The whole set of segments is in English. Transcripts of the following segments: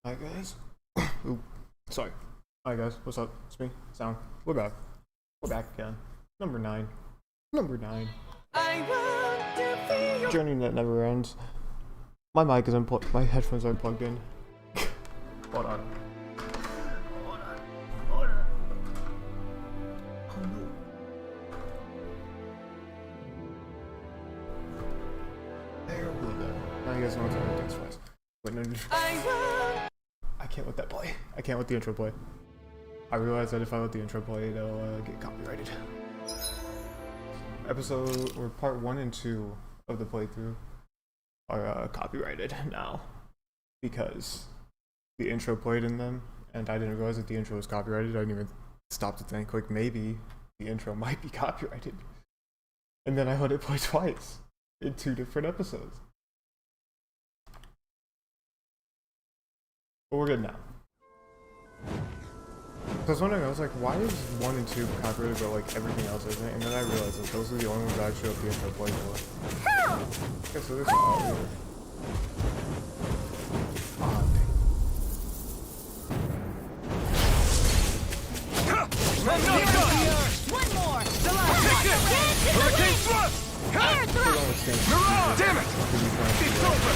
Hi guys. Ooh, sorry. Hi guys, what's up? It's me, Sound. We're back. We're back again. Number 9. Number 9. Journey that never ends. My mic is unplugged. My headphones aren't plugged in. Hold on. Hold on. Oh no. There we go. Now you guys know what to do things twice. But no, I can't let that play. I can't let the intro play. I realize that if I let the intro play, it'll get copyrighted. Episode, or part 1 and 2 of the playthrough are copyrighted now because the intro played in them, and I didn't realize that the intro was copyrighted. I didn't even stop to think, like, maybe the intro might be copyrighted. And then I let it play twice in 2 different episodes. But we're good now. I was wondering, I was like, why is 1 and 2 copyrighted but like everything else isn't? And then I realized that those are the only ones that actually have the intro played for. Okay, so there's an audio. Odd. One more! Hurricane thrust! Air thrust! Damn it! It's over!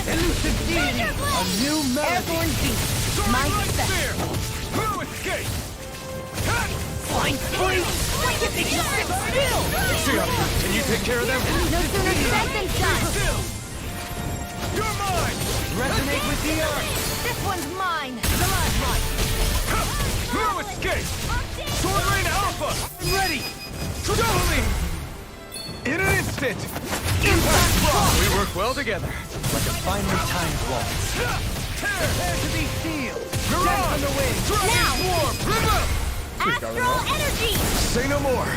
Elusive deity! A new melody! Airborne beast! My spec! Who escaped? Flying free! Why can't they just sit still? Shia, can you take care of them? No sooner said than done! Still! You're mine! Resonate with the earth! This one's mine! The last one! Who escaped? Sword Rain Alpha! I'm ready! Double me! In an instant! Impact block! We work well together. Like a finely timed waltz. Prepare to be sealed! Mirage! On the wing! Dragon Swarm! Bring up! Astral energy! Say no more!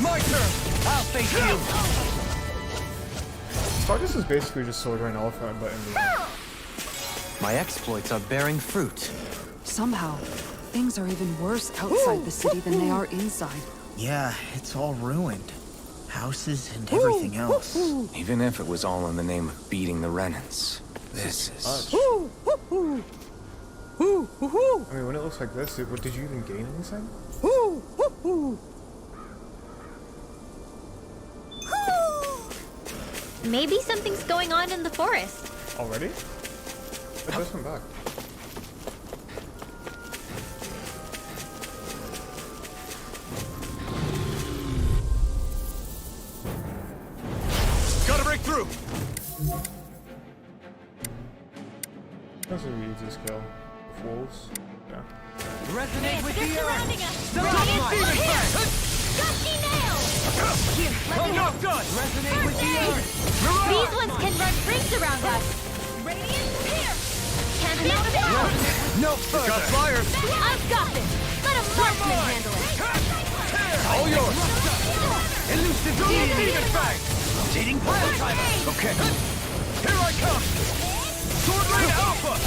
My turn! I'll face you! Stardust is basically just Sword Rain Alpha, but in the My exploits are bearing fruit. Somehow, things are even worse outside the city than they are inside. Yeah, it's all ruined. Houses and everything else. Even if it was all in the name of beating the Renans. This is... I mean, when it looks like this, did you even gain anything? Maybe something's going on in the forest. Already? It does come back. Gotta break through! That's an easy skill. Wolves. Yeah. Resonate with the surrounding earth! us! Stop Radiant my- is here! Gusty nail! Here, let I'm me not help! done! Resonate with the earth! These ones can run rings around us! Radiant here! Can't be out No Got further! flyers! I've got this! Let a marksman handle it! All yours! Elusive deity! Demon Fang! Rotating pile driver! Okay. Here I come! Sword Rain Alpha!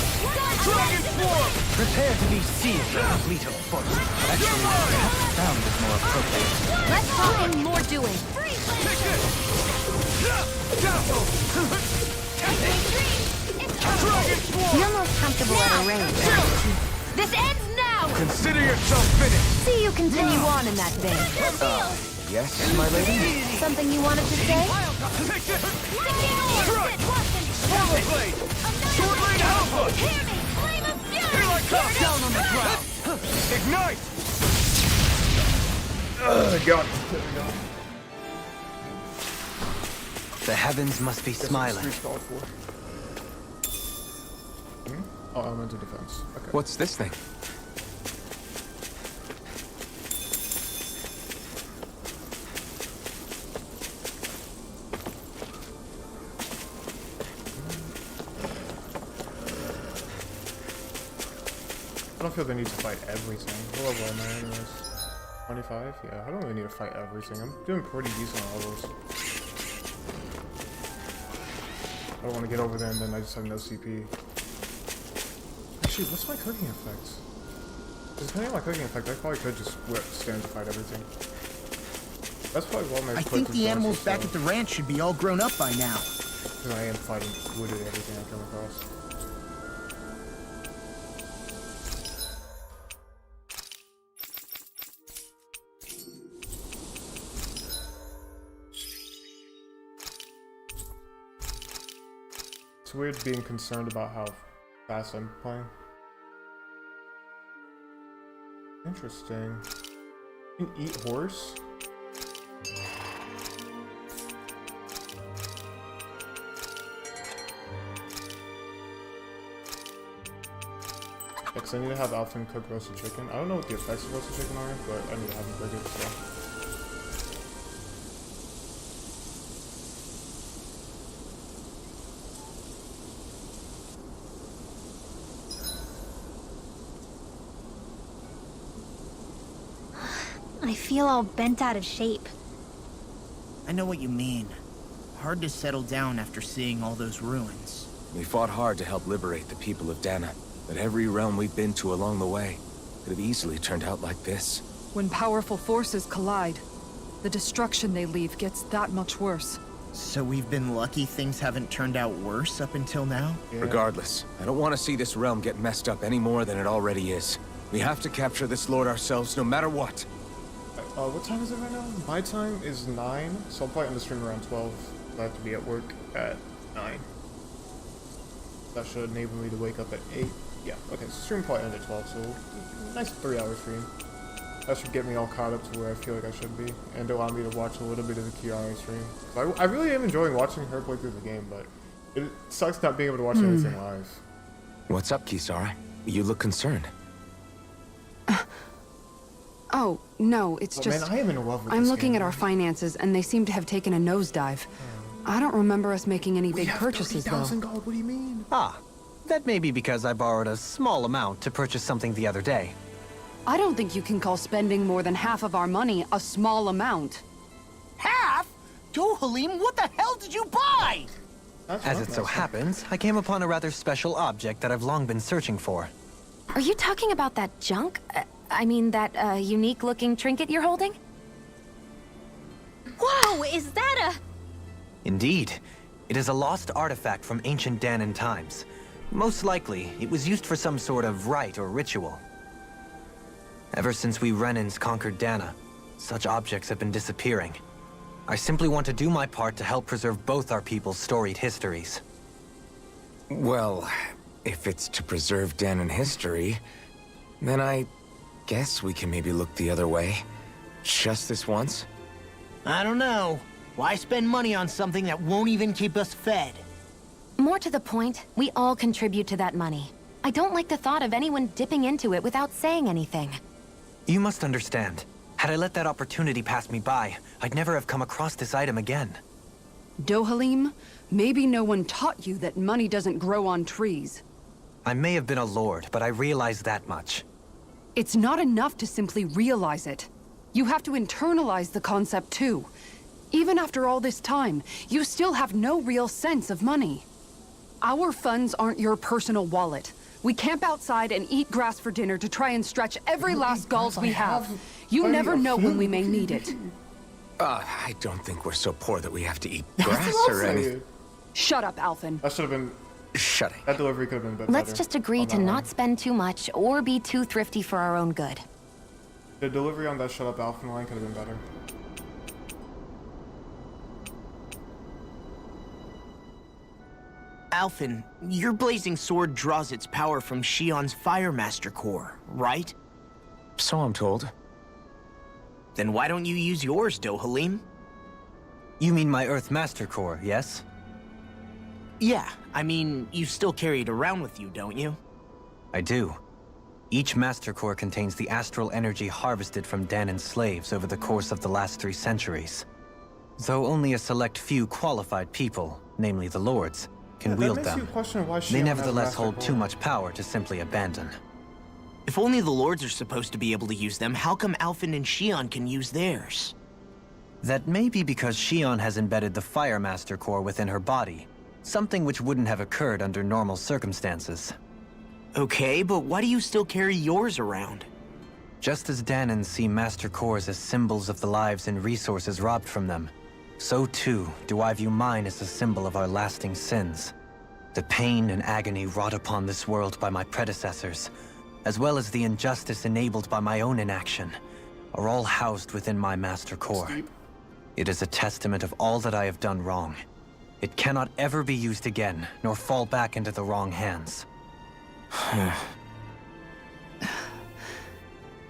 Dragon Swarm! Prepare to be sealed, fleet of foot. Actually, perhaps found is more appropriate. Less talking, more doing! Take this! Dazzle! Dragon Swarm! You're most comfortable at a range. This ends now! Consider yourself finished! See you continue on in that vein. Yes, my lady? Something you wanted to say? Take this! Strike! Power Blade! Sword Rain Alpha! Here I come! Down on the ground! Ignite! Got it. There we go. The heavens must be smiling. Oh, elemental defense. Okay. What's this thing? I don't feel the need to fight everything. What level am I anyways? 25? Yeah, I don't really need to fight everything. I'm doing pretty decent on levels. I don't want to get over there and then I just have no CP. Actually, what's my cooking effect? Depending on my cooking effect, I probably could just stand to fight everything. That's probably what my I think quick the response animals is, back at the ranch should be all grown up by now. Because I am fighting literally everything I come across. It's weird being concerned about how fast I'm playing. Interesting. You can eat horse? Because I need to have Alphen cook roasted chicken. I don't know what the effects of roasted chicken are, but I need to have them cook it, so. I feel all bent out of shape. I know what you mean. Hard to settle down after seeing all those ruins. We fought hard to help liberate the people of Dana, but every realm we've been to along the way could have easily turned out like this. When powerful forces collide, the destruction they leave gets that much worse. So we've been lucky things haven't turned out worse up until now? Yeah. Regardless, I don't want to see this realm get messed up any more than it already is. We have to capture this lord ourselves, no matter what. What time is it right now? My time is 9, so I'll probably end the stream around 12. I have to be at work at 9. That should enable me to wake up at 8. Yeah, okay, so stream probably end at 12, so nice 3-hour stream. That should get me all caught up to where I feel like I should be, and allow me to watch a little bit of the Kiara stream. So I really am enjoying watching her play through the game, but it sucks not being able to watch anything live. What's up, Kisara? You look concerned. Oh, no, it's Oh, just... man, I am in love with I'm this looking game. at our finances, and they seem to have taken a nosedive. I don't remember us making any We big have purchases, though. 30,000 gold, what do you mean? Ah, that may be because I borrowed a small amount to purchase something the other day. I don't think you can call spending more than half of our money a small amount. Half? Dohalim, what the hell did you buy? That's As not it so nice. happens, I came upon a rather special object that I've long been searching for. Are you talking about that junk? I mean, that unique-looking trinket you're holding? Whoa, is that a... Indeed. It is a lost artifact from ancient Danan times. Most likely, it was used for some sort of rite or ritual. Ever since we Renans conquered Dana, such objects have been disappearing. I simply want to do my part to help preserve both our people's storied histories. Well, if it's to preserve Danan history, then I guess we can maybe look the other way. Just this once? I don't know. Why spend money on something that won't even keep us fed? More to the point, we all contribute to that money. I don't like the thought of anyone dipping into it without saying anything. You must understand. Had I let that opportunity pass me by, I'd never have come across this item again. Dohalim, maybe no one taught you that money doesn't grow on trees. I may have been a lord, but I realize that much. It's not enough to simply realize it. You have to internalize the concept too. Even after all this time, you still have no real sense of money. Our funds aren't your personal wallet. We camp outside and eat grass for dinner to try and stretch every last gulls we have. You plenty never of know when we food. may need it. I don't think we're so poor that we have to eat That's grass what I'm or anything. saying. Shut up, Alphen. That should have been... Shut it. That delivery could have been a bit better. Let's just agree on to that not one. spend too much or be too thrifty for our own good. The delivery on that Shut Up Alphen line could have been better. Alphen, your blazing sword draws its power from Shion's Firemaster core, right? So I'm told. Then why don't you use yours, Dohalim? You mean my Earth Master Core, yes? Yeah, I mean, you still carry it around with you, don't you? I do. Each Master Core contains the astral energy harvested from Danan's slaves over the course of the last 3 centuries. Though only a select few qualified people, namely the Lords, can Yeah, wield that makes them, you question why they Shion has nevertheless Master hold Core. too much power to simply abandon. If only the Lords are supposed to be able to use them, how come Alphen and Shion can use theirs? That may be because Shion has embedded the Fire Master Core within her body, something which wouldn't have occurred under normal circumstances. Okay, but why do you still carry yours around? Just as Danans see Master Cores as symbols of the lives and resources robbed from them, so too do I view mine as a symbol of our lasting sins. The pain and agony wrought upon this world by my predecessors, as well as the injustice enabled by my own inaction, are all housed within my master core. It is a testament of all that I have done wrong. It cannot ever be used again, nor fall back into the wrong hands.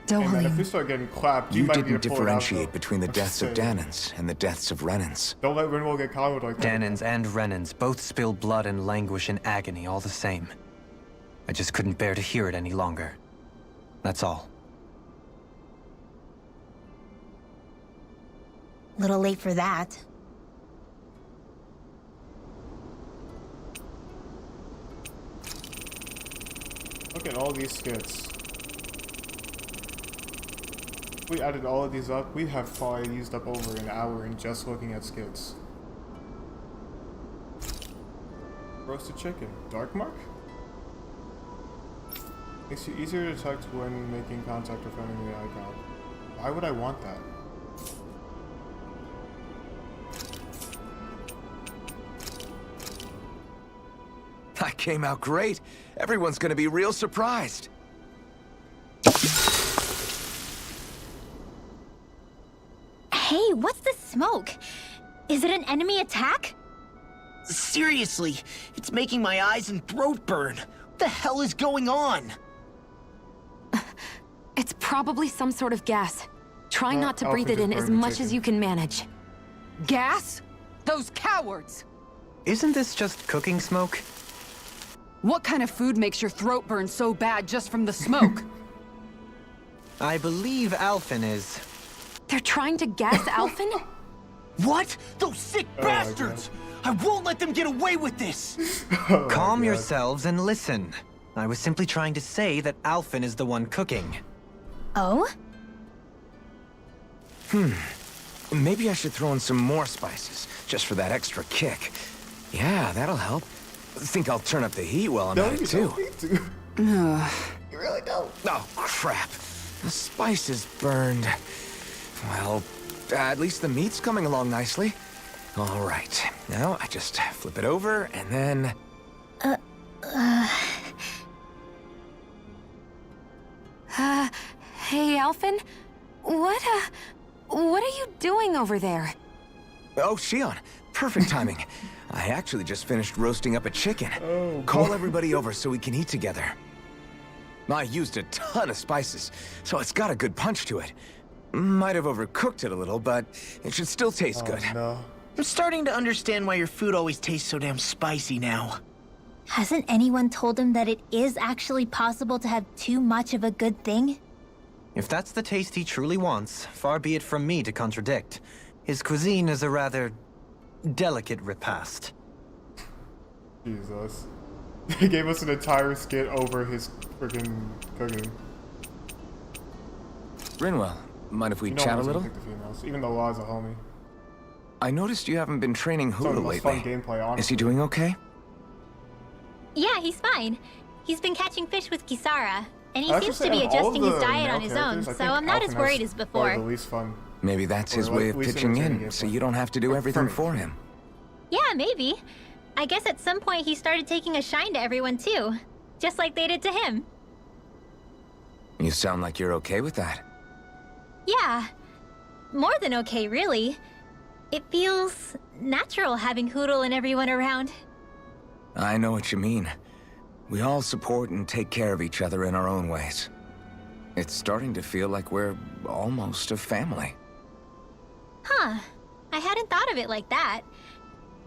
Hey man, if we start getting clapped, You might need didn't to pull it out, differentiate though. between the I'm just deaths of saying. Danans and the deaths of Renans. Don't let Rinwell get caught like that. Danans and Renans both spill blood and languish in agony all the same. I just couldn't bear to hear it any longer. That's all. Little late for that. Look at all these skits. If we added all of these up, we have probably used up over an hour in just looking at skits. Roasted chicken. Dark mark? Makes you easier to detect when making contact or finding the icon. Why would I want that? That came out great. Everyone's gonna be real surprised. Hey, what's the smoke? Is it an enemy attack? Seriously, it's making my eyes and throat burn. What the hell is going on? It's probably some sort of gas. Try not to Alfred breathe it just in as burned the much chicken. as you can manage. Gas? Those cowards! Isn't this just cooking smoke? What kind of food makes your throat burn so bad just from the smoke? I believe Alphen is... They're trying to gas Alphen? What? Those sick Oh my bastards! I won't let them get away with this! Calm yourselves and listen. I was simply trying to say that Alphen is the one cooking. Oh? Maybe I should throw in some more spices, just for that extra kick. Yeah, that'll help. Think I'll turn up the heat while I'm at it, too. You really don't. Oh, crap. The spices burned. Well, at least the meat's coming along nicely. All right. Now I just flip it over, and then... Hey, Alphen? What are you doing over there? Oh, Shion. Perfect timing. I actually just finished roasting up a chicken. Oh, Call boy. everybody over so we can eat together. I used a ton of spices, so it's got a good punch to it. Might have overcooked it a little, but it should still taste good. Oh, no. I'm starting to understand why your food always tastes so damn spicy now. Hasn't anyone told him that it is actually possible to have too much of a good thing? If that's the taste he truly wants, far be it from me to contradict. His cuisine is a rather delicate repast. Jesus. They gave us an entire skit over his freaking cooking. Rinwell, mind if we You know chat a I'm gonna little? pick the females, even though Law's a homie. I noticed you haven't been training Some of the Hula most fun lately. gameplay, honestly. Is he doing okay? Yeah, he's fine. He's been catching fish with Kisara, and he I have seems say, to be out of all adjusting his the diet male on his own, characters, I so think I'm not as Alphen worried has as probably before. the least fun. Maybe that's Or his at way of least pitching entertaining in, so gameplay. you don't have to do everything Funny. for him. Yeah, maybe. I guess at some point he started taking a shine to everyone too, just like they did to him. You sound like you're okay with that. Yeah. More than okay, really. It feels natural having Hoodle and everyone around. I know what you mean. We all support and take care of each other in our own ways. It's starting to feel like we're almost a family. Huh. I hadn't thought of it like that.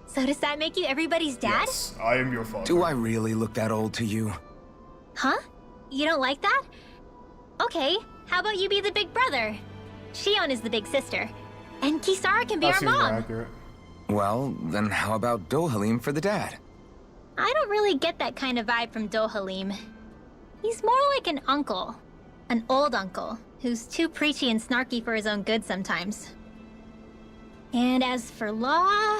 So does that make you everybody's dad? Yes, I am your father. Do I really look that old to you? Huh? You don't like that? Okay, how about you be the big brother? Shion is the big sister. And Kisara can be That our seems more mom. accurate. Well, then how about Dohalim for the dad? I don't really get that kind of vibe from Dohalim. He's more like an uncle. An old uncle, who's too preachy and snarky for his own good sometimes. And as for Law...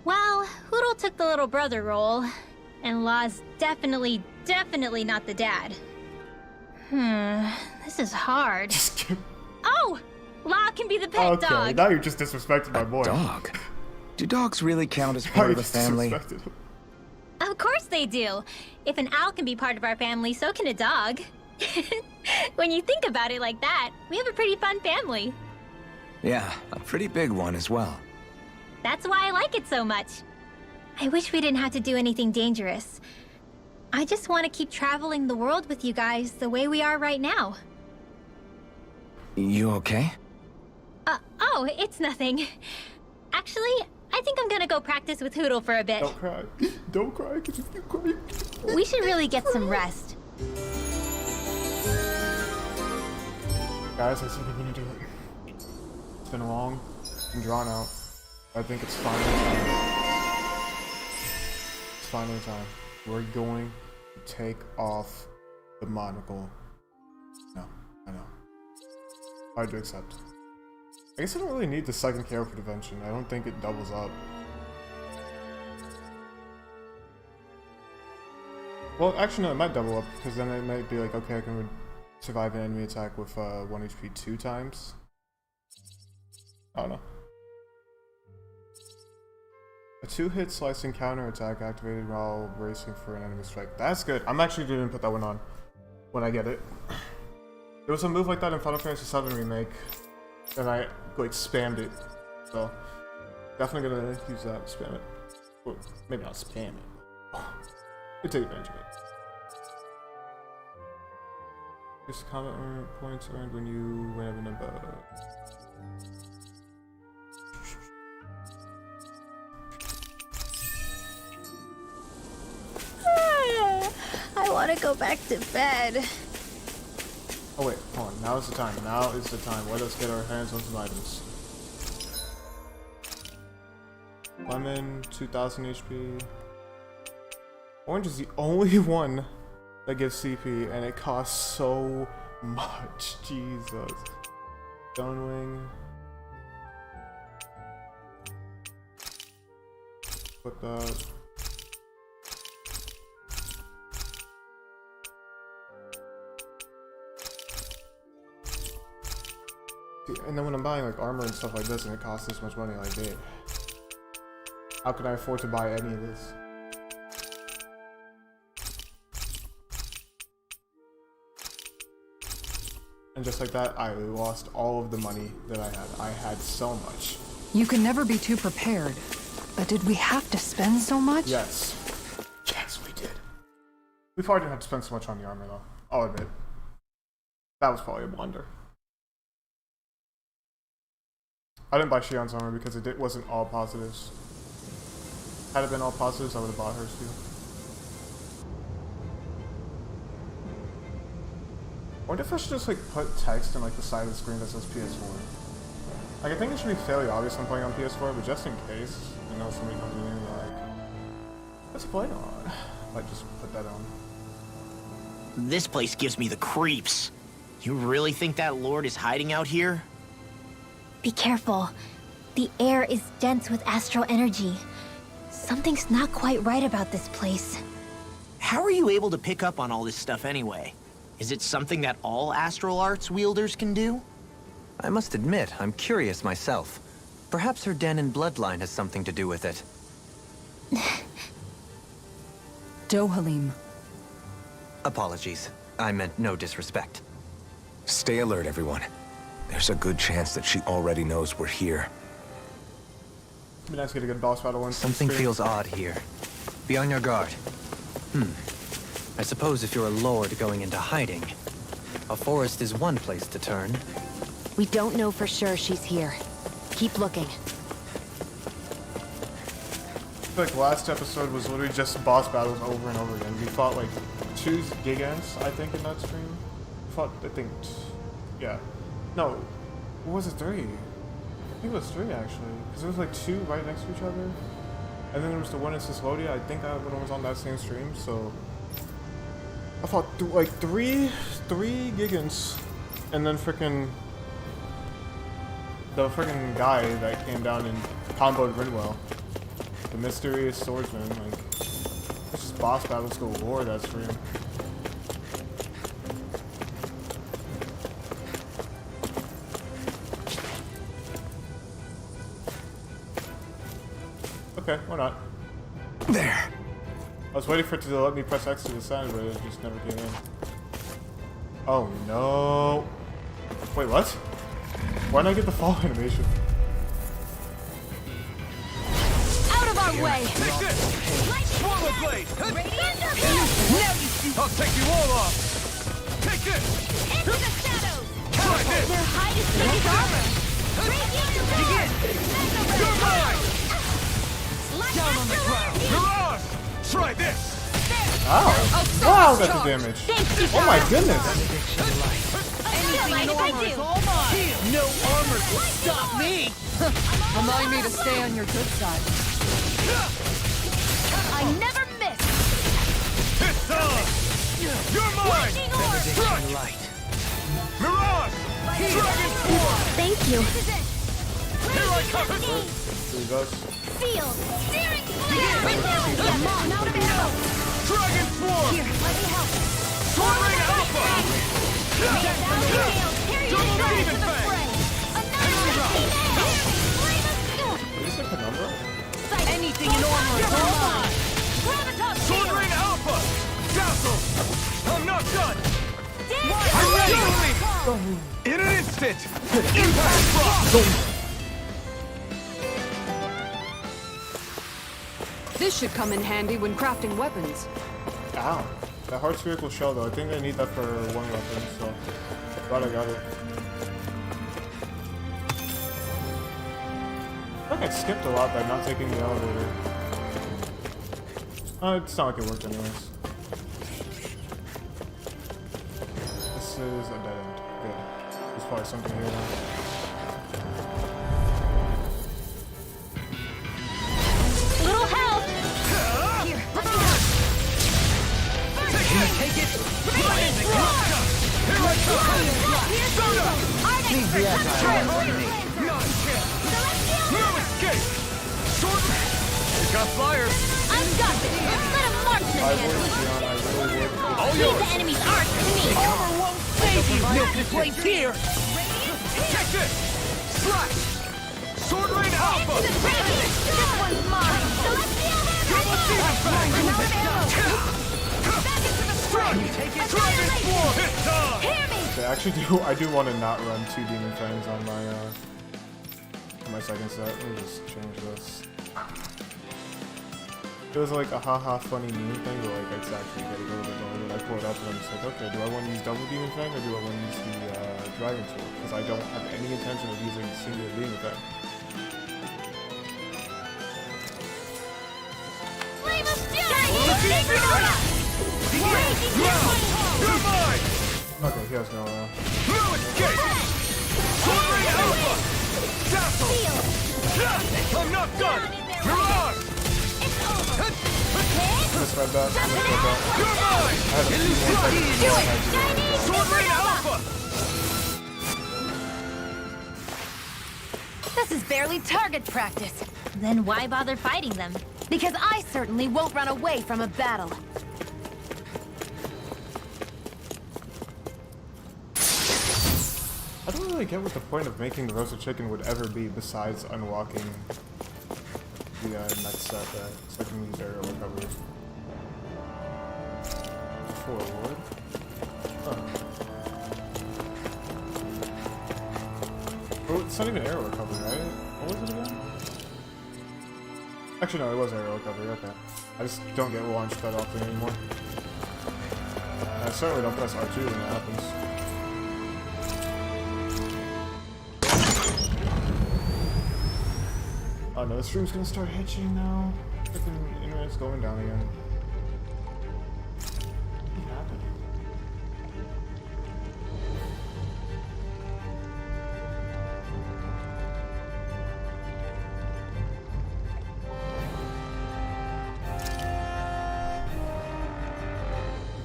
Well, Hoodle took the little brother role, and Law's definitely not the dad. This is hard. Oh! Law can be the pet Okay, dog. now you're just disrespecting my boy. Dog? Do dogs really count as Now part you of the just family? disrespected him. Of course they do. If an owl can be part of our family, so can a dog. When you think about it like that, we have a pretty fun family. Yeah, a pretty big one as well. That's why I like it so much. I wish we didn't have to do anything dangerous. I just want to keep traveling the world with you guys the way we are right now. You okay? Oh, it's nothing. Actually, I think I'm gonna go practice with Hootle for a bit. Don't cry. Don't cry, because if you cry... We should really get some rest. Guys, I think I'm gonna do it. It's been long and drawn out. I think it's finally time. It's finally time. We're going to take off the monocle. No, I know. Hard to accept. I guess I don't really need the second care prevention. I don't think it doubles up. Well, actually no, it might double up, because then it might be like, okay, I can survive an enemy attack with 1 HP 2 times. I don't know. A 2-hit slicing counter attack activated while bracing for an enemy strike. That's good. I'm actually going to put that one on when I get it. There was a move like that in Final Fantasy VII Remake, and I like spammed it. So definitely gonna use that. Spam it. Or maybe not spam it. But take advantage of it. Just combat points earned when you win a number. I want to go back to bed. Oh wait, hold on. Now is the time. Now is the time. Let us get our hands on some items. Lemon, 2000 HP. Orange is the only one that gives CP, and it costs so much. Jesus. Stonewing. Put that. And then when I'm buying like armor and stuff like this and it costs this much money, like, hey, how can I afford to buy any of this? And just like that, I lost all of the money that I had. I had so much. You can never be too prepared. But did we have to spend so much? Yes. Yes, we did. We probably didn't have to spend so much on the armor though. I'll admit. That was probably a blunder. I didn't buy Shion's armor because wasn't all positives. Had it been all positives, I would have bought hers too. I wonder if I should just like put text in like the side of the screen that says PS4. Like I think it should be fairly obvious I'm playing on PS4, but just in case, you know, somebody comes in and be like, "What's he playing on?" I just put that on. This place gives me the creeps. You really think that lord is hiding out here? Be careful. The air is dense with astral energy. Something's not quite right about this place. How are you able to pick up on all this stuff anyway? Is it something that all astral arts wielders can do? I must admit, I'm curious myself. Perhaps her den and bloodline has something to do with it. Dohalim. Apologies. I meant no disrespect. Stay alert, everyone. There's a good chance that she already knows we're here. It'd be nice to get a good boss battle once. Something feels odd here. Be on your guard. I suppose if you're a lord going into hiding, a forest is one place to turn. We don't know for sure she's here. Keep looking. I feel like last episode was literally just boss battles over and over again. We fought like 2 gigantes, I think, in that stream. We fought, I think, yeah. No, what was it, 3? I think it was 3 actually, because there was like 2 right next to each other. And then there was the one in Sislodia, I think when I was on that same stream, so... I fought like 3 gigantes, and then the frickin' guy that came down and comboed Rinwell. The mysterious swordsman, like, it's just boss battles galore that stream. Okay, why not? There. I was waiting for it to let me press X to descend, but it just never came in. Oh no. Wait, what? Why didn't I get the fall animation? Out of our way! Take this! Swallow blade! Now you see I'll take you all off! Take this! into the shadows! Try this! Their hide is thick as armor! Begin! You're mine! Down on the ground! Mirage! Try this! Ow! Wow, that's the damage. Oh my goodness! Anything in armor is all mine! No armor will stop me! Remind me to stay on your good side. I never miss! It's on! You're mine! Benediction light. Mirage! Dragon Form! Thank you. Here I come! Here he goes. Field! Steering flash! Come on, out of arrow! Dragon Form! Here, let me help. Sword Ring Alpha! Double Demon Fang! Did you say Penumbra? Anything in armor is all mine! Sword Ring Alpha! Dazzle! I'm not done! I'm ready! In an instant! Impact Frost! This should come in handy when crafting weapons. Ow. That hard spherical shell though, I think I need that for one weapon, so glad I got it. I think I skipped a lot by not taking the elevator. It's not like it worked anyways. This is a dead end. Good. There's probably something here now. Little help! Here, let me help. Take it! Here I come! Leave the agile to me. Not a chance! No escape! Sword Ring! You got flyers! I'm done with it. Let a marksman I handle would, it. Leon, I really would. All Leave yours! the enemy's arc to me. Armor won't save you! Milk this place here! Take this! Slash! Sword Ring Alpha! This one's mine. Double Demon Fang! I'm out of arrows. Strike! Dragon Form! It's on! Hear me! Okay, I actually I do want to not run 2 Demon Fangs on my second set. Let me just change this. It was like a haha funny meme thing, but like it's actually getting a little bit more. But I pulled it up and I'm just like, okay, do I want to use double Demon Fang or do I want to use the Dragon Sword? Because I don't have any intention of using single Demon Fang. Flame of fury! You're mine! Okay, he has no. No escape! Sword Ring Alpha! Dazzle! I'm not done! Mirage! Misread that. Misread that. You're mine! I had a few more seconds. Sword Ring Alpha! This is barely target practice. Then why bother fighting them? Because I certainly won't run away from a battle. I don't really get what the point of making the roasted chicken would ever be besides unlocking the next set that so I can use aerial recovery. Forward. Huh. Oh, it's not even aerial recovery, right? What was it again? Actually, no, it was aerial recovery, okay. I just don't get launched that often anymore. I certainly don't press R2 when that happens. Oh no, the stream's gonna start hitching now. Freaking internet's going down again. What happened?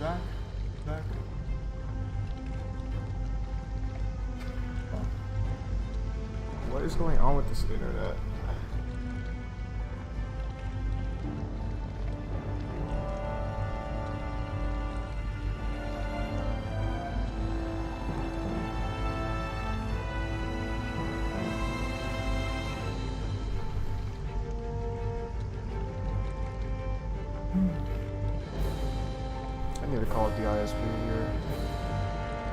Back? Back? Oh. What is going on with this internet? I need to call it the ISP here.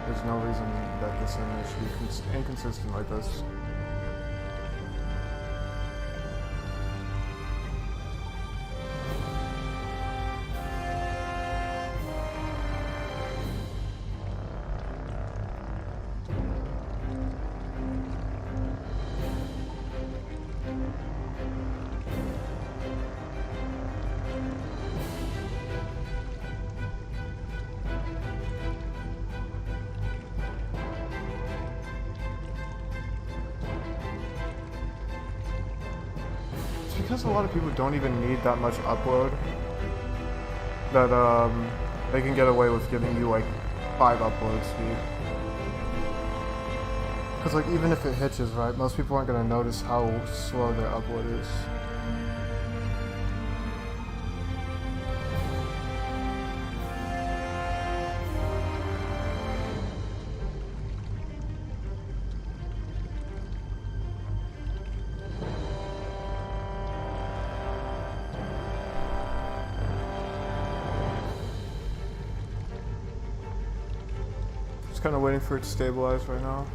There's no reason that this image should be inconsistent like this. Because a lot of people don't even need that much upload, that they can get away with giving you like 5 upload speed. Because like even if it hitches right, most people aren't gonna notice how slow their upload is. Just kind of waiting for it to stabilize right now.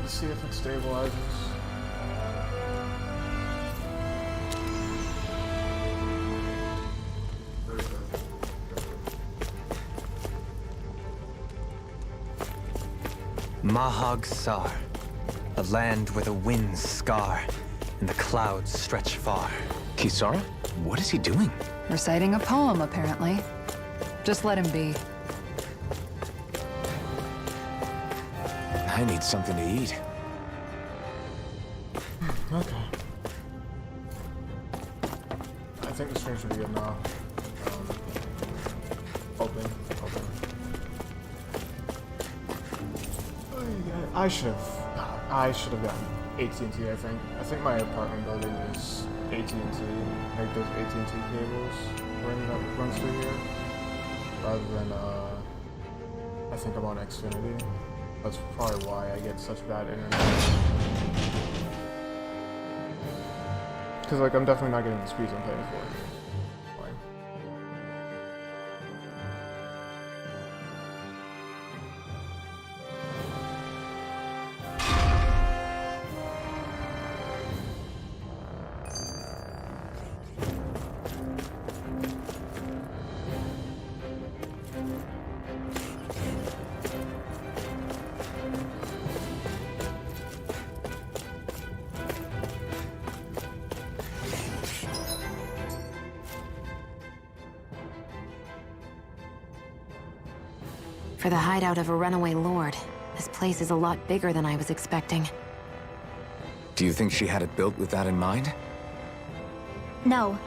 Let's see if it stabilizes. Mahag Sar, a land where the winds scar and the clouds stretch far. Kisara? What is he doing? Reciting a poem, apparently. Just let him be. I need something to eat. Okay. I think the stream should be good now. Open. I should have gotten AT&T. I think my apartment building is AT&T. Like those AT&T cables runs through here, rather than I think I'm on Xfinity. That's probably why I get such bad internet. Because like I'm definitely not getting the speeds I'm paying for. Fine. For the hideout of a runaway lord, this place is a lot bigger than I was expecting. Do you think she had it built with that in mind? No.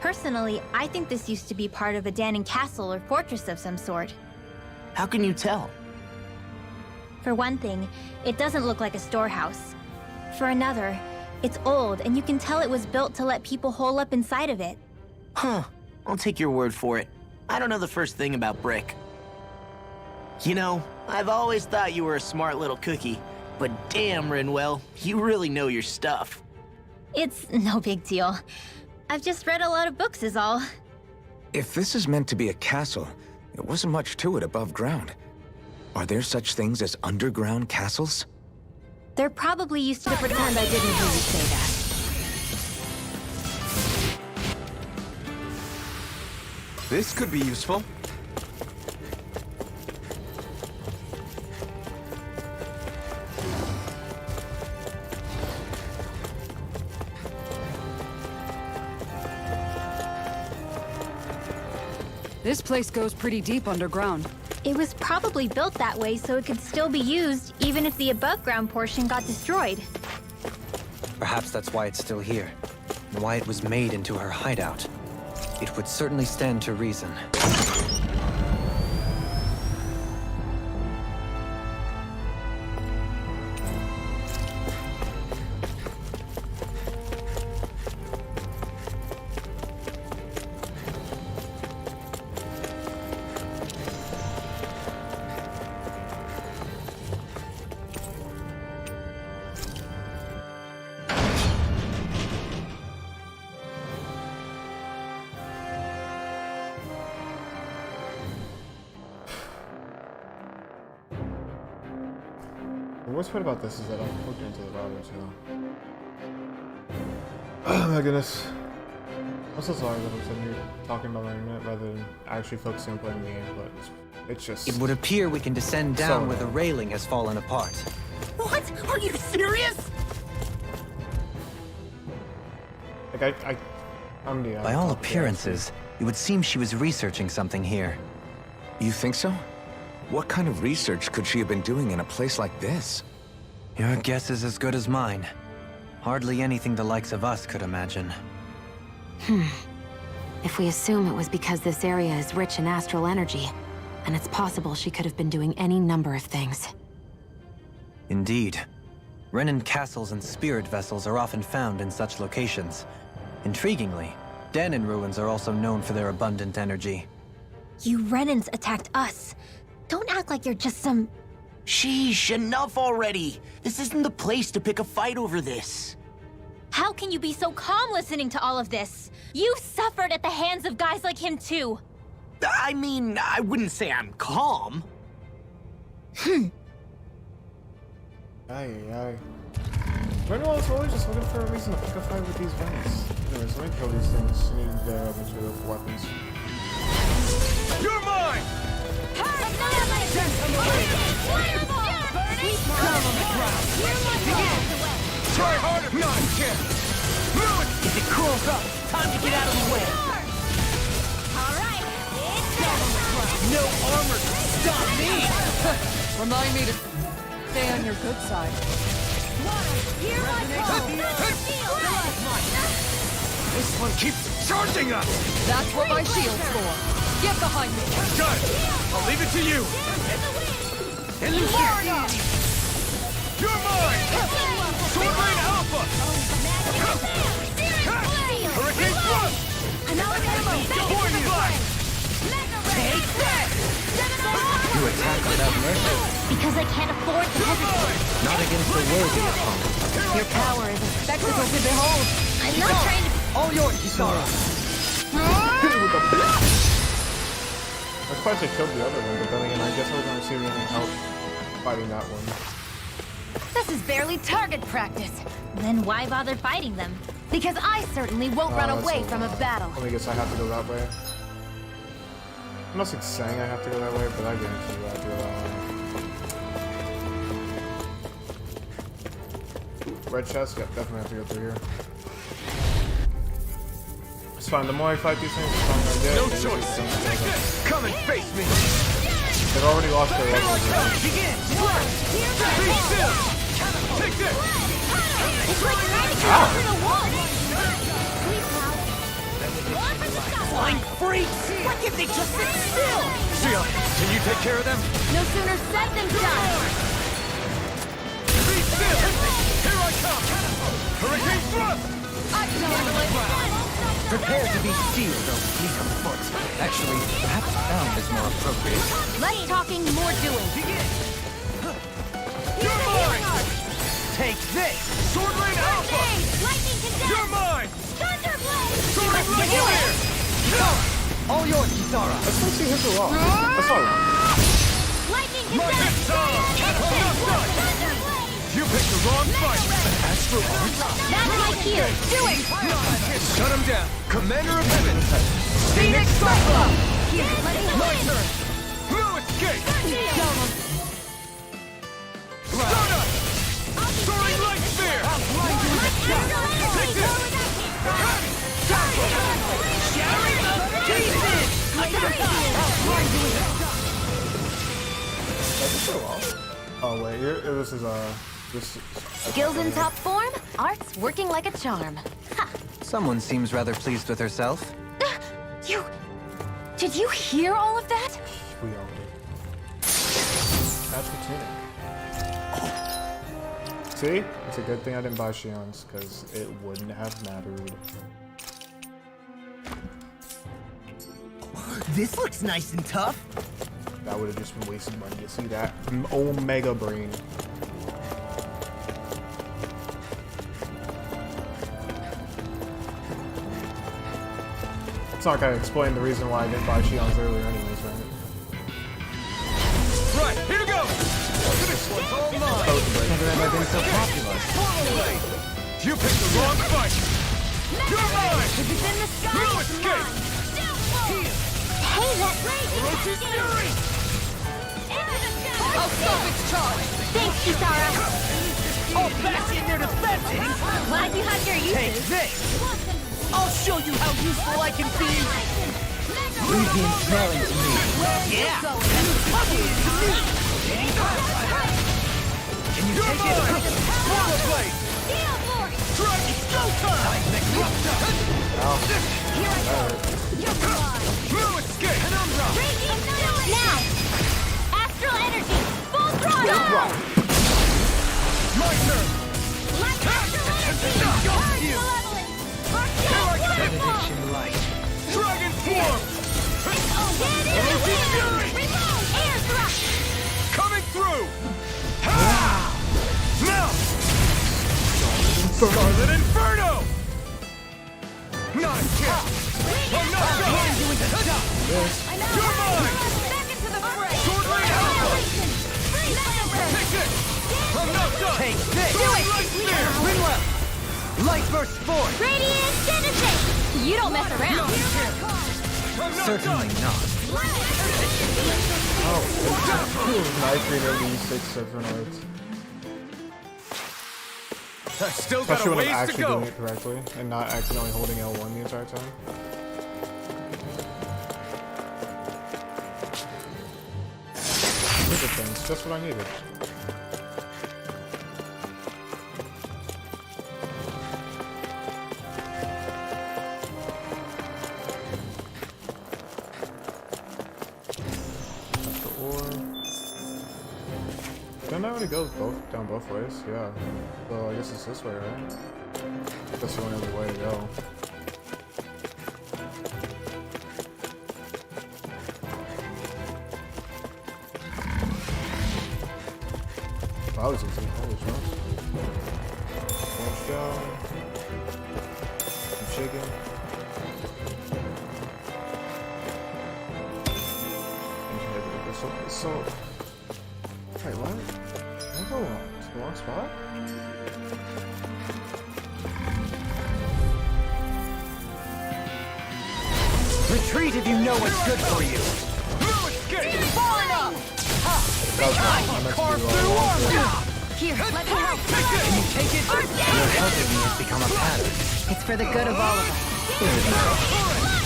Personally, I think this used to be part of a Danon castle or fortress of some sort. How can you tell? For one thing, it doesn't look like a storehouse. For another, it's old, and you can tell it was built to let people hole up inside of it. Huh. I'll take your word for it. I don't know the first thing about brick. You know, I've always thought you were a smart little cookie, but damn, Rinwell, you really know your stuff. It's no big deal. I've just read a lot of books is all. If this is meant to be a castle, there wasn't much to it above ground. Are there such things as underground castles? They're probably used to pretend I didn't hear you say that. This could be useful. This place goes pretty deep underground. It was probably built that way so it could still be used even if the above-ground portion got destroyed. Perhaps that's why it's still here, and why it was made into her hideout. It would certainly stand to reason. The worst part about this is that I'm hooked into the router too. Oh my goodness. I'm so sorry that I'm sitting here talking about my internet rather than actually focusing on playing the game, but it's just... It would appear we can descend down So where the railing has fallen apart. What? Are you serious? Like, By all appearances, it would seem she was researching something here. You think so? What kind of research could she have been doing in a place like this? Your guess is as good as mine. Hardly anything the likes of us could imagine. If we assume it was because this area is rich in astral energy, then it's possible she could have been doing any number of things. Indeed. Renan castles and spirit vessels are often found in such locations. Intriguingly, Danon ruins are also known for their abundant energy. You Renans attacked us. Don't act like you're just some... Sheesh, enough already. This isn't the place to pick a fight over this. How can you be so calm listening to all of this? You suffered at the hands of guys like him too. I mean, I wouldn't say I'm calm. Aye, aye. Rinwell is always just looking for a reason to pick a fight with these Renans. Anyways, let me kill these things. I need material for weapons. You're mine! Try harder, not a chance! If it cools up, time to get out of the way. No armor can stop me! Remind me to stay on your good side. This one keeps charging us! That's what my shield's for. Get behind me. Got it! I'll leave it to you! You're mine! Sword Rain Alpha! Hurricane Thrust! Point Blast! Take that! You attack without mercy, Because I can't afford to hesitate. not against a worthy opponent. Your power is a spectacle to behold. I'm not trying to... All yours, Kisara. I suppose I killed the other one, but then again, I guess I was not receiving any help fighting that one. This is barely target practice. Then why bother fighting them? Because I certainly won't run That's away from a battle. I guess I have to go that way. I'm not saying I have to go that way, but I guarantee you I have to go that way. Red chest? Yep, definitely have to go through here. It's fine, the more I fight these things, the stronger I get. No choice! Take this! Come and face me! They've already lost their weapons. Begin! Be still! Take this! It's like trying to get over the wall. Please, pal. Flying freaks! Why can't they just sit still? Sia, can you take care of them? No sooner said than done. Be still! Here I come! Hurricane Thrust! Prepare to be sealed, or fleet of foot. Actually, perhaps bound is more appropriate. Less talking, more doing. You're mine! Take this! Sword Rain Alpha! Lightning condensed. You're mine! Thunderblade. Sword Rain Liquid! All yours, Kisara. I still see his well. That's all right. Lightning My condensed. hit time! Enough done! Thunderblade. You picked the wrong fight! Astral Art? That's my cue. Do it. Shut him down! Commander of Heaven! Phoenix Cyclone! My turn! Blue Escape! Stunner! Soaring Light Spear! Take this! Shattering of pieces! Oh wait, it was his this. Skills in top form, art's working like a charm. Ha! Someone seems rather pleased with herself. You... Did you hear all of that? We all did. That's the tuning. See? It's a good thing I didn't buy Shion's, because it wouldn't have mattered. This looks nice and tough. That would have just been wasted money. You see that? Omega Brain. It's not gonna explain the reason why I didn't buy Shion's earlier anyways, right? Right, here goes! This one's all mine! Never ever been so popular. You picked the wrong fight! You're mine! If it's in the sky, No it's escape! mine. Hey, that Orochi's fury! I'll stop its charge! Thanks, Kisara. All back in their defenses! Glad you have your Take uses. this! I'll show you how useful I can be! Creepy and smelling to me. Yeah! Ugly to me! Can you take it? Roller blade! It's go time! No escape! Now! Astral energy! Full throttle! My turn! Astral energy! Charge malevolence! Benediction light. Dragon form! Orochi's fury! Air thrust! Coming through! Ha! Now! Scarlet Inferno! Not a chance! I'm not done! You're mine! Back into the fray! Sword Lane Alpha! Take this! I'm not done! Take this! Sword Light Spear! Rinwell! Light burst forth! Radiant Genesis! You don't mess around! Not a chance! I'm not Certainly done! not. Knife Reader V6 7 arts. I've still got Especially a when I'm ways to actually go! doing it correctly and not accidentally holding L1 the entire time. Good things, just what I needed. That's the ore. Don't I already go down both ways? Yeah. So I guess it's this way, right? That's the only other way to go. Wow, that was easy. Holy smokes. Let's go. Some chicken. So, wait, what? Did I go to the wrong spot? Retreat if you know what's good for you! No escape! Far enough! That was wrong. I meant to Carve do through all armor! Here, let me help. Can you take it? Your helping me has become a pattern. It's for the good of all of us.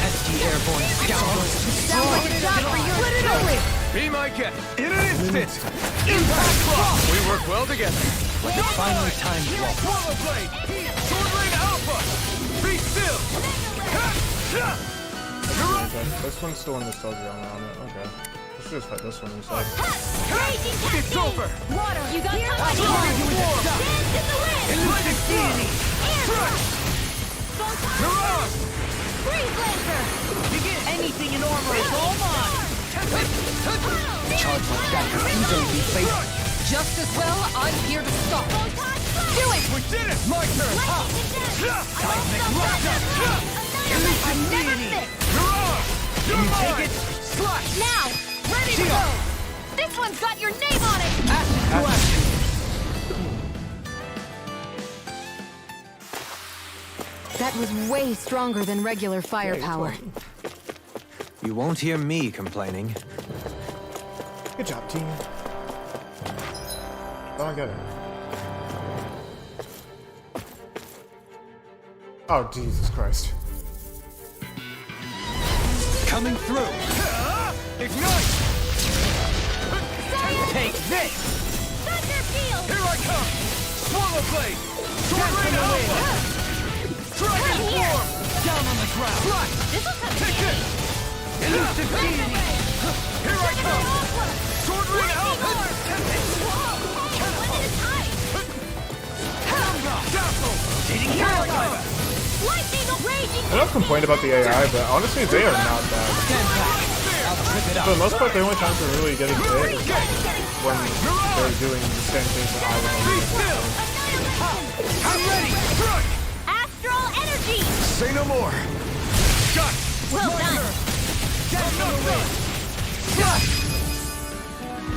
Pesky airborne scoundrels. Sounds like a job for you. Put it away. Be my guest! In an instant! Impact Clock! We work well together! It's finally time to walk. Swallow Blade! Sword Lane Alpha! Be still! Okay, this one's still in the soldier on it. Okay. Let's just fight this one instead. It's over! Water! You got I'll company! show you with the stop! Dance in the wind! Elusive deity! Strike! Mirage! Freeze Lancer! Anything in armor is all mine! Charge like that could easily be fatal. Just as well, I'm here to stop. Do it! We did it! My turn! Seismic Rocket! I never miss! Mirage! You're mine! Take it! Slash! Now! Ready to go! This one's got your name on it! Acid to action! That was way stronger than regular firepower. You won't hear me complaining. Good job, team. Oh, I got it. Oh, Jesus Christ. Coming through. Ignite! Take this! Thunder Field! Here I come! Swallow Blade! Sword Rain Alpha! Dragon Form! Down on the ground! Fly! This'll come in Take handy. this! Elusive deity! Here I come! Sword Rain Alpha! Whoa! One at a time! Dazzle! Rotating hero driver! Lightning raging! I don't complain about the AI, but honestly, they are not bad. I'll trip it For up. the most part, the only times they're really getting hit is when they're doing the same things that I would Be always do. still! I'm ready! Strike! Astral energy! Say no more! Shot! Well done! I'm not done!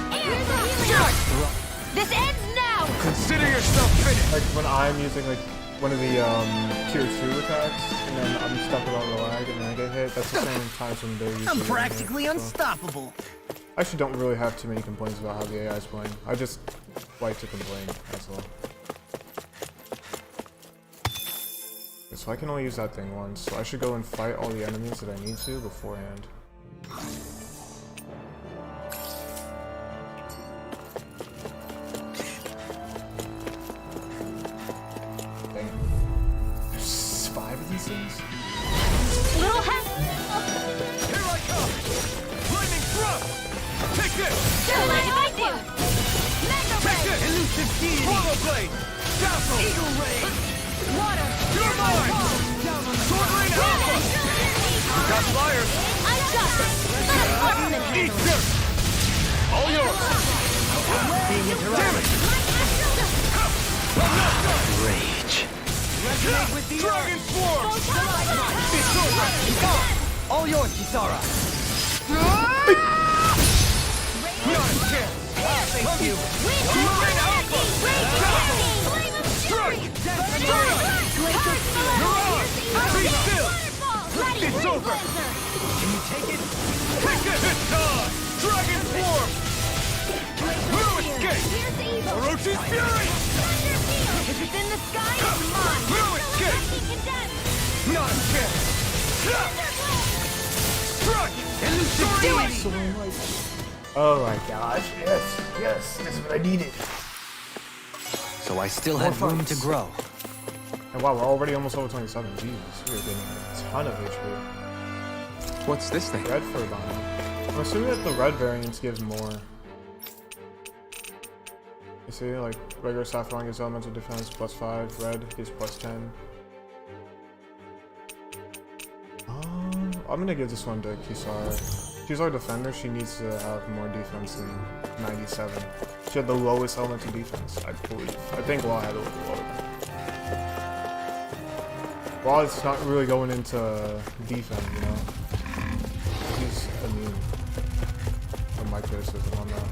Air for healing! This ends now! Consider yourself finished! Like when I'm using like one of the tier 2 attacks, and then I'm stuck with all the lag, and then I get hit. That's the same times when they're usually I'm getting practically hit, so. unstoppable. I actually don't really have too many complaints about how the AI is playing. I just like to complain, that's all. So I can only use that thing once, so I should go and fight all the enemies that I need to beforehand. Dang. There's 5 of these things? Little head! Here I come! Lightning thrust! Take this! Don't mind if I do! Mega Take Ray! this! Elusive deity! Swallow Blade! Dazzle! Eagle ray! Water! You're mine! Down on the Sword Rain Alpha! Got flyers! I got it! Let a Sparkman Eat handle it! dirt! All yours! being Damn interrupted. it! Rage. Resonate with the Dragon earth. Swarm! It's over! All yours, Kisara. Not a chance! Thank you. Sword Rain Alpha! Dazzle! Strike! You're on! Be still! It's over! Can you take it? Take it! It's time! Dragon Swarm! No escape! Orochi's Fury! If it's in the sky, it's mine! No escape! Not a chance! Strike! Elusive deity! Oh my gosh, yes, yes, that's what I needed. So I still had More room to fights. grow. And wow, we're already almost over 27. Jesus, we're getting a ton of HP. What's this thing? Red fur bounty. I'm assuming that the red variants gives more. You see, like regular saffron gives elemental defense +5, red gives +10. I'm gonna give this one to Kisara. She's our defender, she needs to have more defense than 97. She had the lowest elemental defense, I believe. I think Law had a little lower. Law is not really going into defense, you know? He's immune from my criticism on that.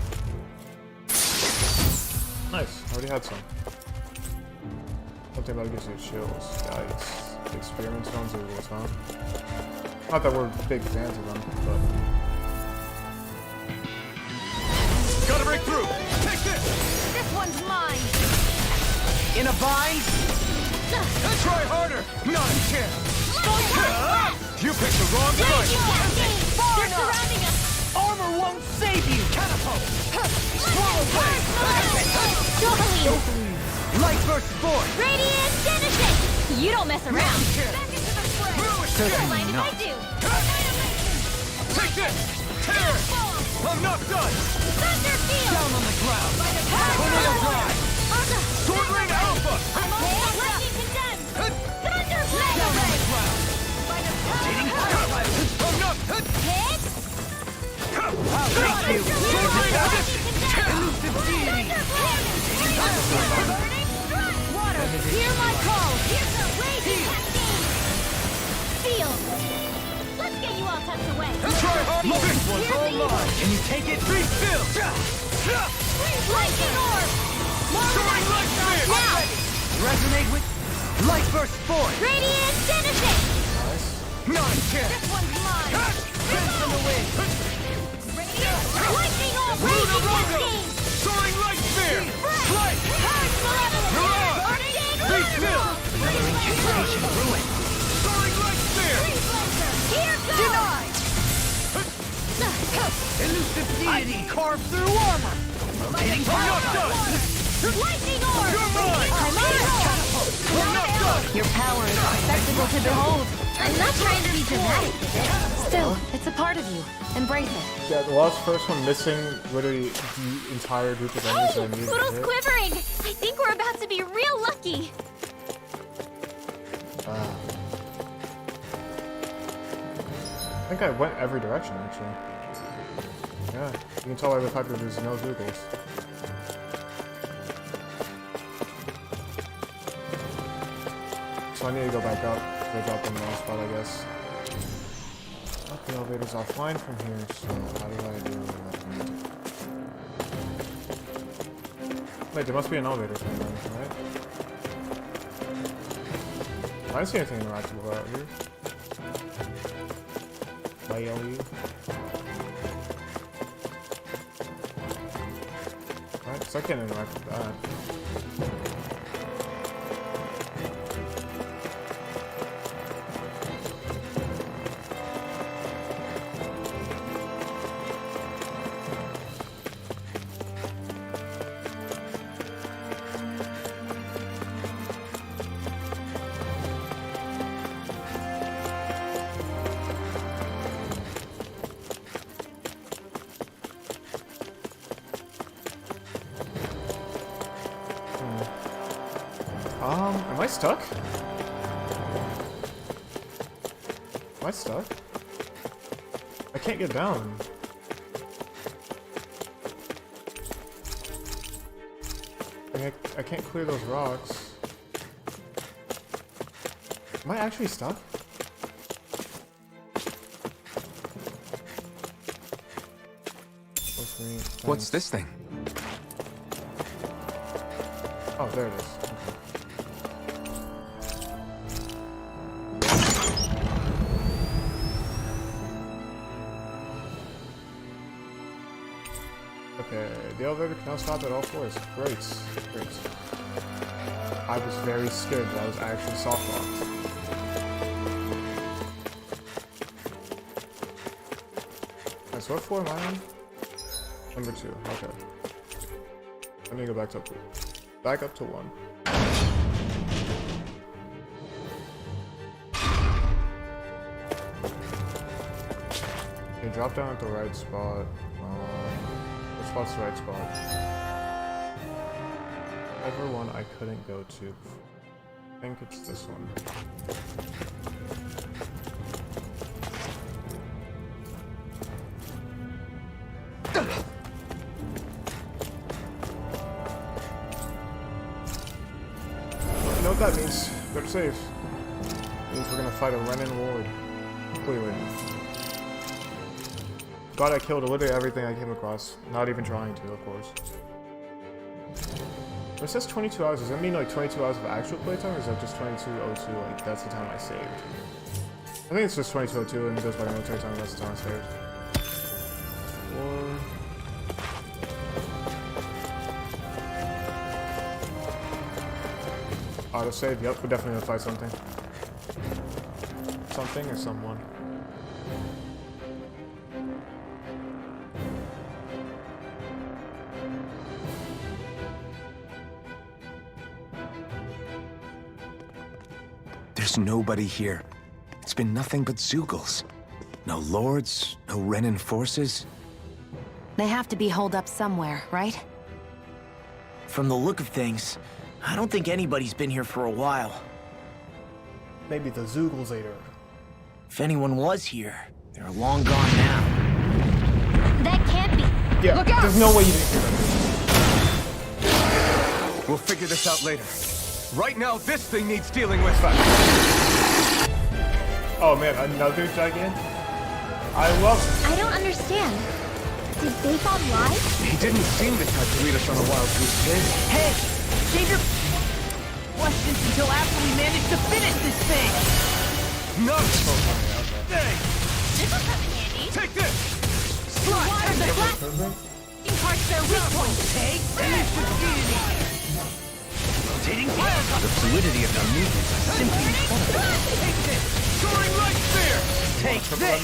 Nice, already had some. Something about it gives you chills. Yikes. Experiment stones are rules, huh? Not that we're big fans of them, but... Gotta break through! Take this! This one's mine! In a bind? Try harder! Not a chance! You picked the wrong fight! They're surrounding us! Armor won't save you! Catapult! Swallow Blade! Dohalim! Light burst forth! Radiant Genesis! You don't mess around! Back into the fray! Don't mind if I do! Take this! Tear! I'm not done! Thunder Field! Down on the ground! Tornado Drive! Sword Rain Alpha! I'm almost lightning condemned! Thunder Blade! Down on the ground! I'm not... Hit! I'll take you! Sword Rain Alpha! Elusive deity! Burning strike! Water, hear my call! Here's the raging cascade! Field! Let's get you all tucked away! Try hard! This one's all mine! Can you take it? Be still! Lightning orb! Soaring Light Spear! Now! Resonate with light burst forth! Radiant Genesis! Nice. Not a chance! This one's mine! Send from the wind! Radiant Lightning orb! Ruda Raging Roga! cascade! Soaring Light Spear! Flight! Purge malevolence! You're on! Burning Be still! Another incantation ruined. Soaring Light Spear! Freeze Lancer! Here goes! Denied! Elusive deity! I carve through armor! Rotating not done! Lightning orb! You're mine! I'm We're not done! Your power is a spectacle to behold. I'm not trying to be dramatic with it. Still, it's a part of you. Embrace it. Yeah, the last first one missing literally the entire group of enemies that I needed to Poodle's hit. quivering! I think we're about to be real lucky! I think I went every direction, actually. Yeah, you can tell by the fact that there's no Googles. So I need to go back up. They dropped in the wrong spot, I guess. But the elevator's offline from here, so how do I do that? Wait, there must be an elevator somewhere, right? I don't see anything interactable out here. Bailey. Alright, so I can't interact with that. Am I stuck? Am I stuck? I can't get down. I can't clear those rocks. Am I actually stuck? What's this thing? Oh, there it is. Okay, the elevator can now stop at all floors. Great, great. I was very scared that I was actually soft locked. Okay, so what floor am I on? Number 2, okay. Let me go back up to 1. Okay, drop down at the right spot. What spot's the right spot? Ever one I couldn't go to. I think it's this one. You know what that means? Better save. It means we're gonna fight a Renin Ward. Clearly. God, I killed literally everything I came across. Not even trying to, of course. It says 22 hours. Does that mean like 22 hours of actual playtime, or is that just 22:02? Like, that's the time I saved. I think it's just 22:02 and it goes by military time. That's the time I saved. Or... autosave. Yep, we're definitely gonna fight something. Something or someone. There's nobody here. It's been nothing but Zeugles. No lords, no Renin forces. They have to be holed up somewhere, right? From the look of things, I don't think anybody's been here for a while. Maybe the Zooglesator. If anyone was here, they're long gone now. That can't be. Yeah, Look out! there's no way you didn't hear that. We'll figure this out later. Right now, this thing needs dealing with. Oh man, another giant? I love it. I don't understand. Did they fall live? He didn't seem the type to lead us on a wild goose chase. Hey, save your questions until after we manage to finish this thing. No! Hey! This will come in handy. Take this! Water the black parts their weak point. Take that. Rotating The fluidity of their movements is simply incredible. Take this! Soaring light spear! Take this.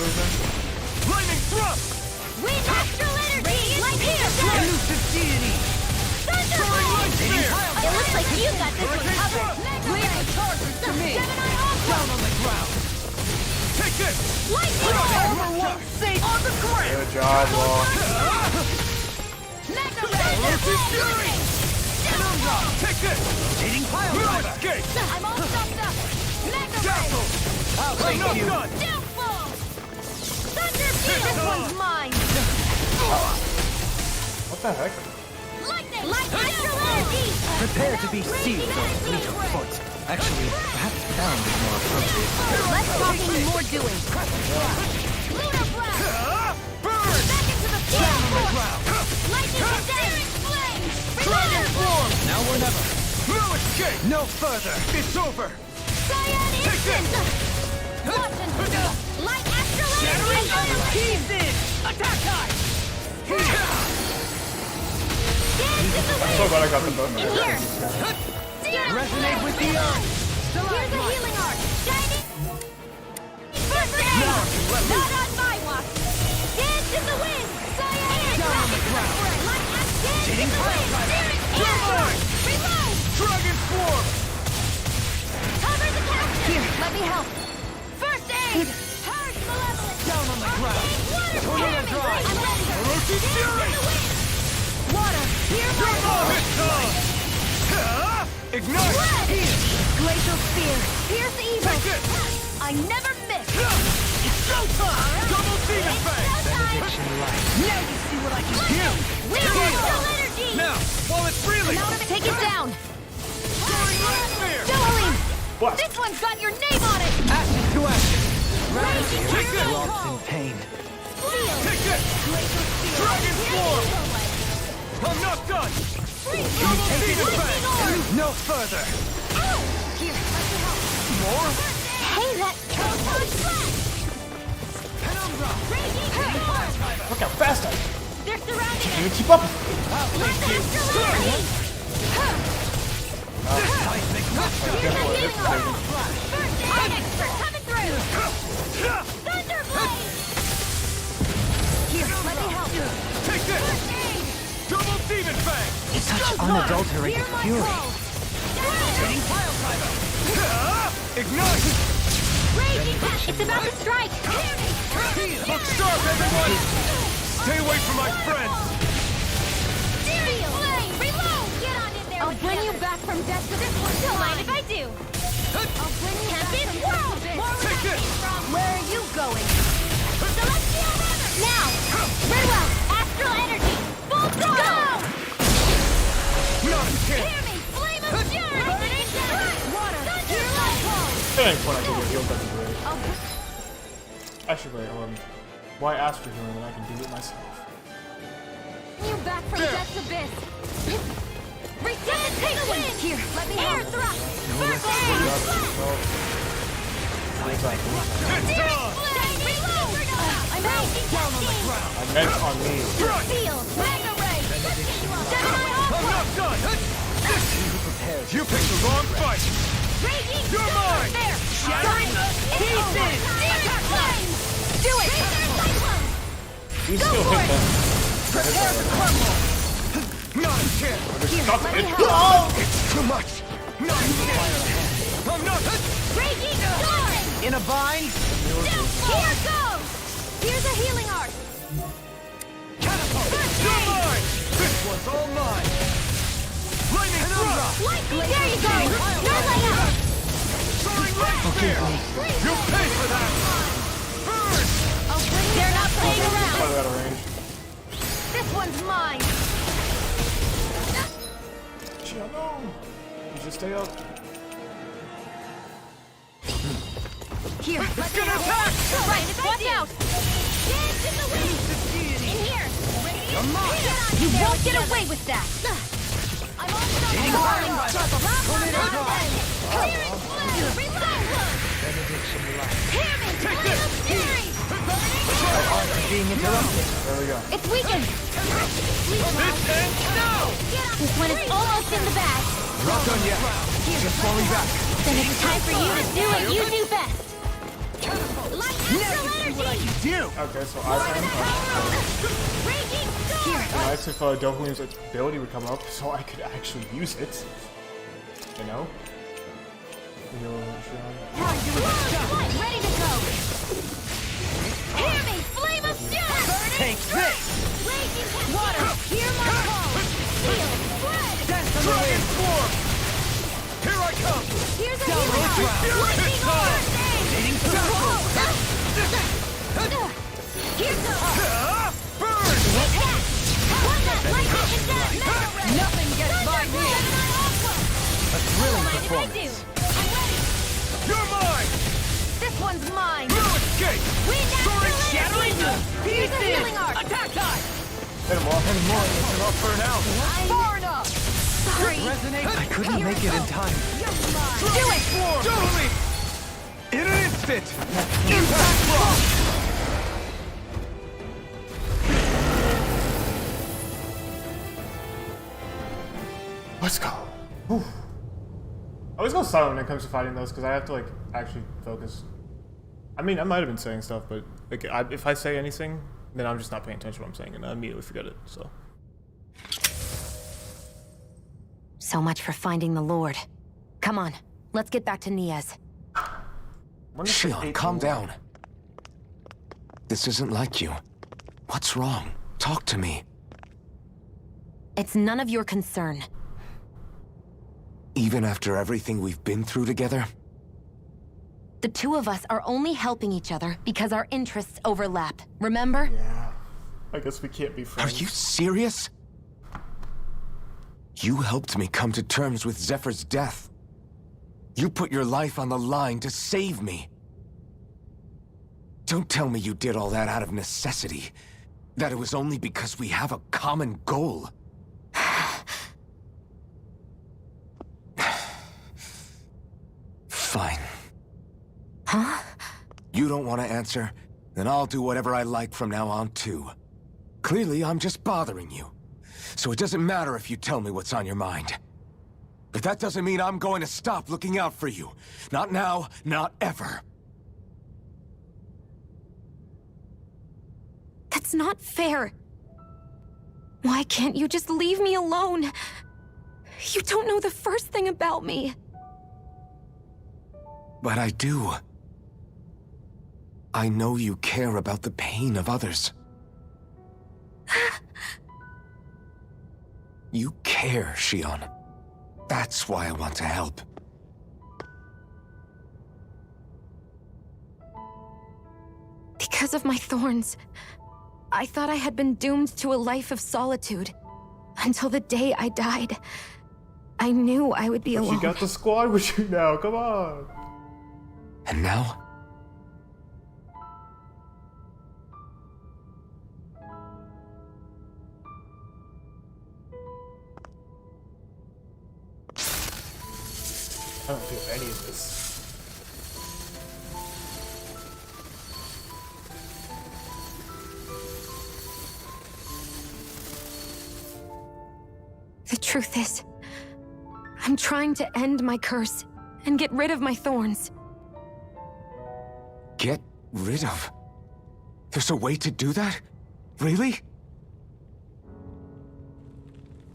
Lightning thrust! Wind astral energy! Light here! Elusive deity! Thunderbolt! It looks like you got this one covered! Leave the charges to me! Gemini Aqua! Down on the ground! Take this! Lightning Armor won't save on the ground! Good job, Law. Elusive fury! Take this! Hitting pile No driver! escape! I'm all stopped up! Mega Dazzle! I'll I'm take not you! done! Downfall! Thunder Field! This one's mine! What the heck? Lightning! Light astral energy! Prepare to be sealed on fleet of foot. Actually, perhaps bound is more appropriate. Less talking and more doing. Lunar blast! Burn! Back into the Down on the field! ground! Lightning condense! Flame! Dragon form! Now or never. No escape! No further. It's over! Cyan Take this! instant! Watson! Light astral Shattering energy! He's in! Attack time! Dance in the So wind! glad I got the bow. In here! Resonate with the earth! Here's a healing arc! Shining! First aid! Not on my watch! Dance in the wind! Cyan! Down on the ground! Light astral dance in the wind! Come on! Reload! Dragon form! Cover the captain! Here, let me help. First aid! Purge malevolence! Down on the ground! Water Tornado pyramid! drive! I'm ready! Elusive Dance fury! in the wind! Water! Hear my Come on! It's time! Ignite! Glacial spear! Pierce evil! Take it! I never miss! It's showtime! Double demon fang! Benediction light. Now you see what I can do! Wind astral energy! Now, while it's reeling! I'm out of it. Take it down! Soaring light spear! Dohalim! What? This one's got your name on it! Ashes to ashes! Raging Take this! Lost in pain. Steel! Take this! Glacial spear! Dragon form! Evil! I'm not done! Freeze! Demon fang! No further. Ow! Here, let me help. More? Hey, that Proton Flash! Raging storm! Look how fast I am. They're surrounding Can us! you keep up? Light astral energy! Here's a healing arc! First aid expert coming through! Thunder blade! Here, let me help. Take this! First aid! Double demon fang! Such unadulterated Hear my fury. call! Hitting pile driver! Ignite! Raging Cat! It's about to strike! Look sharp, everyone! Stay away from my friends! Steel! Flame! Reload! Get on in there! I'll bring you back from death to this one. Don't mind if I do. I'll bring you back from world! More where Take that this! came from! Where are you going? Celestial Runner! Now! Rinwell! Astral Energy! Full throttle! Not a chance! Hear me! Flame of Fury! Water! Thunder Lightning! At any point I can get healed, that'd be great. Actually, wait, why ask for healing when I can do it myself? You back from death's abyss! Resuscitation! Here, let me air thrust! First aid! It's on! Reload! I'm out! Down on the ground! I meant on me. Field! Mega Ray! Gemini I'm Aqua! not done! You picked the wrong fight! Raging You're Storm! mine! There! Shattering Pieces! Attack flames! Do it! We still hit them. Prepare to crumble! Not a chance! Stop let it. me help. It's too much! Not a chance! I'm not... Raging Storm! In a bind? Here goes! Here's a healing arc! Catapult! First You're aid! mine! This one's all mine! Lightning thrust! Lightning! There you go! Your layout! Soaring light spear! You'll pay for that! Burn! They're not playing around! Finally out of range. This one's mine! Chill, no. You just stay up. Here, It's gonna attack! right, watch out! Dance in the wind! In here! You won't get away with that! I'm on Being interrupted. There we go. It's weakened! This ends now! This one is almost in the bag! Not done yet. Just falling back. Then it's time for you to do what you do best! Light astral energy! Do! Okay, so I Raging found storm! nice if Dohalim's ability would come up, so I could actually use it. You know? What? Ready to go! Hear me! Flame of death! Take this! Raging Water, hear my call! Steel! Spread! Dragon form! Here I come! Here's a healing arm! Lightning orb! Here goes! Burn! Attack! One that lightning and death! Metal ray! Nothing gets by me! Gemini Ultra! A thrilling What did I do? performance. I'm ready! You're mine! This one's mine! No escape! Wind Sword astral shattering energy! the Here's a healing arm! Attack time! Hit him off. Hit off for now! Far enough! Sorry! I couldn't make it in time. Do it! Totally! In an instant! Impact block! Let's go. Whew. I always go silent when it comes to fighting those because I have to like actually focus. I mean, I might have been saying stuff, but like, if I say anything, then I'm just not paying attention to what I'm saying, and I immediately forget it. So. So much for finding the Lord. Come on, let's get back to Niaz. Shion, calm down. This isn't like you. What's wrong? Talk to me. It's none of your concern. Even after everything we've been through together? The two of us are only helping each other because our interests overlap. Remember? Yeah. I guess we can't be Are friends. you serious? You helped me come to terms with Zephyr's death. You put your life on the line to save me. Don't tell me you did all that out of necessity. That it was only because we have a common goal. Fine. Huh? You don't want to answer? Then I'll do whatever I like from now on, too. Clearly, I'm just bothering you. So it doesn't matter if you tell me what's on your mind. But that doesn't mean I'm going to stop looking out for you. Not now, not ever. That's not fair. Why can't you just leave me alone? You don't know the first thing about me. But I do. I know you care about the pain of others. You care, Shion. That's why I want to help. Because of my thorns, I thought I had been doomed to a life of solitude. Until the day I died. I knew I would be But alone. you got the squad with you now. Come on. And now? I don't feel any of this. The truth is, I'm trying to end my curse and get rid of my thorns. Get rid of? There's a way to do that? Really?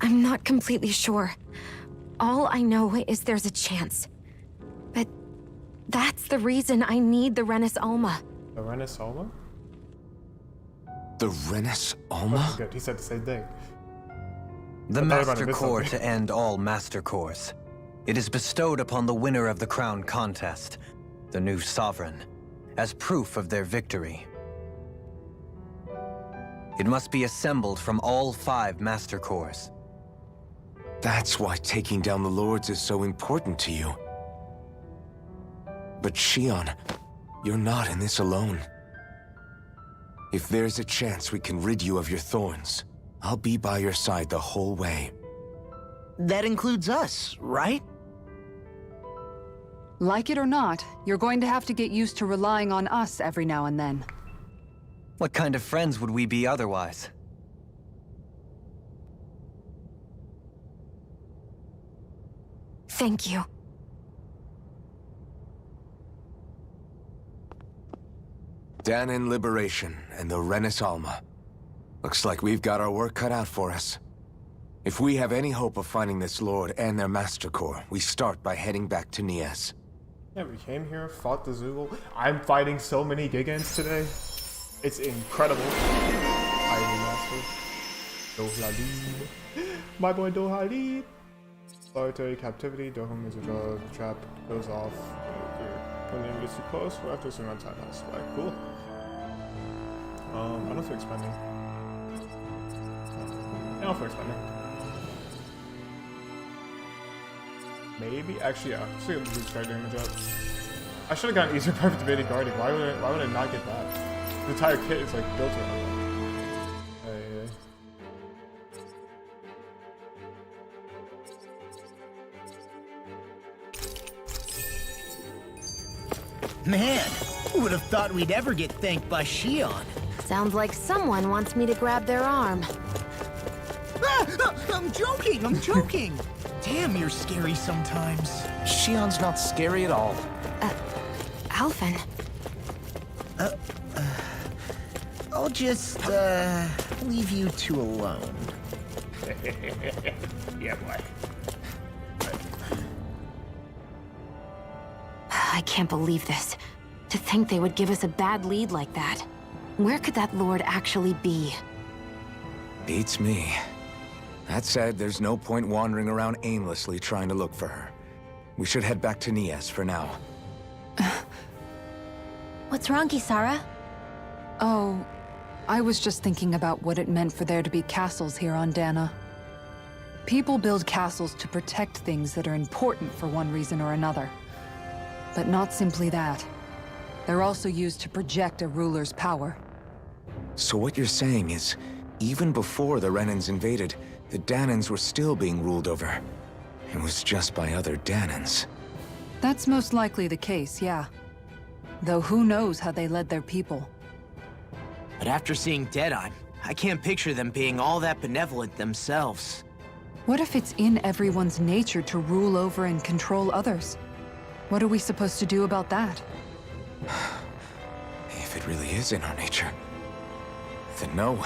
I'm not completely sure. All I know is there's a chance. But that's the reason I need the Renis Alma. The Renis Alma? The Renis Oh, Alma? good. He said the same thing. The I thought I might have Master missed Core something. to end all Master Cores. It is bestowed upon the winner of the Crown Contest, the new Sovereign, as proof of their victory. It must be assembled from all 5 Master Cores. That's why taking down the Lords is so important to you. But Shion, you're not in this alone. If there's a chance we can rid you of your thorns, I'll be by your side the whole way. That includes us, right? Like it or not, you're going to have to get used to relying on us every now and then. What kind of friends would we be otherwise? Thank you. Danon Liberation and the Renis Alma. Looks like we've got our work cut out for us. If we have any hope of finding this Lord and their Master Core, we start by heading back to Nias. Yeah, we came here, fought the Zoogle. I'm fighting so many Gigants today. It's incredible. Iron Master. Dohalib. My boy Dohalib. Solitary captivity. Dohum is a drug. Trap goes off. When the enemy gets too close, we'll have to assume on time passes by. Cool. I don't feel expending. I don't feel expending. Maybe? Actually, yeah. Let's see what the strike damage up. I should have gotten easier perfect evading guarding. Why would I not get that? The entire kit is like built around that. Man, who would have thought we'd ever get thanked by Shion? Sounds like someone wants me to grab their arm. I'm joking! Damn, you're scary sometimes. Shion's not scary at all. Alphen. I'll just, leave you two alone. Yeah, boy. I can't believe this. To think they would give us a bad lead like that. Where could that lord actually be? Beats me. That said, there's no point wandering around aimlessly trying to look for her. We should head back to Nias for now. What's wrong, Kisara? Oh, I was just thinking about what it meant for there to be castles here on Dana. People build castles to protect things that are important for one reason or another. But not simply that. They're also used to project a ruler's power. So what you're saying is, even before the Renans invaded, the Danans were still being ruled over. It was just by other Danans. That's most likely the case, yeah. Though who knows how they led their people. But after seeing Deadeye, I can't picture them being all that benevolent themselves. What if it's in everyone's nature to rule over and control others? What are we supposed to do about that? If it really is in our nature, then no.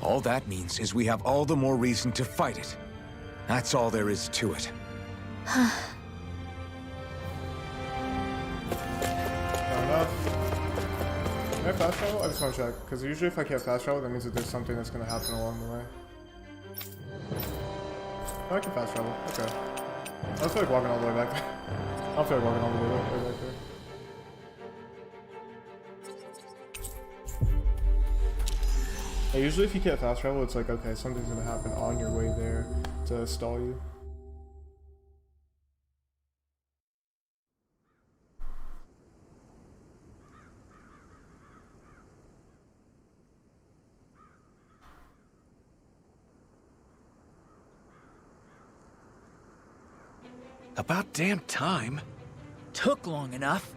All that means is we have all the more reason to fight it. That's all there is to it. Fair enough. Can I fast travel? I just want to check, because usually if I can't fast travel, that means that there's something that's going to happen along the way. Oh, I can fast travel. Okay. I don't feel like walking all the way back there. I don't feel like walking all the way back there. Yeah, usually if you can't fast travel, it's like, okay, something's gonna happen on your way there to stall you. About damn time. Took long enough.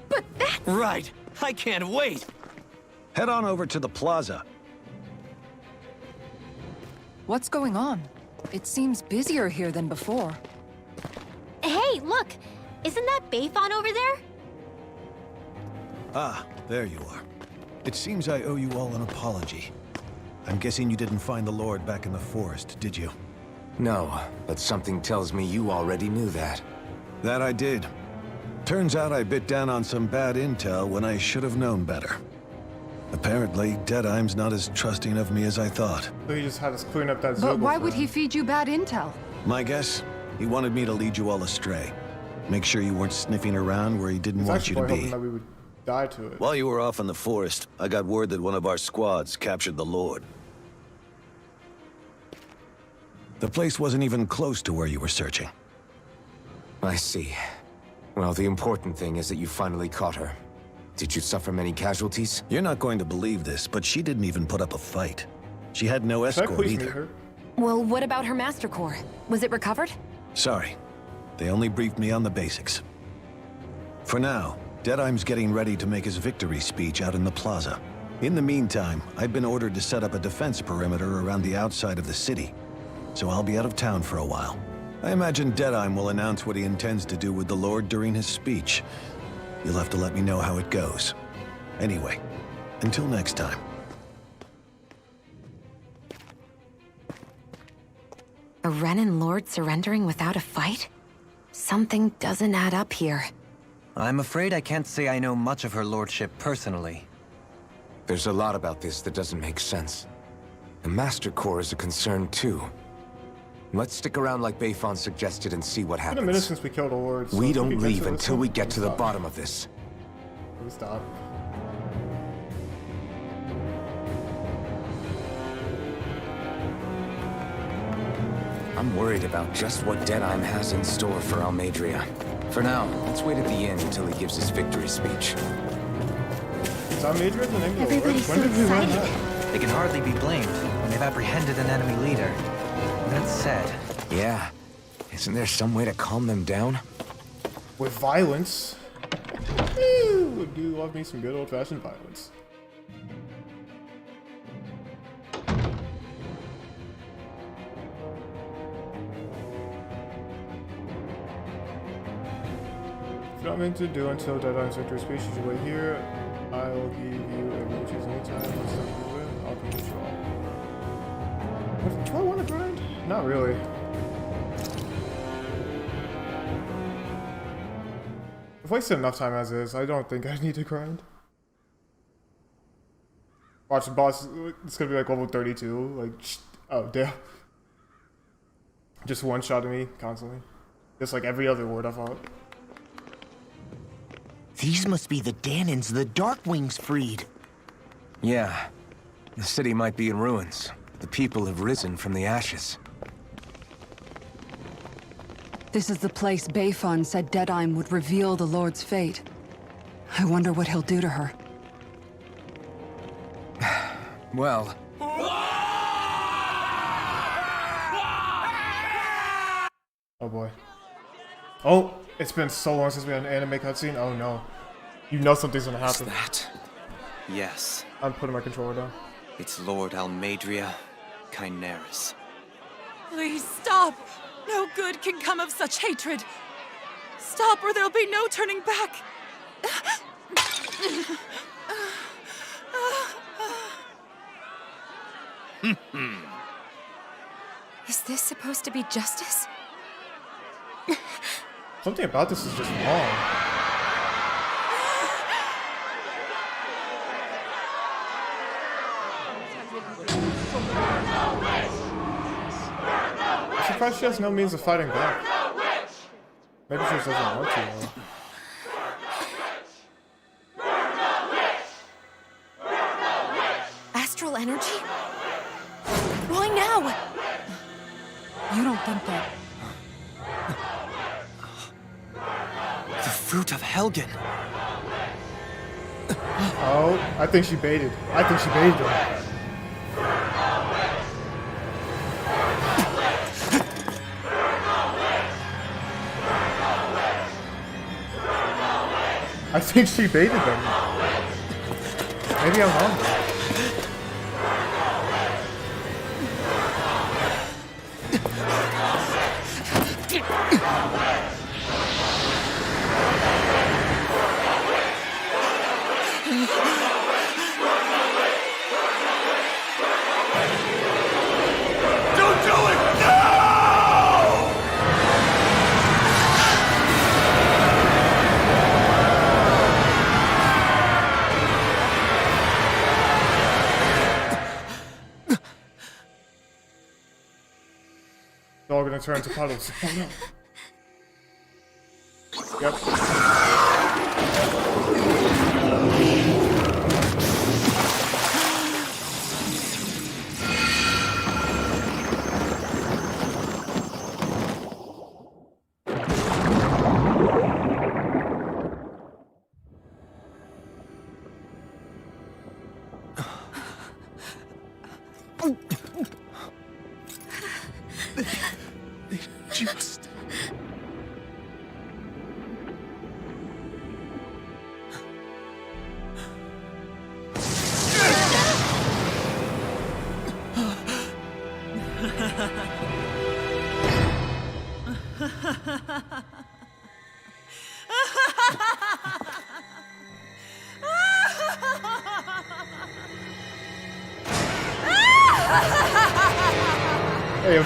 But that's... Right. I can't wait. Head on over to the plaza. What's going on? It seems busier here than before. Hey, look! Isn't that Bayfon over there? Ah, there you are. It seems I owe you all an apology. I'm guessing you didn't find the Lord back in the forest, did you? No, but something tells me you already knew that. That I did. Turns out I bit down on some bad intel when I should have known better. Apparently, Deadeye's not as trusting of me as I thought. So he just had us clean up that Zoogle But why for would him. he feed you bad intel? My guess? He wanted me to lead you all astray. Make sure you weren't sniffing around where he didn't He's want you actually to hoping be. that we would die to it. While you were off in the forest, I got word that one of our squads captured the Lord. The place wasn't even close to where you were searching. I see. Well, the important thing is that you finally caught her. Did you suffer many casualties? You're not going to believe this, but she didn't even put up a fight. She had no Should I escort please meet either. her? Well, what about her Master Core? Was it recovered? Sorry. They only briefed me on the basics. For now, Deadeye's getting ready to make his victory speech out in the plaza. In the meantime, I've been ordered to set up a defense perimeter around the outside of the city, so I'll be out of town for a while. I imagine Deadeye will announce what he intends to do with the Lord during his speech. You'll have to let me know how it goes. Anyway, until next time. A Renan Lord surrendering without a fight? Something doesn't add up here. I'm afraid I can't say I know much of her lordship personally. There's a lot about this that doesn't make sense. The Master Core is a concern too. Let's stick around like Bayfon suggested and see what It's been a minute happens. since we killed a Lord. So We if don't get leave to this until one, we get to the stop. bottom of this. We stop. I'm worried about just what Deadheim has in store for Almadria. For now, let's wait at the inn until he gives his victory speech. Is Almadria the name of the Lord? Everybody's When so did we learn excited. that? They can hardly be blamed when they've apprehended an enemy leader. That said, Yeah. Isn't there some way to calm them down? With violence. Ew, I do love me some good old-fashioned violence. If you're not meant to do until Deadline's victory speech, you should wait here. I'll give you a room choose anytime. Let's start you win. I'll complete you all. What, do I want to grind? Not really. I've wasted enough time as is. I don't think I need to grind. Watch the boss. It's gonna be like level 32. Like, oh damn. Just one shot at me constantly. Just like every other word I fought. These must be the Danans the Darkwings freed. Yeah. The city might be in ruins. The people have risen from the ashes. This is the place Bayfon said Deadheim would reveal the Lord's fate. I wonder what he'll do to her. Well, Oh boy. Oh, it's been so long since we had an anime cutscene. Oh no. You know something's gonna happen. that? Yes, I'm putting my controller down. it's Lord Almadria Kynaris. Please stop! No good can come of such hatred. Stop or there'll be no turning back. Is this supposed to be justice? Something about this is just wrong. I'm surprised she has no means of fighting back. Maybe she just doesn't want to. Though. Astral energy? Why now? You don't think that... The fruit of Helgen! Oh, I think she baited. I think she baited him. I think she baited them. Maybe I'm wrong. Though. Don't do it! No! They're all gonna turn into puddles. Oh no. Yep. Just...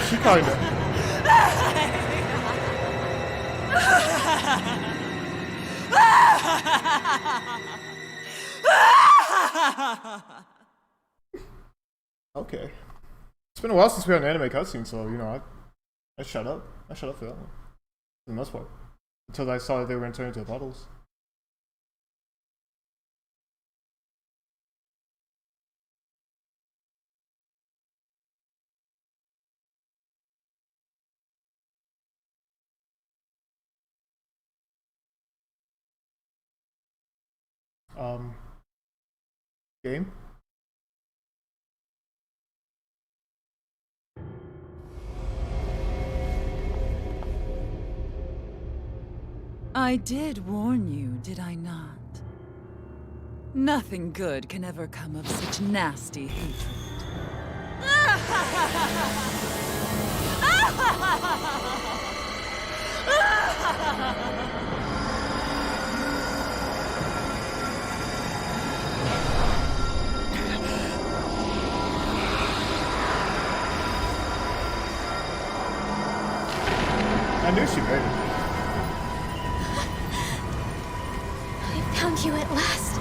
She kinda. Okay. It's been a while since we had an anime cutscene, so you know, I shut up. I shut up for that one. For the most part. Until I saw that they were gonna turn into puddles. Game? I did warn you, did I not? Nothing good can ever come of such nasty hatred. I knew she made it. I found you at last.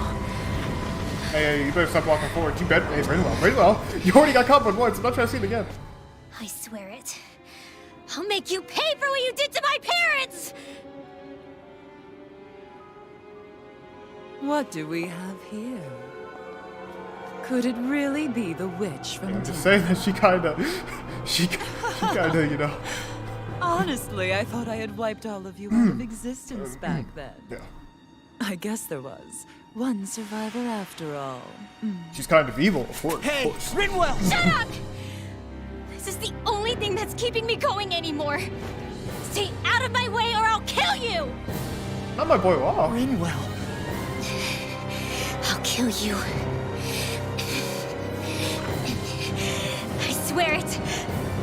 Hey, you better stop walking forward. You better. Hey, Rinwell. You already got caught with once. I'm not trying to see it again. I swear it. I'll make you pay for what you did to my parents! What do we have here? Could it really be the witch from I'm just saying that she kinda, she kinda, you know. Honestly, I thought I had wiped all of you out of existence back then. Yeah. I guess there was one survivor after all. She's kind of evil, of course. Hey, of course. Rinwell! Shut up! This is the only thing that's keeping me going anymore. Stay out of my way or I'll kill you! Not my boy Law. Rinwell. I'll kill you. I swear it.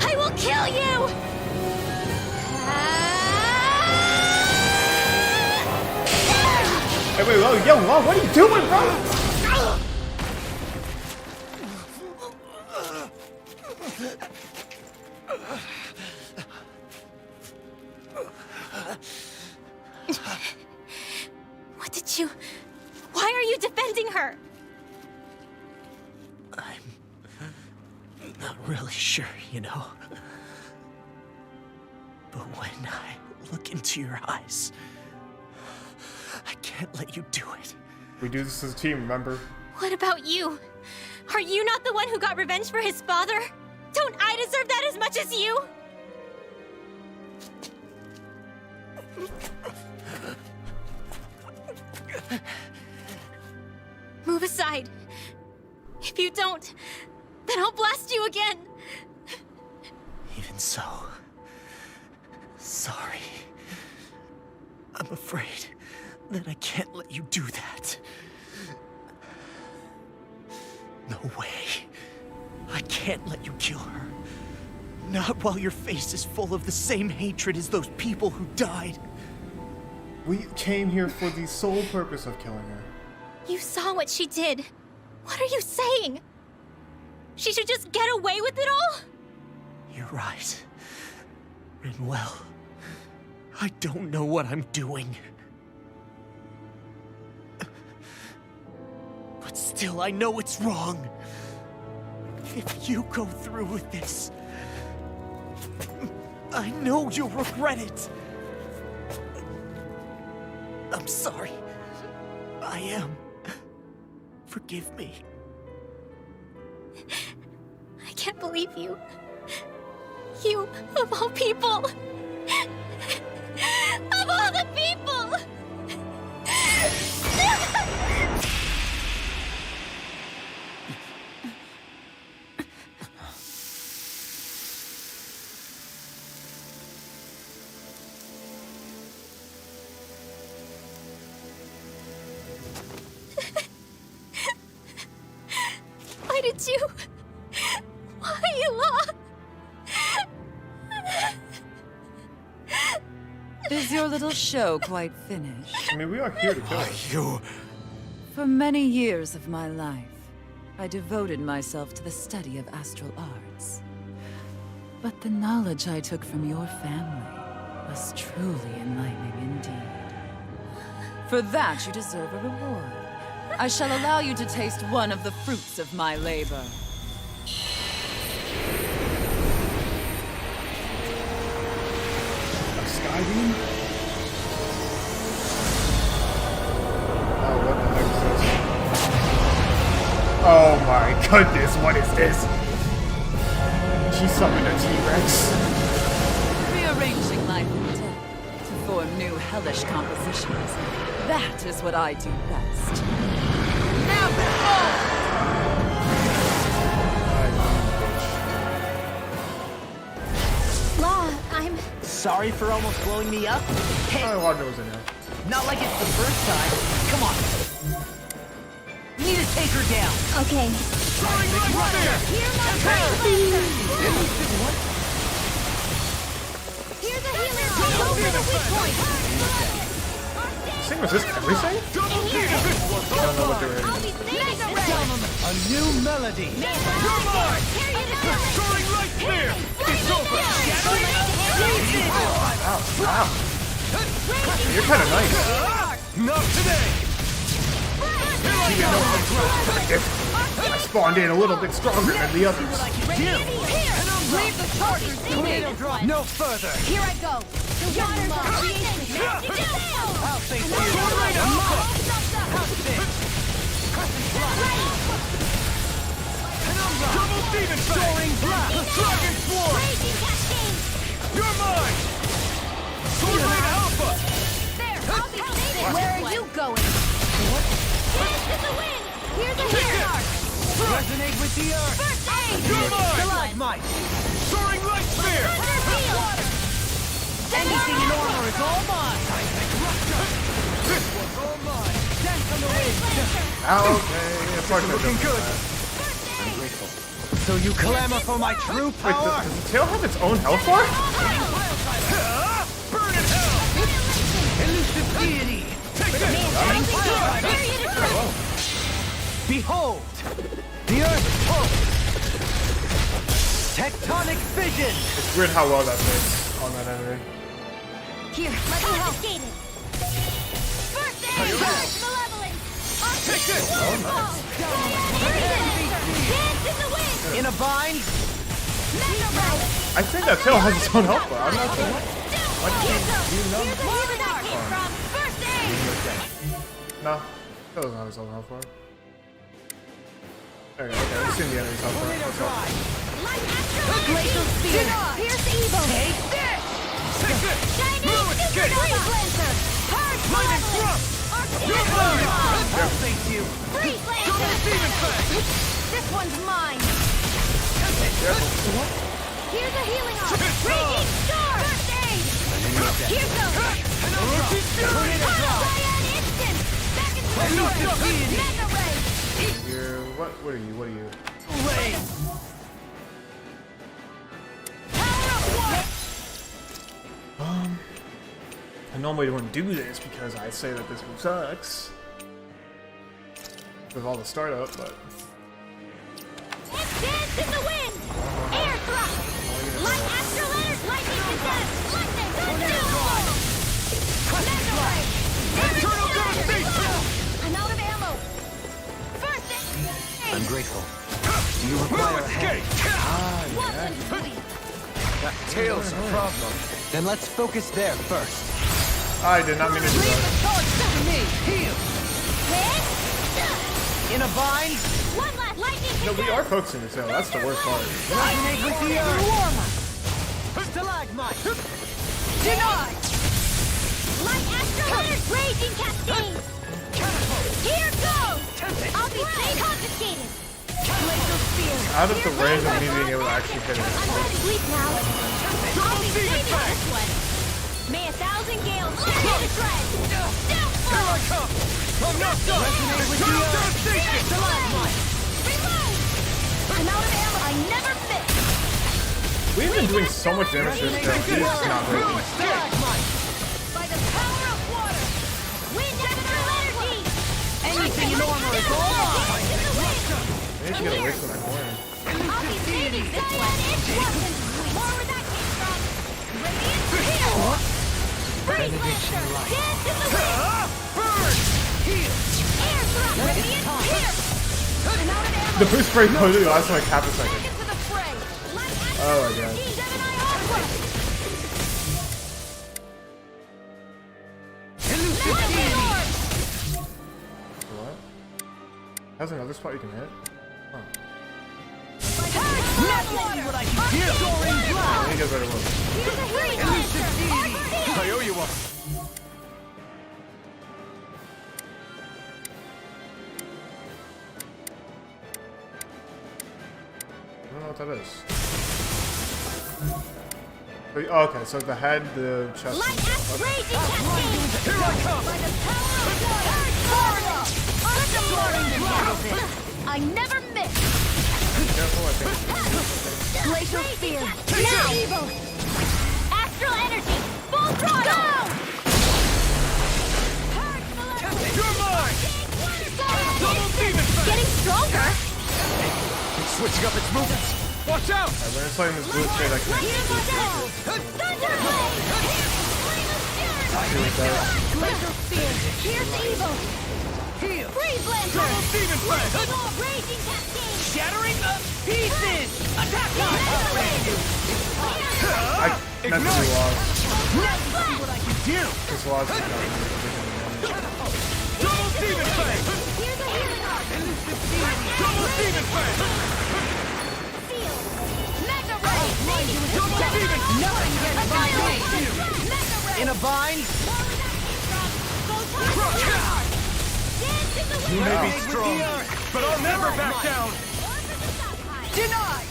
I will kill you! Hey, wait, yo, Law, what are you doing, bro? What did you... Why are you defending her? I'm not really sure, you know. But when I look into your eyes, I can't let you do it. We do this as a team, remember? What about you? Are you not the one who got revenge for his father? Don't I deserve that as much as you? Move aside. If you don't, then I'll blast you again. Even so, sorry. I'm afraid that I can't let you do that. No way. I can't let you kill her. Not while your face is full of the same hatred as those people who died. We came here for the sole purpose of killing her. You saw what she did. What are you saying? She should just get away with it all? You're right. Rinwell. I don't know what I'm doing. But still, I know it's wrong. If you go through with this, I know you'll regret it. I'm sorry. I am. Forgive me. I can't believe you. You, of all people. Of all the people! Why did you... Why, Ela? Is your little show quite finished? I mean, we are here to kill her. You... For many years of my life, I devoted myself to the study of astral arts. But the knowledge I took from your family was truly enlightening indeed. For that, you deserve a reward. I shall allow you to taste one of the fruits of my labor. A skybeam? Oh, what the heck is this? Oh my goodness, what is this? She summoned a T-Rex. Rearranging life and death to form new hellish compositions. That is what I do best. Now behold! Law, I'm... Sorry for almost blowing me up. Hey, Oh, Wanda was in there. not like it's the first time. Come on. Need to take her down. Okay. Hear my Here's a healer! Go for the weak point! Sing resist everything? I don't know what they're I'll be Mega Ray! A new melody. You're mine! Soaring light spear. It's over. Ow, ow. You're kind of nice. Not today. You know, I spawned in a little bit stronger than the others. Leave the chargers to me! No further. Here I go! The waters of creation! I'll face you. Double demon soaring blast. Dragon sword. You're mine. Sword Rain Alpha. Where are you going? Here's a Kick it. hero! Resonate with the earth. First aid! You're mine. Stalagmite. Soaring light spear. Anything in armor is all mine. This one's all mine. Dance on the wind. Okay, it's like Looking good. I'm grateful. So you clamor for my true Wait, power? does the tail have its own health bar? Burn in hell. Elusive deity. Take this. Behold, the earth pulse. Tectonic vision. It's weird how well that fits on that enemy. Here, let me help. First aid! Malevolence! Take this. Dance in the wind! In a vine. Mega Ray! I think that tail has its own health bar. I'm not sure. Why do you know? Here's a healer that came from First aid! No, that doesn't have its own health bar. Okay, I've seen the enemy's health bar. Let's go. Light Glacial Spear! Pierce evil! Take this! Take this. Shining No escape. Freeze Lancer! Hard Lightning thrust. You're Arctic mine. I'll face you. Freeze Double Lancer! demon fang. This one's mine! Here's a healing arm! This Raging Star! First aid! Here goes! Rookie fury. Cyan Instant! Back in Elusive deity. Mega Ray! You're what are you? What are you? Rain. I normally wouldn't do this because I say that this move sucks with all the startup, but Dance in the wind! Air thrust! Light astral letters! Lightning possess! Lightning! Mega Ray! Eternal devastation. I'm out of ammo! First aid! I'm grateful. Do you require a hand? Wasn't sweet! That tail's a problem. Then let's focus there first. I did not mean to do Leave that. the charge to me. Heal. Hit! In a vine. One last lightning No, we are focusing the tail. That's the worst part. Resonate with the earth. Stalagmite. Denied! Light astral letters! Raging cascade! Here goes! I'll be confiscated! Glacial Spear! Out of the range of me being able to actually hit it. I'm going to sleep now. I'll be saving this one. May 1,000 gales tear me to shreds. Here I come. I'm not done. Eternal devastation. Reload! I'm out of ammo. I never miss. We've been doing so much damage to this tail. It's not working. By the power of water. Wind astral energy. Anything in armor is all mine. In the wind. I need to get away from that corner. I'll be saving this one. It wasn't sweet. More where that came from. Radiant Heal! Freeze Lancer! Dance in the wind! Burn! Heal! Air Thrust! Radiant Pierce! And out of ammo! The boost spray literally lasts like half a second. Back into the fray! Light Oh my god. Gemini Aqua! Lightning Orb! What? Has another spot you can hit? Huh. Nothing what I can do! Soaring I Blast! think it's better one. Here's a Freeze Lancer! I owe you one. I don't know what that is. But, oh, okay, so the head, the chest. Light Axe Raging Cascade! Here I come! By the power of water! Florida! I never miss! Careful, I think. Glacial Spear! Now! Evil! Astral Energy! Full throttle! You're mine! Double demon fang! Getting stronger! It's switching up its movements! Watch out! Alright, when it's playing this blue spray, I can Here's my goal! Thunder Blade! see what that is. Glacial Spear! Here's evil! Heal! Freeze Lancer! Double demon fang! Raging Cascade! Shattering the pieces! Attack on! I mentally lost. Let's see what I can do! Just lost. Double demon fang! Here's a healing arc! Double demon fang! Seal! Mega Ray! Double demon! Nothing gets by me! Mega Ray! In a bind? You may be strong, but I'll never back down! Denied!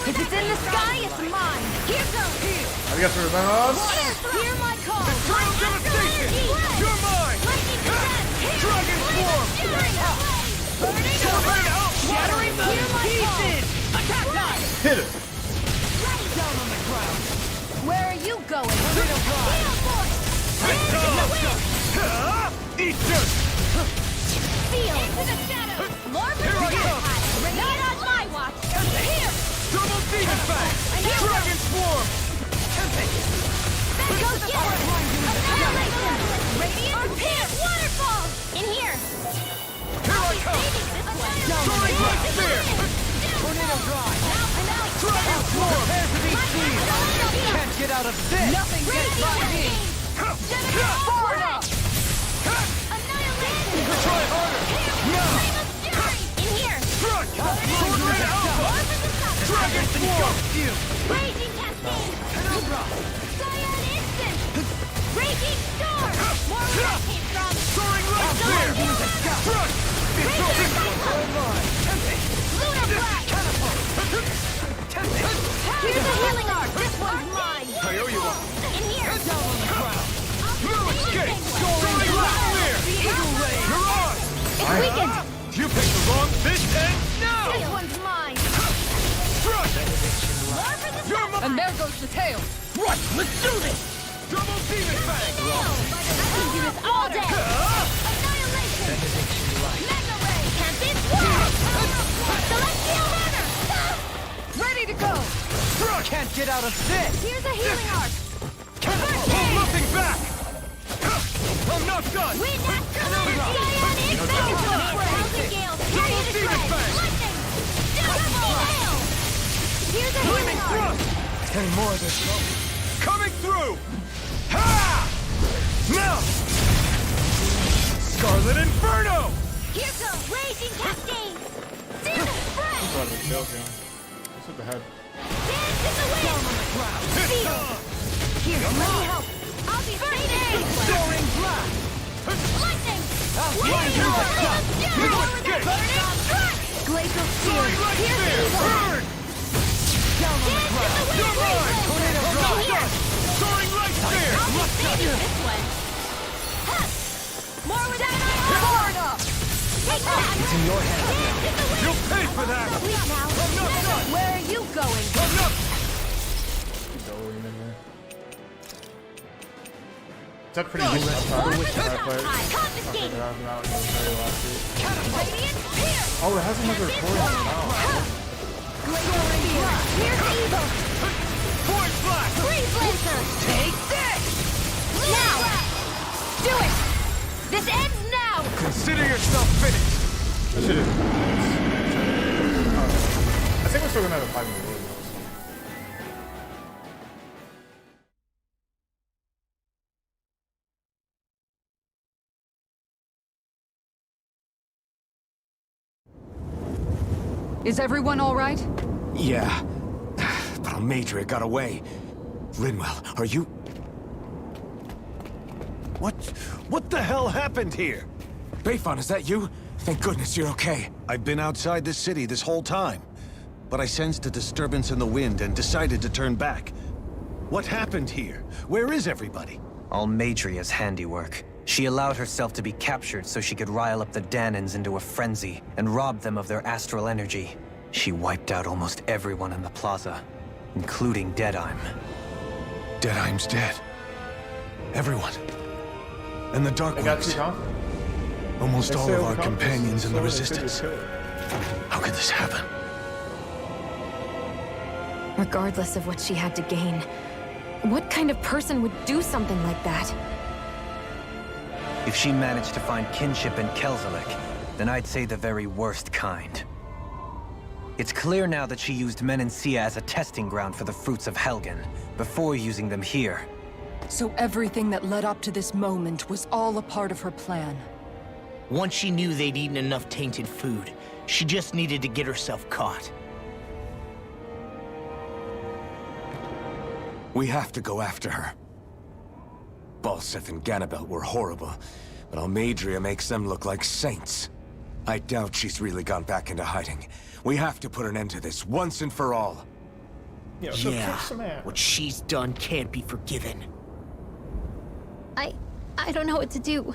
If it's in the sky, it's mine! Here goes! I guess we're done. Hear my call! Eternal devastation! You're mine! Dragon Swarm! Tornado out! Shattering the pieces! Attack on! Hit it. Down on the ground! Where are you going? Eat dirt! Feel! Into the shadows! Lord Here I come! Not on my watch! Here! Double demon fang! Dragon Swarm! Go get it! Annihilation! Radiant Pierce! Waterfall! In here! Here I come! Soaring Black Spear! Tornado Drive! Dragon Swarm! Prepare to be seen! Can't get out of this! Nothing gets by me! Florida! Annihilation! Try harder! Now! In here! Strike! Sword Red Alpha! Dragon Swarm! You! Raging Cascade! Cyan Instant! Raging Storm! More where that came from! Soaring Light Spear! Strike! Razor Lunar Blast! Here's a healing arc! This one's mine! I owe you one! In here! Down on the ground! No escape! Soaring Light Spear! You're on! It's weakened! You picked the wrong fish and now! This one's mine! Strike! More for the You're mine! And there goes the tail. Right, let's do this! Double demon fang! I can do this all day! Annihilation! Mega Ray! Tempest Sword! Celestial Runner! Ready to go. Can't get out of this! Here's a healing arc! Hold nothing back! I'm not done! Wind Astral Energy! Cyan Instant! Thousand Gales! Period of Demon Strike! Fang! Lightning! Double Hail! Here's a healing arc! Thrust! Any more of this? Coming through! Ha! Now! Scarlet Inferno! Here goes Raging Cascade! Demon Spray! Thought it kills you. Let's hit the head. Dance in the wind! Feel! Here, let me help! I'll be fighting! Soaring Blast! Lightning! find you! No escape! Glacial Spear! Light Here's Spear! evil! Burn! Down on the ground! You're mine! Tornado I'm not Drive! done! Soaring Light Spear! I'll be saving this one! Huh. More with that Florida! Take that! It's in your hands. Dance in the wind! You'll pay for that! Sleep now! I'm not done! Where are you going? I'm not... Keep going in there. Is that pretty good? Confiscate! Oh, it has another coin now. Glacial Spear! Here's evil! Force blast! Freeze Lancer! Take this! Now! Do it! This ends now! Consider yourself finished! I should have. I think we're still gonna have a 5-minute wait. Is everyone all right? Yeah. But Almadria got away. Rinwell, are you... What the hell happened here? Bayfon, is that you? Thank goodness you're okay. I've been outside the city this whole time, but I sensed a disturbance in the wind and decided to turn back. What happened here? Where is everybody? Almadria's handiwork. She allowed herself to be captured so she could rile up the Danans into a frenzy and rob them of their astral energy. She wiped out almost everyone in the plaza, including Deadheim. Deadheim's dead. Everyone. And the Dark They got too Ones. confident. Almost They all stay of our overconfident, companions in the so they could Resistance. just kill her. How could this happen? Regardless of what she had to gain, what kind of person would do something like that? If she managed to find kinship in Kelzelik, then I'd say the very worst kind. It's clear now that she used Menancia as a testing ground for the fruits of Helgen, before using them here. So everything that led up to this moment was all a part of her plan. Once she knew they'd eaten enough tainted food, she just needed to get herself caught. We have to go after her. Balseth and Ganabelt were horrible, but Almadria makes them look like saints. I doubt she's really gone back into hiding. We have to put an end to this, once and for all. Yeah, so Yeah, kick some ass. what she's done can't be forgiven. I don't know what to do.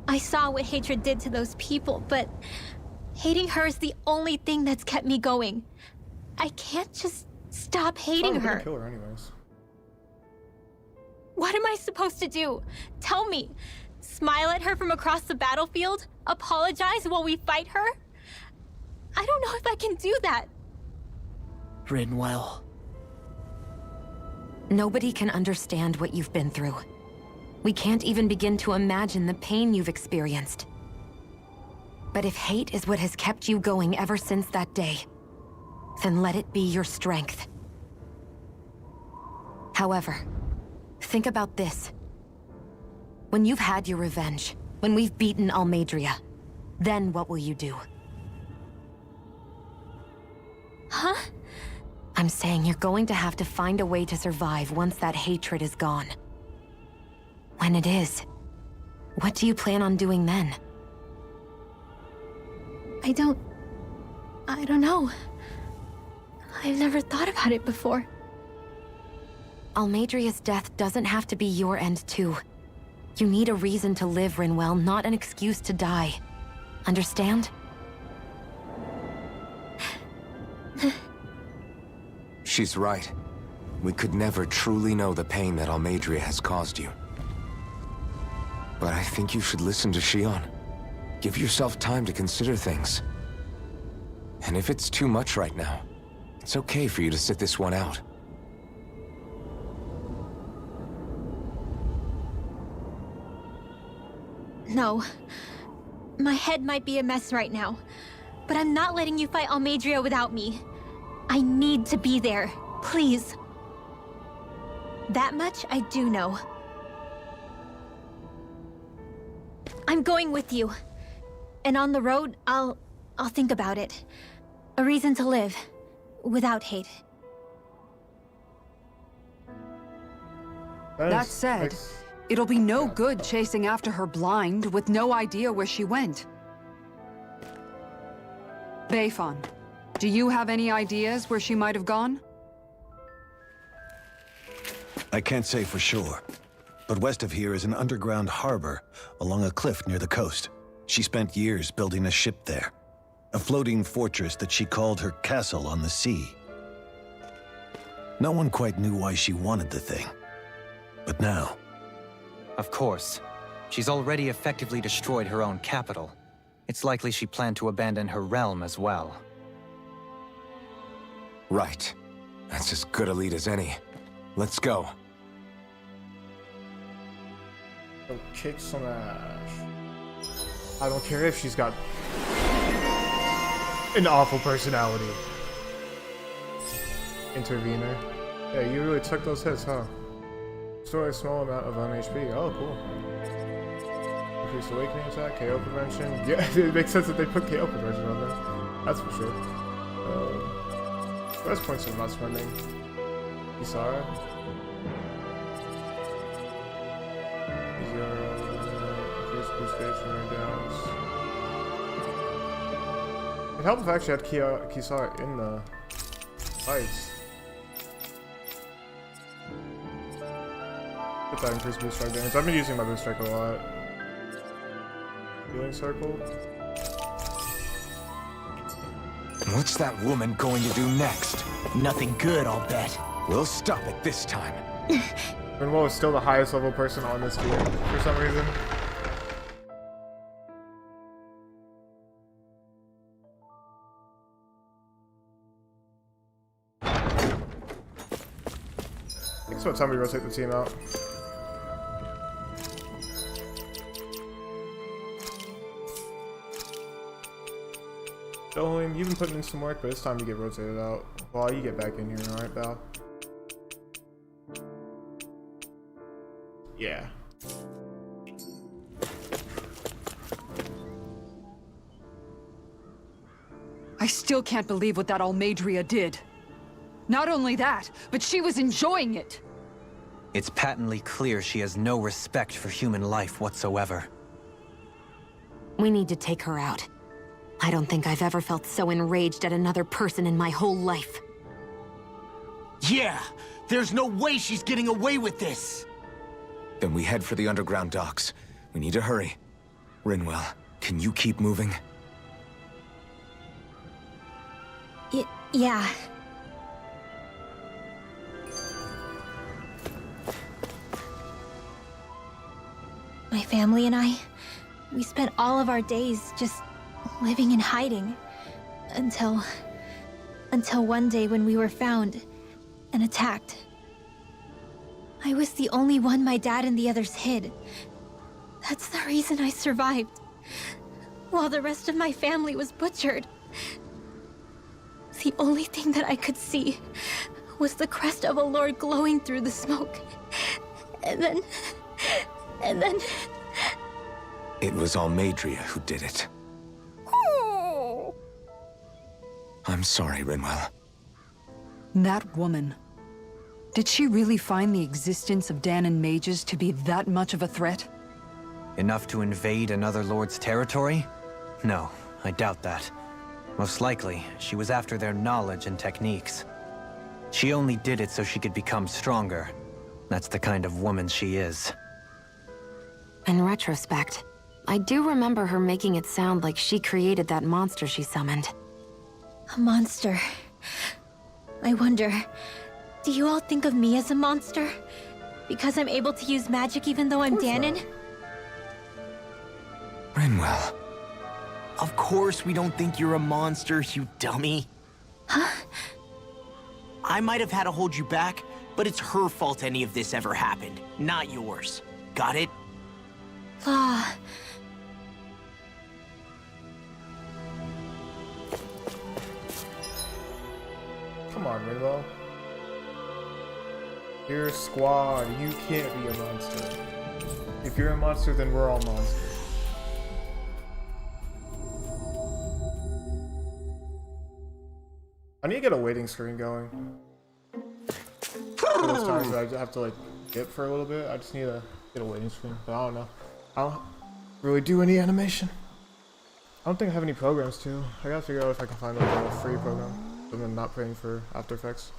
I saw what hatred did to those people, but hating her is the only thing that's kept me going. I can't just stop hating Probably gonna her. kill her anyways. What am I supposed to do? Tell me. Smile at her from across the battlefield? Apologize while we fight her? I don't know if I can do that. Rinwell. Nobody can understand what you've been through. We can't even begin to imagine the pain you've experienced. But if hate is what has kept you going ever since that day, then let it be your strength. However, think about this. When you've had your revenge, when we've beaten Almadria, then what will you do? Huh? I'm saying you're going to have to find a way to survive once that hatred is gone. When it is, what do you plan on doing then? I don't know. I've never thought about it before. Almadria's death doesn't have to be your end too. You need a reason to live, Rinwell, not an excuse to die. Understand? She's right. We could never truly know the pain that Almadria has caused you. But I think you should listen to Shion. Give yourself time to consider things. And if it's too much right now, it's okay for you to sit this one out. No. My head might be a mess right now, but I'm not letting you fight Almadria without me. I need to be there, please. That much I do know. I'm going with you. And on the road, I'll think about it. A reason to live, without hate. That said, it'll be no good chasing after her blind with no idea where she went. Bayfon, do you have any ideas where she might have gone? I can't say for sure, but west of here is an underground harbor along a cliff near the coast. She spent years building a ship there, a floating fortress that she called her castle on the sea. No one quite knew why she wanted the thing, but now... Of course. She's already effectively destroyed her own capital. It's likely she planned to abandon her realm as well. Right. That's as good a lead as any. Let's go. Go kick some ass. I don't care if she's got an awful personality. Intervener. Yeah, you really took those hits, huh? Store a small amount of HP. Oh, cool. Increased awakening attack, KO prevention. Yeah, it makes sense that they put KO prevention on there. That's for sure. Rest points are not spending. Isara. Increased boost stage from your downs. It'd help if I actually had Kisara in the fights. Get that increased boost strike damage. I've been using my boost strike a lot. Healing circle. What's that woman going to do next? Nothing good, I'll bet. We'll stop it this time. Rinwell is still the highest level person on this team for some reason. I think it's about time we rotate the team out. Dolan, you've been putting in some work, but it's time to get rotated out. Well, you get back in here, alright, Val? Yeah. I still can't believe what that Almeidrea did. Not only that, but she was enjoying it. It's patently clear she has no respect for human life whatsoever. We need to take her out. I don't think I've ever felt so enraged at another person in my whole life. Yeah! There's no way she's getting away with this! Then we head for the underground docks. We need to hurry. Rinwell, can you keep moving? Yeah. My family and I, we spent all of our days just living in hiding. Until one day when we were found and attacked. I was the only one my dad and the others hid. That's the reason I survived. While the rest of my family was butchered. The only thing that I could see was the crest of a lord glowing through the smoke. And then... It was Almeidrea who did it. Oh. I'm sorry, Rinwell. That woman. Did she really find the existence of Danon mages to be that much of a threat? Enough to invade another lord's territory? No, I doubt that. Most likely, she was after their knowledge and techniques. She only did it so she could become stronger. That's the kind of woman she is. In retrospect, I do remember her making it sound like she created that monster she summoned. A monster. I wonder, do you all think of me as a monster? Because I'm able to use magic even though I'm Danon? Rinwell. Of course we don't think you're a monster, you dummy. Huh? I might have had to hold you back, but it's her fault any of this ever happened, not yours. Got it? Ah. Come on, Rinwell. You're a squad. You can't be a monster. If you're a monster, then we're all monsters. I need to get a waiting screen going. For those times that I have to like dip for a little bit, I just need to get a waiting screen. But I don't know. I don't really do any animation. I don't think I have any programs too. I gotta figure out if I can find like a free program. So I'm not paying for After Effects.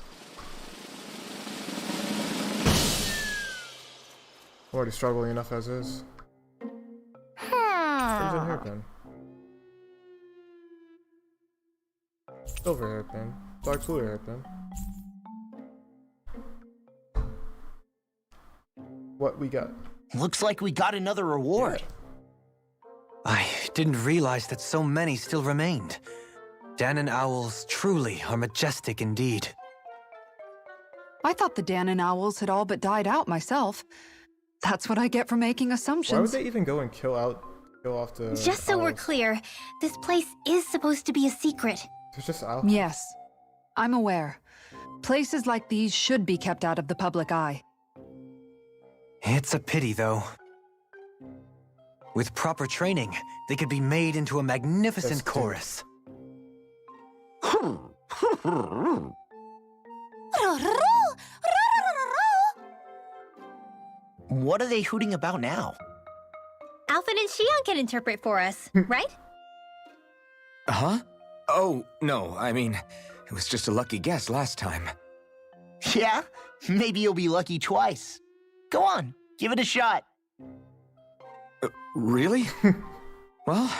I'm already struggling enough as is. Crimson hairpin. Silver hairpin. Dark blue hairpin. What we got? Looks like we got another reward. I didn't realize that so many still remained. Danon owls truly are majestic indeed. I thought the Danon owls had all but died out myself. That's what I get for making assumptions. Why would they even go and kill off the Just so we're owls? clear, this place is supposed to be a secret. It's just owls. Yes, I'm aware. Places like these should be kept out of the public eye. It's a pity, though. With proper training, they could be made into a magnificent chorus. What are they hooting about now? Alphen and Shion can interpret for us, right? Huh? Oh, no, I mean, it was just a lucky guess last time. Yeah? Maybe you'll be lucky twice. Go on, give it a shot. Really? Well,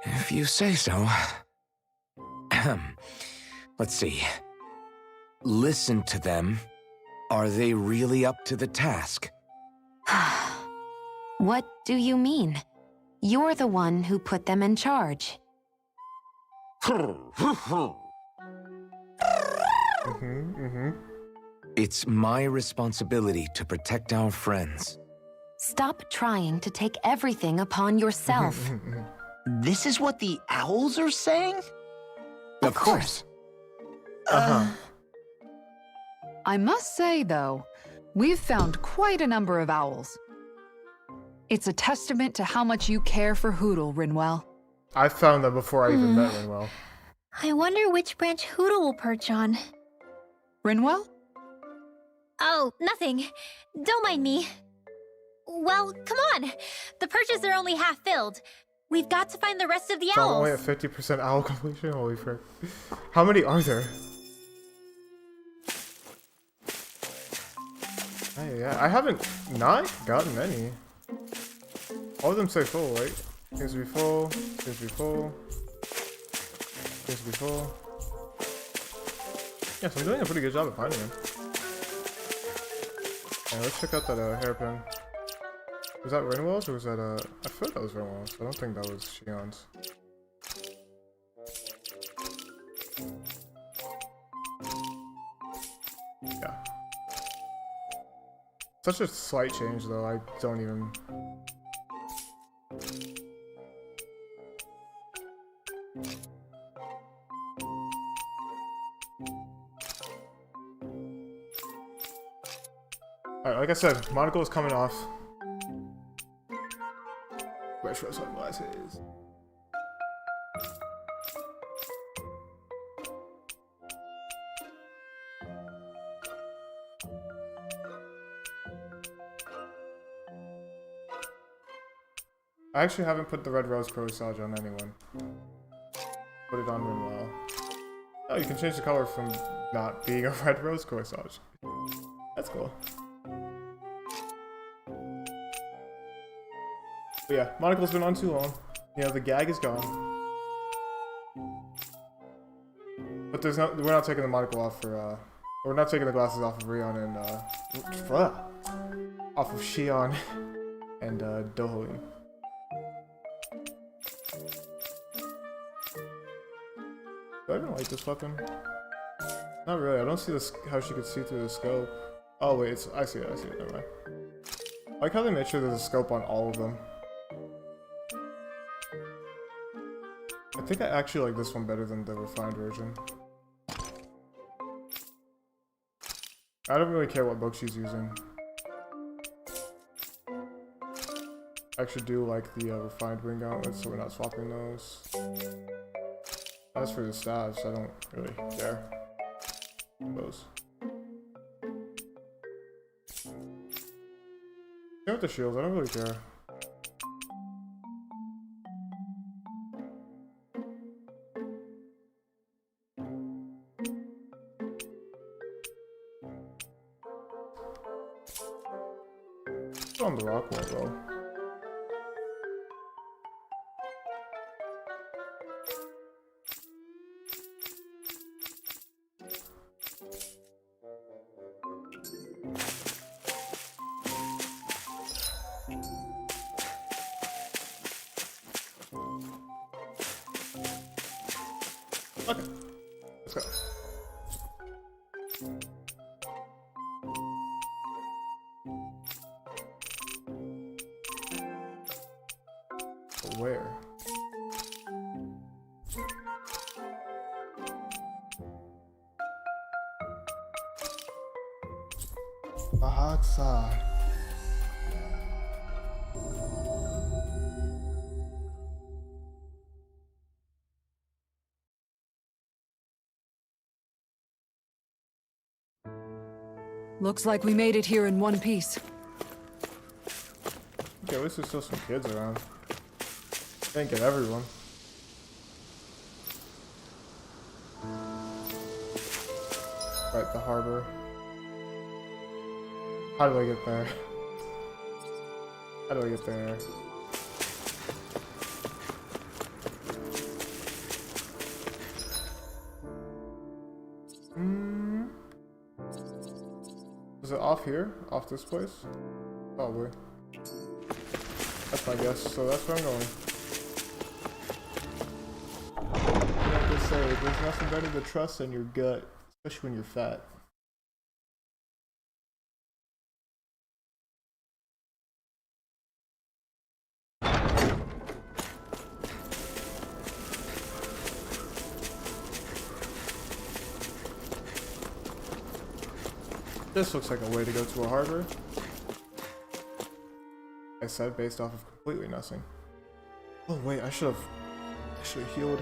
if you say so. Let's see. Listen to them. Are they really up to the task? What do you mean? You're the one who put them in charge. It's my responsibility to protect our friends. Stop trying to take everything upon yourself. This is what the owls are saying? Of course. I must say, though, we've found quite a number of owls. It's a testament to how much you care for Hootle, Rinwell. I found them before I even met Rinwell. I wonder which branch Hootle will perch on. Rinwell? Oh, nothing. Don't mind me. Well, come on. The perches are only half filled. We've got to find the rest of the So I'm owls. only at 50% owl completion? Holy frick. How many are there? Oh, yeah, I haven't not gotten any. All of them say full, right? Seems to be full, seems to be full, seems to be full. Yes, I'm doing a pretty good job of finding them. Yeah, let's check out that hairpin. Was that Rinwell's or was that I feel like that was Rinwell's. I don't think that was Shion's. Yeah. Such a slight change though, I don't even... Alright, like I said, monocle is coming off. Retro sunglasses. I actually haven't put the red rose corsage on anyone. Put it on Rinwell. Oh, you can change the color from not being a red rose corsage. That's cool. But yeah, monocle's been on too long. You know, the gag is gone. But there's no, we're not taking the monocle off for, we're not taking the glasses off of Rion and, off of Shion and, Dohalim. Do I even like this weapon? Not really. I don't see this, how she could see through the scope. Oh wait, it's, I see it. Never mind. I like how they made sure there's a scope on all of them. I think I actually like this one better than the refined version. I don't really care what book she's using. I actually do like the refined wing gauntlets, so we're not swapping those. As for the staves, I don't really care. Those. Same with the shields, I don't really care. It's on the rock wall, bro. Okay. Let's go. Where? Bahatsa. Looks like we made it here in one piece. Okay, at least there's still some kids around. Can't get everyone. Right, the harbor. How do I get there? How do I get there? Is it off here? Off this place? Probably. That's my guess, so that's where I'm going. I have to say, there's nothing better to trust than your gut, especially when you're fat. This looks like a way to go to a harbor. I said based off of completely nothing. Oh wait, I should have healed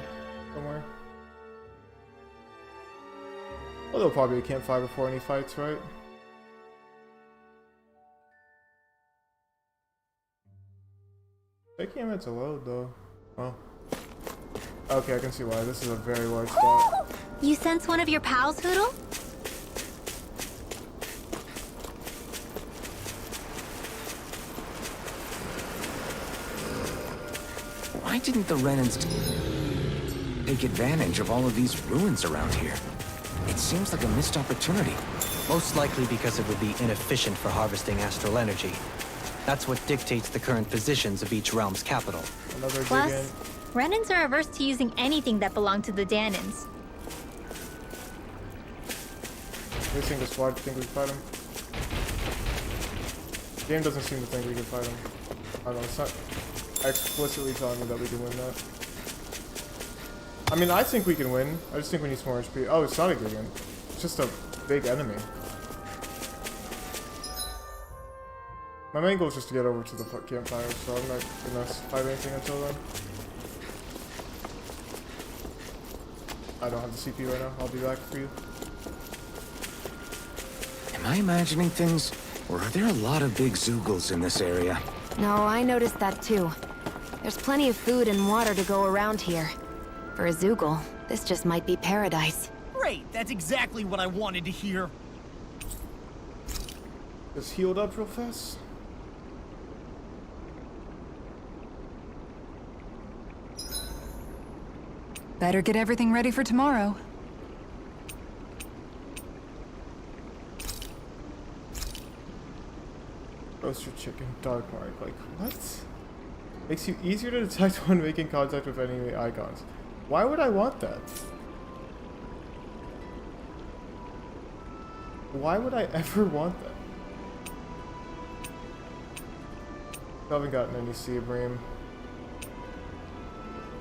somewhere. Well, there'll probably be a campfire before any fights, right? Taking a minute to load though. Well. Okay, I can see why. This is a very large spot. You sense one of your pals, Hoodle? Why didn't the Renans take advantage of all of these ruins around here? It seems like a missed opportunity. Most likely because it would be inefficient for harvesting astral energy. That's what dictates the current positions of each realm's capital. Another Plus, dig in. Renans are averse to using anything that belonged to the Danans. They think the squad think we can fight him. The game doesn't seem to think we can fight him. I don't know, it's not explicitly telling me that we can win that. I mean, I think we can win. I just think we need some more HP. Oh, it's not a Gigan. It's just a big enemy. My main goal is just to get over to the campfire, so I'm not gonna fight anything until then. I don't have the CPU right now. I'll be back for you. Am I imagining things? Or are there a lot of big Zoogles in this area? No, I noticed that too. There's plenty of food and water to go around here. For a Zoogle, this just might be paradise. Great, that's exactly what I wanted to hear. Just healed up real fast. Better get everything ready for tomorrow. Roasted chicken, dark mark. Like, what? Makes you easier to detect when making contact with enemy icons. Why would I want that? Why would I ever want that? I haven't gotten any sea bream.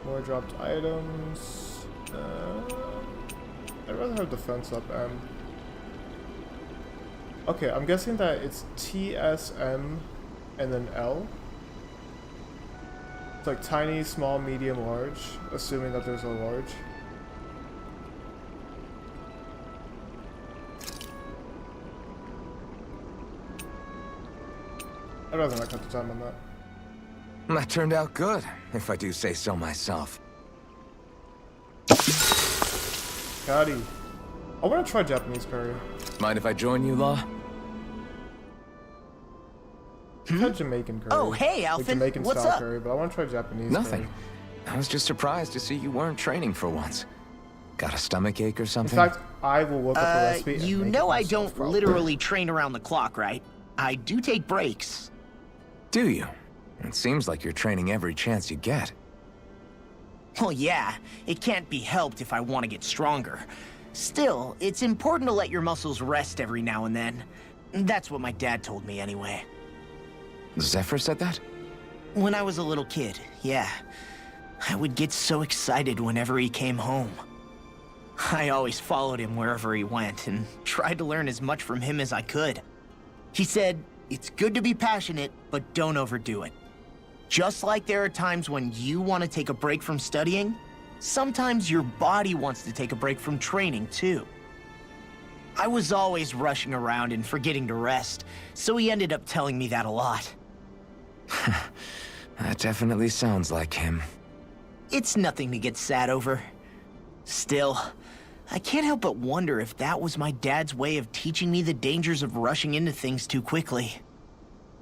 More dropped items. I'd rather have defense up M. Okay, I'm guessing that it's TSM and then L. It's like tiny, small, medium, large, assuming that there's a large. I'd rather not cut the time on that. That turned out good, if I do say so myself. Howdy. I want to try Japanese curry. Mind if I join you, Law? I've had Jamaican curry. Oh, hey, like Alphen. Jamaican What's style up? curry, but I want to try Japanese Nothing. curry. I was just surprised to see you weren't training for once. Got a stomache ache or In something? fact, I will look up the recipe and You make know it I myself, don't probably. literally train around the clock, right? I do take breaks. Do you? It seems like you're training every chance you get. Well, yeah, it can't be helped if I want to get stronger. Still, it's important to let your muscles rest every now and then. That's what my dad told me anyway. Zephyr said that? When I was a little kid, yeah. I would get so excited whenever he came home. I always followed him wherever he went and tried to learn as much from him as I could. He said, it's good to be passionate, but don't overdo it. Just like there are times when you want to take a break from studying, sometimes your body wants to take a break from training too. I was always rushing around and forgetting to rest, so he ended up telling me that a lot. That definitely sounds like him. It's nothing to get sad over. Still, I can't help but wonder if that was my dad's way of teaching me the dangers of rushing into things too quickly.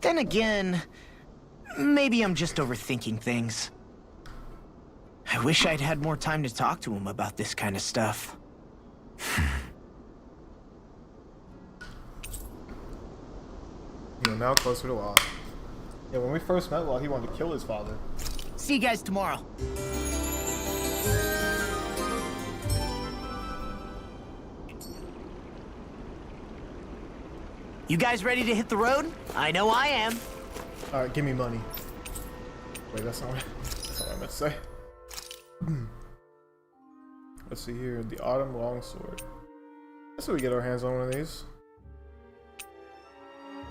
Then again, maybe I'm just overthinking things. I wish I'd had more time to talk to him about this kind of stuff. You're now closer to Law. Yeah, when we first met Law, he wanted to kill his father. See you guys tomorrow. You guys ready to hit the road? I know I am. Alright, give me money. Wait, that's not what I meant to say. Let's see here, the Autumn Longsword. That's what we get our hands on one of these.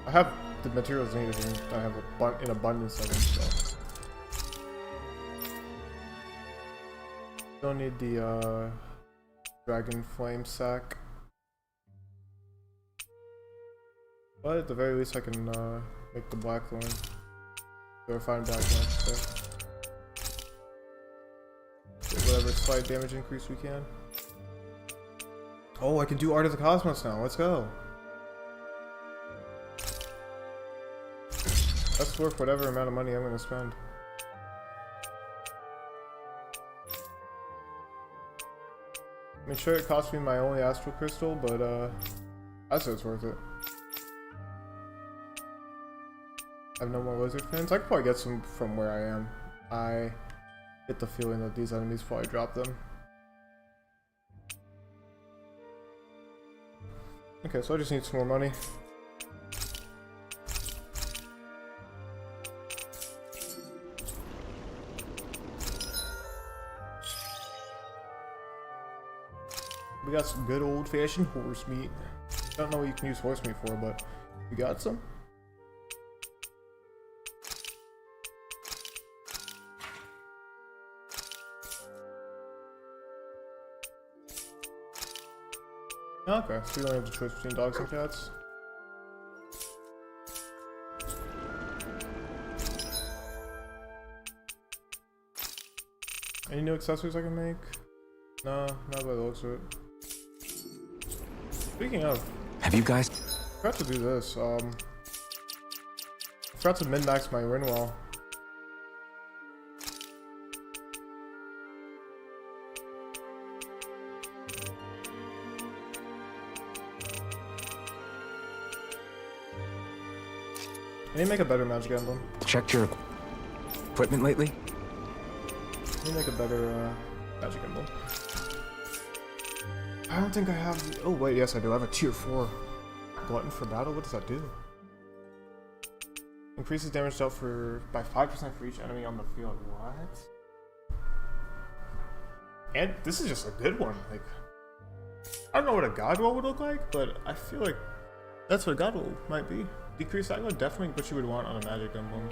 I have the materials needed and I have an abundance of them, so. Don't need the Dragon Flame sack. But at the very least I can make the Blackthorn. Or find Blackthorn, so. Get whatever slight damage increase we can. Oh, I can do Art of the Cosmos now, let's go! That's worth whatever amount of money I'm gonna spend. I mean, sure, it cost me my only Astral Crystal, but I say it's worth it. I have no more lizard fins. I could probably get some from where I am. I get the feeling that these enemies probably drop them. Okay, so I just need some more money. We got some good old-fashioned horse meat. I don't know what you can use horse meat for, but we got some. Okay, so we don't have to choose between dogs and cats. Any new accessories I can make? No, not by the looks of it. Speaking of, have you guys? I forgot to do this. I forgot to min-max my Rinwell. I need to make a better magic emblem. Checked your equipment lately? I need to make a better magic emblem. I don't think I have. Oh wait, yes I do. I have a tier 4 glutton for battle. What does that do? Increases damage dealt by 5% for each enemy on the field. What? And this is just a good one. Like, I don't know what a god roll would look like, but I feel like that's what a god roll might be. Decrease that would definitely what you would want on a magic emblem.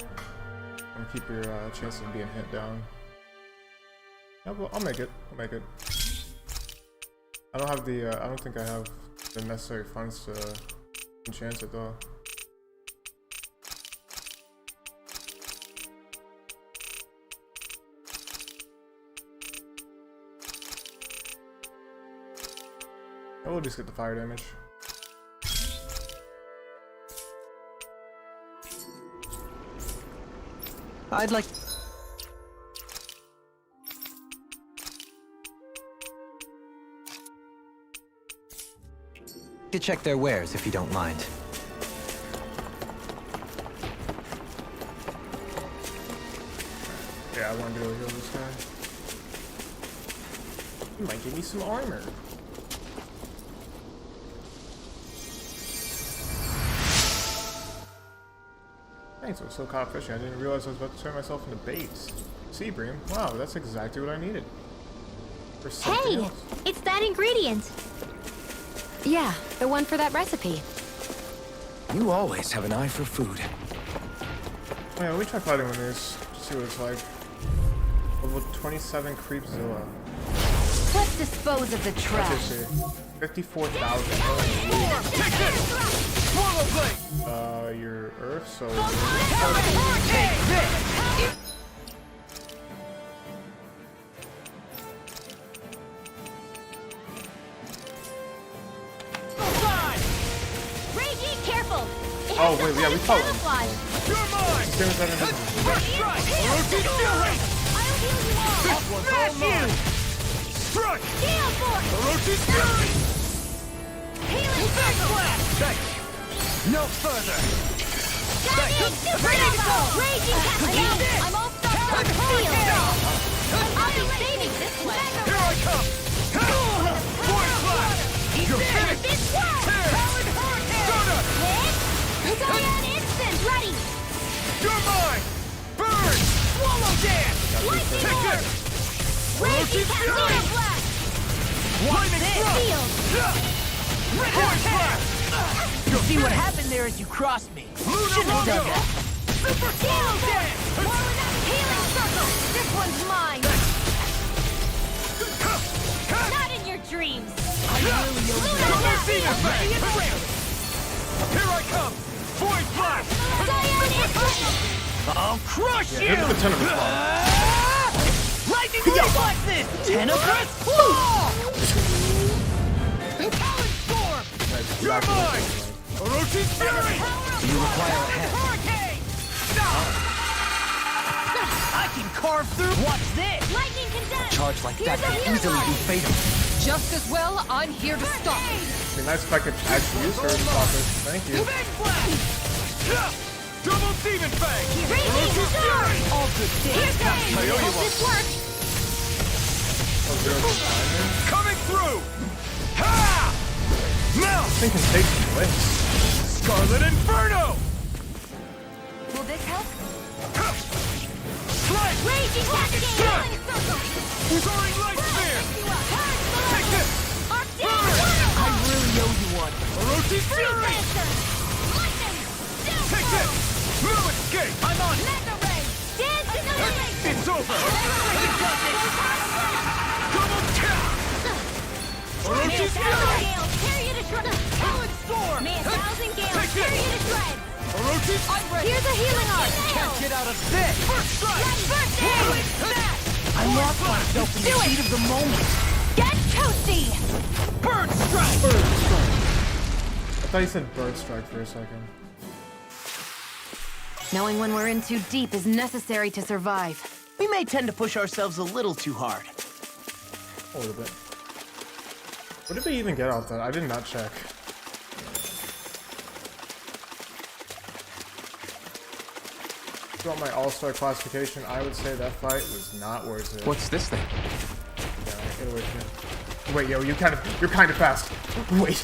And keep your chances of being hit down. Yeah, well, I'll make it. I'll make it. I don't have the. I don't think I have the necessary funds to enchant it though. I will just get the fire damage. I'd like... to check their wares, if you don't mind. Yeah, I wanted to go heal this guy. You might give me some armor. Thanks, I was so caught fishing, I didn't realize I was about to turn myself into bait. Sea bream? Wow, that's exactly what I needed. For something Hey! else. It's that ingredient! Yeah, the one for that recipe. You always have an eye for food. Oh yeah, we try fighting one of these. See what it's like. Level 27 Creepzilla. Let's dispose of the Let's trash. just see. 54,000. Take this! Swallow blade! Your Earth, so... Take this! Reggie, careful! It Oh, has wait, some yeah, kind we of fought one. camouflage. You're mine! Same as that invisible. First strike! Orochi's fury! I'll heal you all! This one's all mine! Strike! Gale Force! Orochi's fury! Healing circle! Thanks! No further! Diving super elbow! Raging cascade! I'm all stuck on field! I'll be saving this one! Here I come! Void flash! You're finished! This works! Powered hurricane! Stunner! Hit! Cyan instant! Ready! You're mine! Burn! Swallow dance! Lightning Take orb! this! Raging Orochi's cascade fury! flash! Lightning thrust! Field! Void flash! You'll see what happened there as you crossed me. Lunar Mogo! Super Gale Force! More with that healing circle! This one's mine! Not in your dreams! Double Zenith Bang! Here I come! Void flash! Cyan instant! I'll crush Yeah, you! hit with a ton of response. Lightning reflexes! Tenebrous claw! Talon storm! You're mine! Orochi's fury! You require a head. Hurricane! I can carve through. Watch this! Lightning condensed! Charge like that Here's a could healing easily be light. fatal. Just as well, I'm here to stop. It'd be nice if I could actually use her to stop it. Thank you. Big flash! Double demon fang! Raging storm! All good things. Hope this works! Oh, zero to nine. Coming through! Ha! Now! This thing can take some place. Scarlet Inferno! Will this help? Slice! Raging cascade! Healing circle! Soaring light spear! Turn Take this! Arc down! I really owe you one. Orochi's fury! Lancer! Lightning! Take this! No escape! I'm on it. Mega ray! Dance in the light! It's over! Double tap! Orochi's fury! Gale, tear you to shreds! Talon storm! May 1,000 gales Take tear this! you to shreds! Orochi's Here's a healing arc! Can't get out of this. first strike! First aid! I lost myself in the heat of the moment. Get toasty! Bird strike! Bird strike. I thought you said bird strike for a second. Knowing when we're in too deep is necessary to survive. We may tend to push ourselves a little too hard. A little bit. What did they even get off that? I did not check. Throughout my all-star classification, I would say that fight was not worth it. What's this thing? Yeah, get away from me. Wait, yo, you're kind of fast. Wait.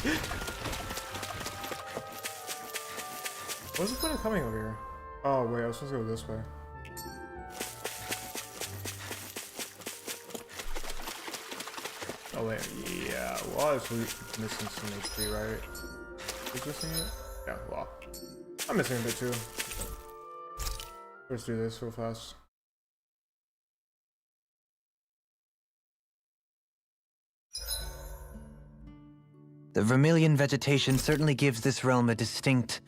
What's the point of coming over here? Oh wait, I was supposed to go this way. Oh wait, yeah. Well, I was missing some HP, right? Was missing it? Yeah. Well, I'm missing a bit too. Let's do this real fast. The vermilion vegetation certainly gives this realm a distinct,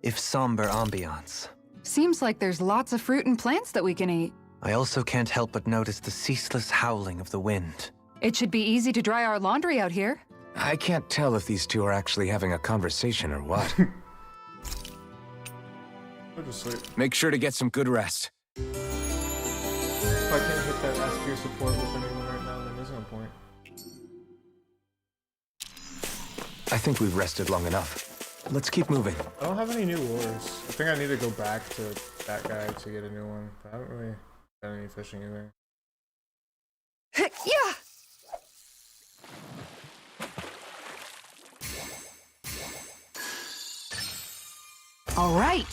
if somber, ambiance. Seems like there's lots of fruit and plants that we can eat. I also can't help but notice the ceaseless howling of the wind. It should be easy to dry our laundry out here. I can't tell if these two are actually having a conversation or what. Go to sleep. Make sure to get some good rest. If I can't hit that SP support with anyone right now, then there's no point. I think we've rested long enough. Let's keep moving. I don't have any new lures. I think I need to go back to that guy to get a new one. But I haven't really done any fishing either. Yeah! All right.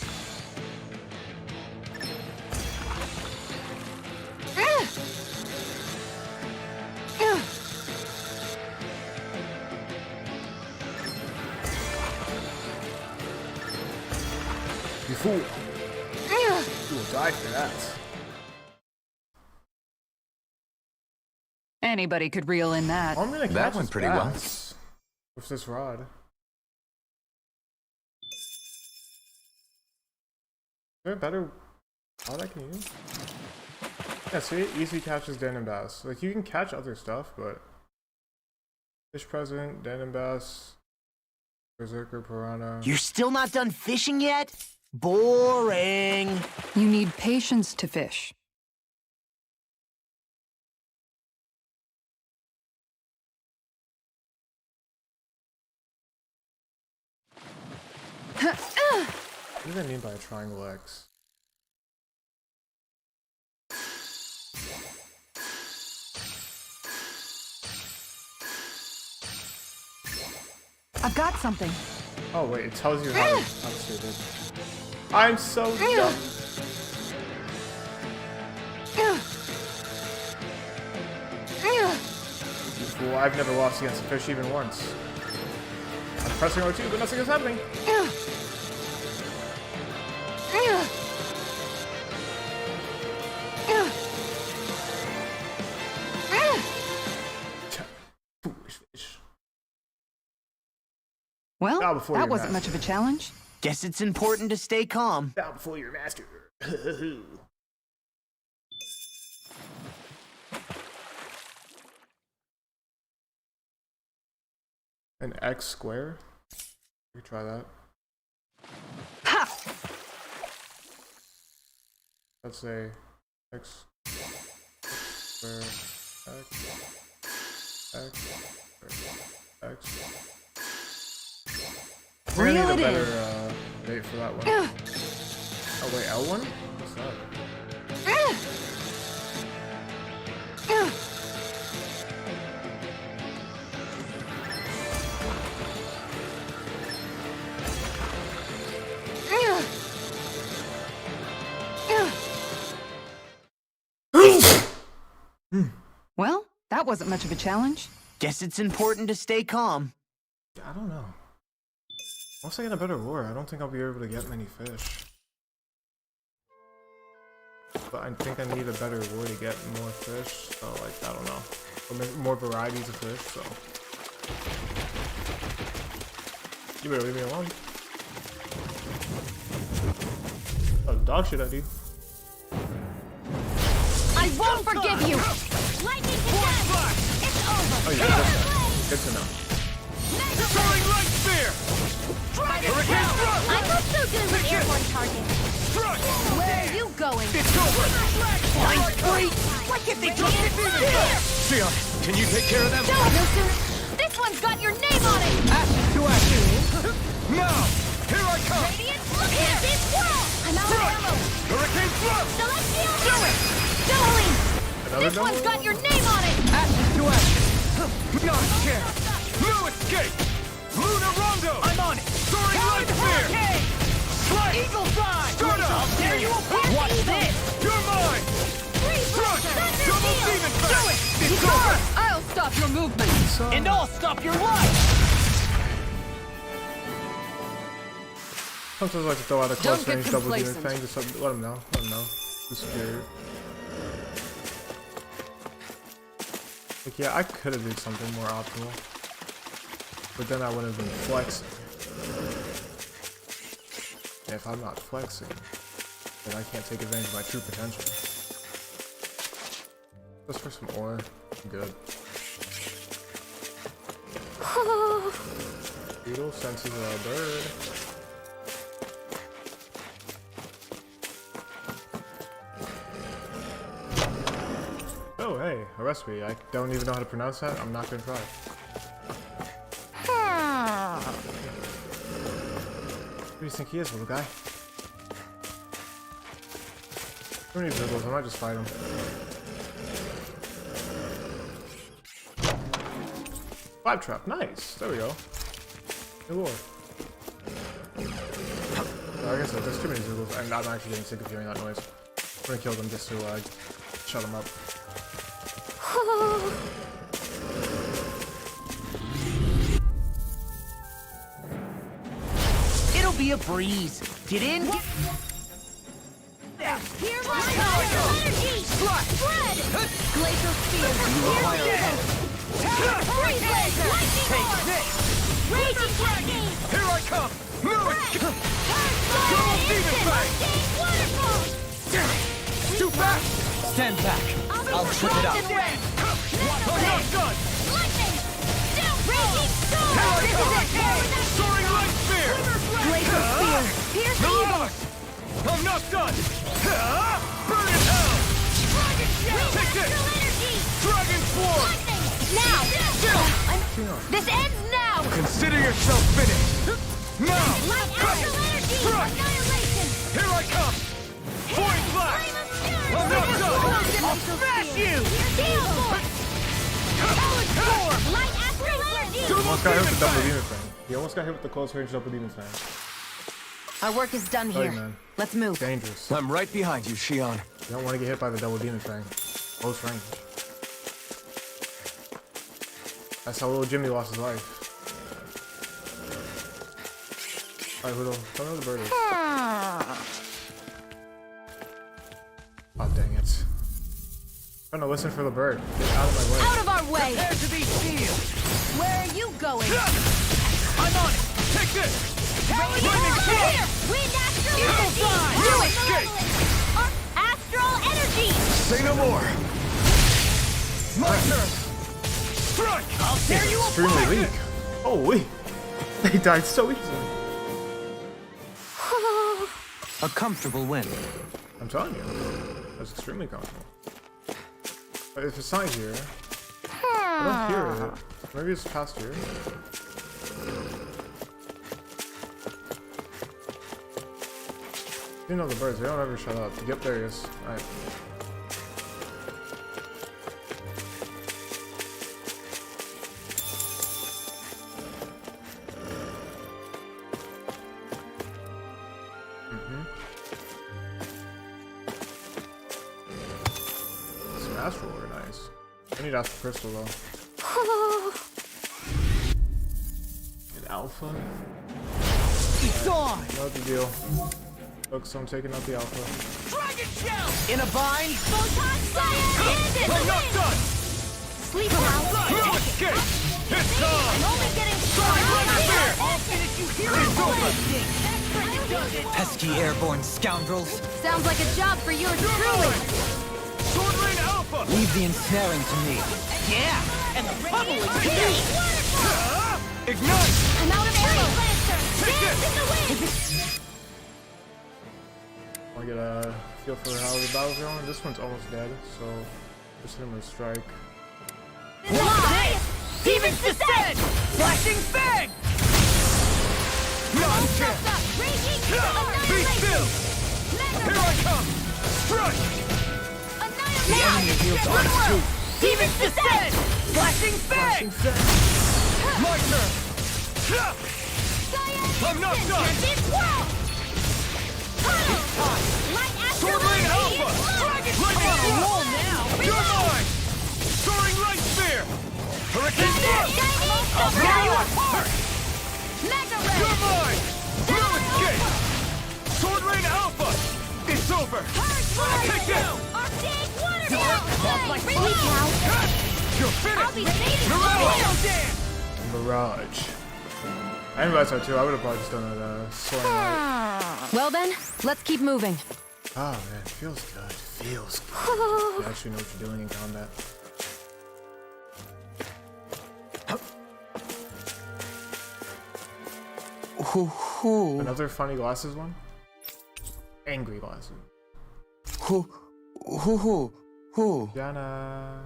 You fool. You will die for that. Anybody could reel in that. I'm gonna That catch went his pretty well. bass with this rod. Is there a better rod I can use? Yeah, see, it easily catches Dan and bass. Like, you can catch other stuff, but fish present, Dan and bass, berserker, piranha. You're still not done fishing yet? Boring. You need patience to fish. What do I mean by a triangle X? I've got something. Oh wait, it tells you how to. I'm stupid. I'm so dumb. You fool, I've never lost against a fish even once. I'm pressing R2, but nothing is happening. Foolish fish. Well, Bow before that your wasn't master. much of a challenge. Guess it's important to stay calm. Bow before your master. An X square? We could try that. Ha! Let's say X square, X square, X. We're gonna Reel need a it in. better bait for that one. Oh wait, L1? What's that? Well, that wasn't much of a challenge. Guess it's important to stay calm. I don't know. Once I get a better lure, I don't think I'll be able to get many fish. But I think I need a better lure to get more fish, so like, I don't know. Or maybe more varieties of fish, so. You better leave me alone. Oh, dog shit I do. I won't forgive you! Lightning condemned! It's over! Oh yeah, good to know. Throwing light spear! Hurricane thrust! I'm not so good with airborne targets. Thrust! Where are you going? It's over! Flying spree! What if they just defeated us? Sion, can you take care of them? No, sir. This one's got your name on it! Ashes to ashes! Now! Here I come! Radiant, look here! This world! I'm out of ammo! Hurricane thrust! Celestial! Do it! Doling! Another This one's double? got your name on it! Ashes to ashes! Not a chance! No escape! Luna Rondo! I'm on it! Soaring light spear! Strike! Eagle's eye! Stardust! Dare you approach! Watch this! You're mine! Thrust! Double demon pack! Do it! It's over! I'll stop your movement. And I'll stop your life! Sometimes I like to throw out a close Don't get range double demon complacent. thing, just let him know. Let him know. Who's scared. Like, yeah, I could have did something more optimal. But then I would have been flexing. And if I'm not flexing, then I can't take advantage of my true potential. Just for some ore, I'm good. Beetle senses a bird. Oh, hey, a recipe. I don't even know how to pronounce that. I'm not gonna try. Who do you think he is, little guy? Who needs dribbles? I might just fight him. Vibe trap, nice. There we go. New lore. I there's too many Zoogles, and I'm actually getting sick of hearing that noise. I'm gonna kill them just to shut them up. It'll be a breeze. Get in. Here's my energy! Spread! Glacial Spear! Freeze Laser! Lightning Orb! Raging Cascade! Here I come! Move it! Double Demon Fang! Waterfall! Too fast! Stand back. I'll trip it up. I'm not done! Lightning! Raging Storm! Here I This come! is it! Soaring Light Spear! Glacial Spear! Pierce the Eagle! Mirage! I'm not done! Burn it hell! Dragon Shell! Take it! Astral Energy! Dragon Swarm! Lightning! Now! This ends now! Consider yourself finished! Now! Light Astral Energy! Strike! Annihilation! Here I come! Void Blast! Flame of Fury! I'm not done! I'll smash you! Steel Force! Power Storm! Light Astral Energy! Almost got hit with the double demon thing. He almost got hit with the close range double demon thing. Our work is done Sorry, here. man. Let's move. Dangerous. I'm right behind you, Shion. You don't want to get hit by the double demon thing. Close range. That's how little Jimmy lost his life. Alright, Hoodle, tell me where the bird is. Oh, dang it. I'm trying to listen for the bird. Get out of my way. Out of our way! Prepare to be sealed. Where are you going? I'm on it! Take this! Lightning Storm! Wind Astral Eagle Energy! Fly! Do it, Escape! Astral Energy! Say no more! My turn! Strike! I'll tear you Extremely apart. weak. Oh, wait. They died so easily. A comfortable win. I'm telling you. That's extremely comfortable. But if it's not here, I don't hear it. Maybe it's past here. You know the birds, they don't ever shut up. Yep, there he is. Alright. Some astral are nice. I need astral crystal though. An alpha? It's on. No big deal. Look, so I'm taking out the alpha. Dragon Shell. In a bind. Photon Fire! Bandit! I'm not done! Sleep now! No escape! It's time! I'm only getting Soaring Light Spear! I'll finish you here. It's over! Pesky airborne scoundrels. Sounds like a job for yours truly. Sword Rain Alpha! Leave the ensnaring to me. Yeah. And the pummel is here. Ignite! I'm out of ammo! Take Dance this! in the wind! Want to get a feel for how the battle's going? This one's almost dead, so just hit him with a strike. Fly. Demons descend. Flashing Fang. Non-chance! Raging Be Annihilation! still! Here I come! Strike! Annihilation! Rinwell. Demons descend. Flashing Fang. My turn! I'm not done! Light Sword Rain Alpha! Dragon Lightning On a Storm! roll now. You're mine! Soaring Light Spear! Hurricane Storm! I'll tear you apart. Mega You're Ray! mine! No escape! Sword Rain Alpha! It's over! Take this! Arctic Waterfall! Off my Sleep feet. now! You're I'll be finished! fading Mirage! Mirage. I didn't realize that too. I would have probably just done that soaring light. Well then, let's keep moving. Oh man, feels good. Feels good. You actually know what you're doing in combat. Another funny glasses one? Angry glasses. Jana.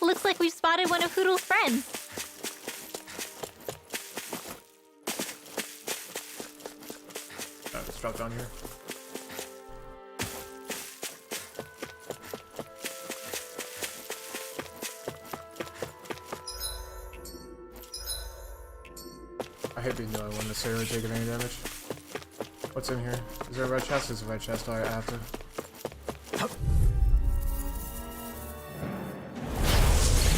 Looks like we've spotted one of Hoodle's friends. Let's drop down here. I hate being the only one necessarily taking any damage. What's in here? Is there a red chest? There's a red chest. Alright, I have to.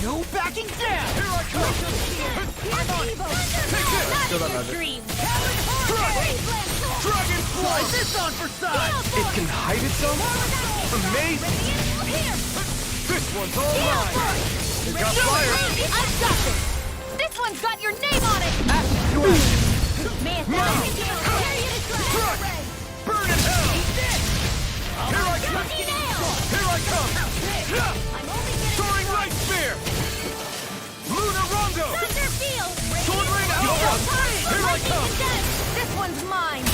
No backing down! Here I come! I'm on it! Take this! Kill that magic. Dragon Fly! This on for size! It can hide itself? Amazing! This one's all mine! It got fire! I've got this! This one's got your name on it! Man, Burn in hell! Here I come! Here I come! Soaring Light Spear! Lunar Rondo! Sword Ring Alpha! Here I come! This one's mine!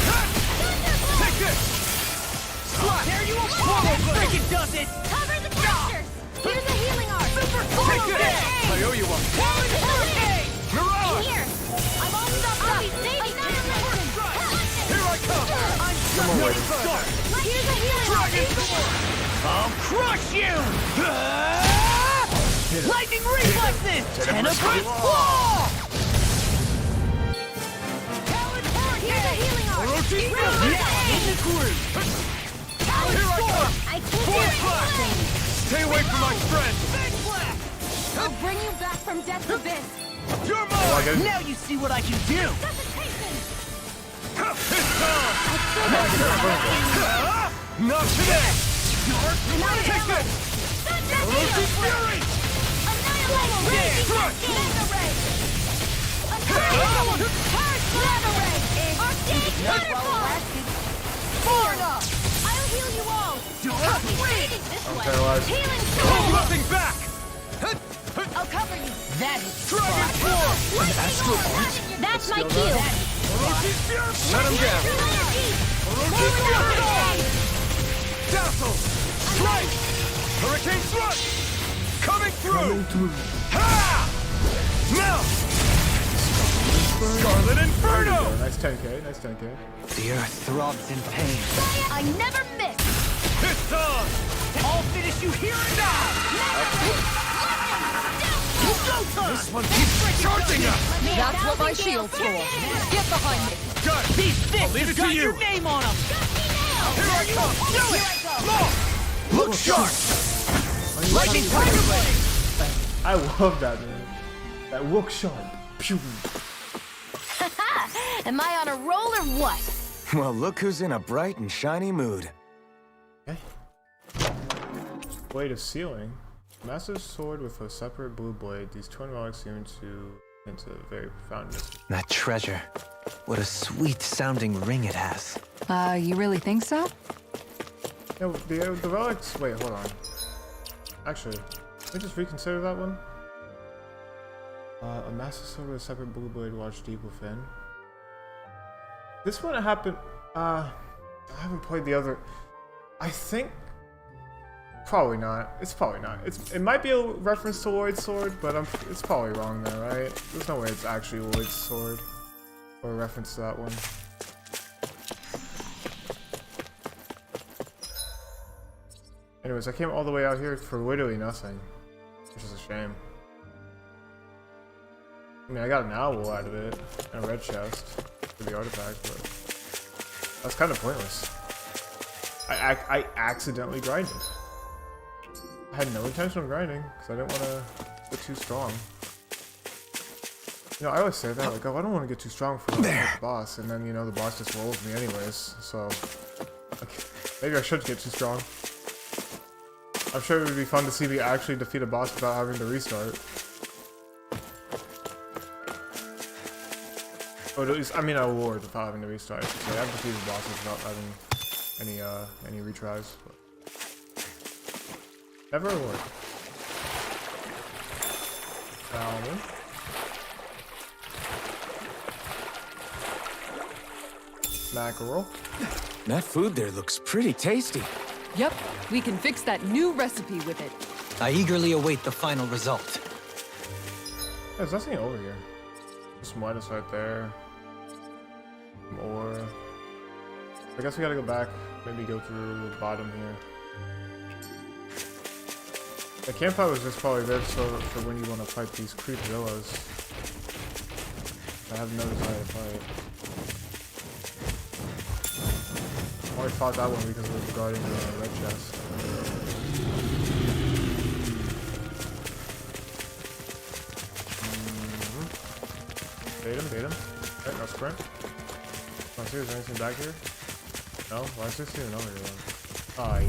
Take this! Slap! There you are! Swallow Blade! Freaking does it! Cover the casters! Here's a healing art! Super Take this! I owe you one! Mirage! Here! I'm all stuffed up! Here I come! Come on, lady. Here's a healing art! Dragon Sword! I'll crush you! Lightning reflexes! Tenebrous Claw! Here's a healing art! Orochi Here I come! I can't Force Blast! Stay away from my friend! I'll bring you back from death's abyss! You're mine! Now you see what I can do! It's on! Not today! Take this! Orochi Fury! I'll heal you all! I'm paralyzed. Hold nothing back! I'll cover you! That is Dragon Force! That's my cue! Orochi Fury! Shut him down! Orochi Fury! Dazzle! Strike! Hurricane Thrust! Coming through! Ha! Now! Scarlet Inferno! Nice 10k, nice 10k. The earth throbs in pain. I never miss! It's on! I'll finish you here and now! This one keeps charging us! That's what my shield's for. Get behind me. Got it! These fists leave it to got you. your name on them! Here I come! Do it! More! Look sharp! Lightning Tiger Blade! I love that, man. That look sharp. Pew. Am I on a roll or what? Well, look who's in a bright and shiny mood. Okay. Blade of Sealing. Massive sword with a separate blue blade. These twin relics seem to into very profound mystery. That treasure. What a sweet sounding ring it has. You really think so? No, the relics. Wait, hold on. Actually, let me just reconsider that one. A massive sword with a separate blue blade lodged deep within. This one happened. I haven't played the other. I think. Probably not. It's probably not. It might be a reference to Lloyd's sword, but it's probably wrong there, right? There's no way it's actually Lloyd's sword or a reference to that one. Anyways, I came all the way out here for literally nothing, which is a shame. I mean, I got an owl out of it and a red chest for the artifact, but that's kind of pointless. I accidentally grinded. I had no intention of grinding because I didn't want to get too strong. You know, I always say that, like, oh, I don't want to get too strong for the boss, and then, you know, the boss just rolls me anyways, so like, maybe I should get too strong. I'm sure it would be fun to see me actually defeat a boss without having to restart. Or at least, I mean, a award without having to restart. So I've defeated bosses without having any retries. But never a award. Salmon. Mackerel. That food there looks pretty tasty. Yep, we can fix that new recipe with it. I eagerly await the final result. There's nothing over here. Some lettuce right there. Some ore. I guess we gotta go back. Maybe go through the bottom here. The campfire was just probably there so for when you want to fight these creep villas. I have no desire to fight. only fought that one because it was regarding the red chest. Bait him. Okay, no sprint. Let's see, is there anything back here? No? Why is there still another one? Ay.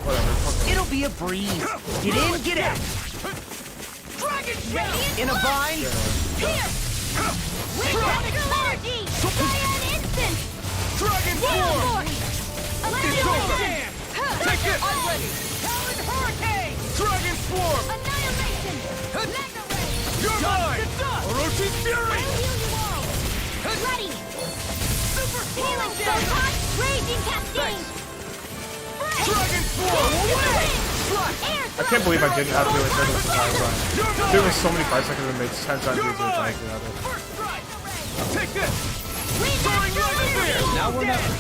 Whatever, fuck it. It'll be a breeze. Get in, get out. Dragon Shell! In a bind. Here! Electrical energy! Fire an instant! Dragon Form! It's over! Take it! I'm ready. Talon Hurricane! Dragon Swarm! Annihilation! Mega Ray! You're mine! Orochi's Fury! I'll heal you all! Ready! Super Healing Photon! Raging Cascade! Dragon Swarm! Away! I can't believe I didn't have to really turn this entire time. There was so many fights I could have made 10 times easier than I did have it. First strike! Take this! Soaring Light Spear! Now we're never.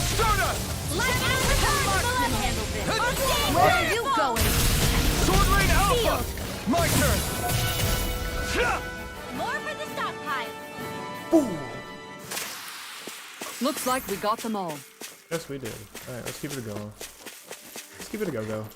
Stardust! Light Avatar! Handle this! Where are you going? Sword Rain Alpha! My turn! More for the stockpile! Looks like we got them all. Yes, we did. Alright, let's keep it a go. Let's keep it a go-go.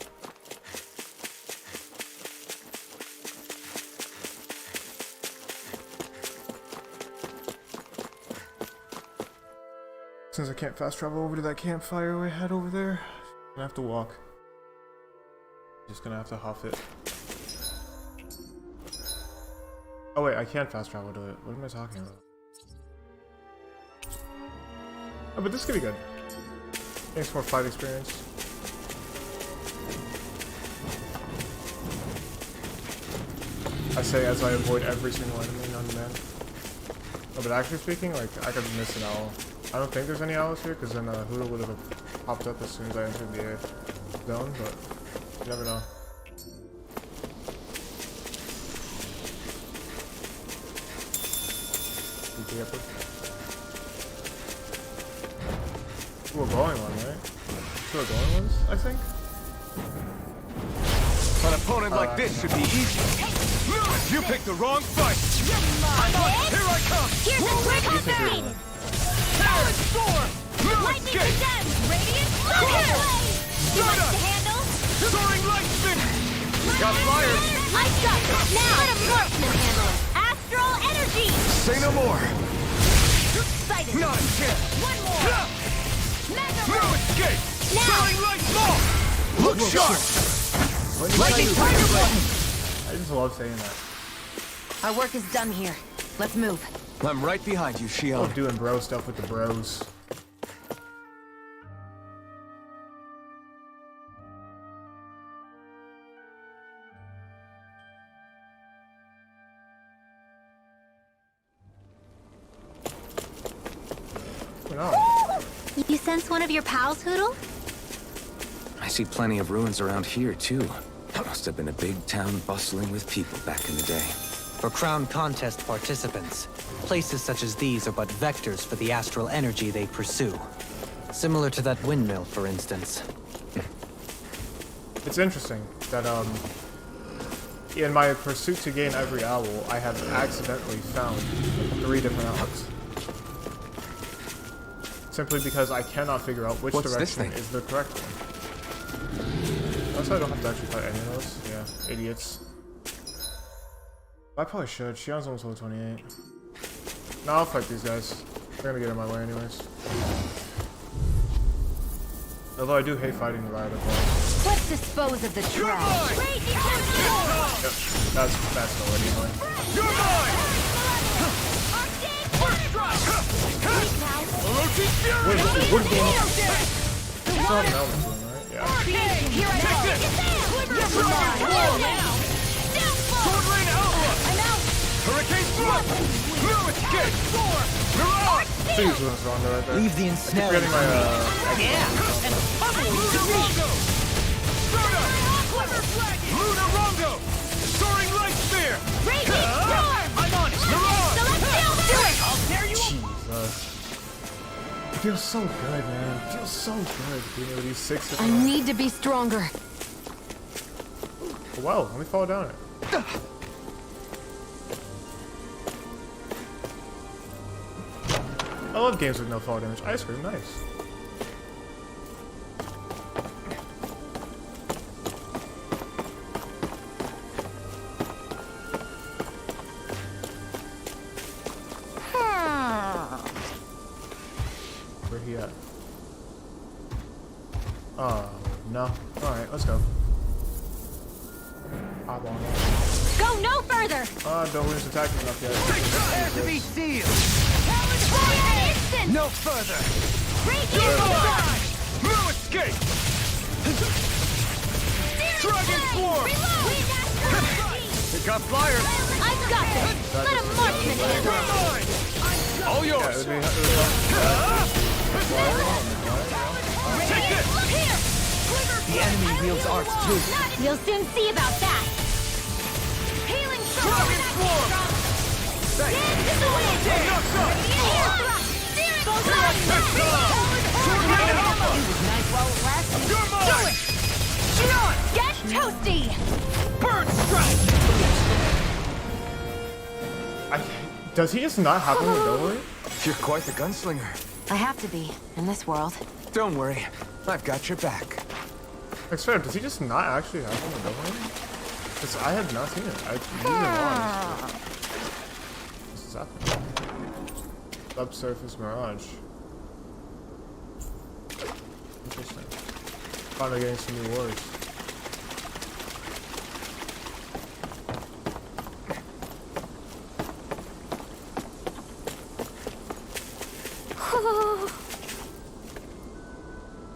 Since I can't fast travel over to that campfire we had over there, I'm gonna have to walk. Just gonna have to huff it. Oh wait, I can fast travel to it. What am I talking about? Oh, but this could be good. Thanks for fight experience. I say as I avoid every single enemy known to man. Oh, but actually speaking, like, I could miss an owl. I don't think there's any owls here, because then Huda would have popped up as soon as I entered the zone, but you never know. Ooh, a glowing one, right? Two are glowing ones, I think? An opponent like this should be easy. You picked the wrong fight. I'm on it. Here I come. Here's a quick upgrade! Talon Storm. No Lightning escape. Descent! Radiant Fire! You like to handle? Soaring Light Spin. Got fired. I got this now! Let a marksman handle it! Astral Energy! Say no more. Sighted! Not a chance. One more! Mega No Ray! escape. Now! Soaring Light Ball. Look sharp. Lightning Tiger Blade. I just love saying that. Our work is done here. Let's move. I'm right behind you, I Shion. love doing bro stuff with the bros. No. You sense one of your pals, Hoodle? I see plenty of ruins around here, too. Must have been a big town bustling with people back in the day. For Crown Contest participants, places such as these are but vectors for the astral energy they pursue. Similar to that windmill, for instance. It's interesting that, in my pursuit to gain every owl, I have accidentally found 3 different owls. Simply because I cannot figure out which What's this direction thing? is the correct one. Also, I don't have to actually fight any of those. Yeah, idiots. I probably should. Shion's almost level 28. No, I'll fight these guys. They're gonna get in my way anyways. Although I do hate fighting the rider boss. Let's dispose of the trash. Yep, that's no way anyway. You're mine. Orochi's Fury. What is going on? Still have an element to him, right? Yeah. Here I go. You're mine. Sword Rain Alpha. Hurricane Thrust. No escape. Mirage. See who's doing wrong there right there. Leave the Getting ensnaring. my Lunarongo. Stardust. Quiver Flagging. Lunarongo. Soaring Light Spear. Raging Storm. I'm on it. Mirage. Celestial Fury. I'll tear you Jesus. It feels so good, man. It feels so good being able to use 6 I different. need to be stronger. Wow, let me fall down it. Oh, love games with no fall damage. Ice cream, nice. Where he at? Oh, no. Alright, let's go. Hop on. Go no further! Don't lose attack enough yet. Prepare to be sealed! No further! No escape! Dragon Swarm! Pick up flyers! I've got this! Let a marksman handle it! All Yeah, yours! it would be, Take this! The enemy wields arts too. You'll soon see about that! Healing Dragon Swarm! Nice while it lasted. You're mine! Get toasty! Bird strike! does he just not have one with Dover? You're quite the gunslinger. I have to be, in this world. Don't worry, I've got your back. I swear, does he just not actually have one with Dover? Because I have not seen it. I've used it once. This is happening. Subsurface Mirage. Interesting. Finally getting some new words.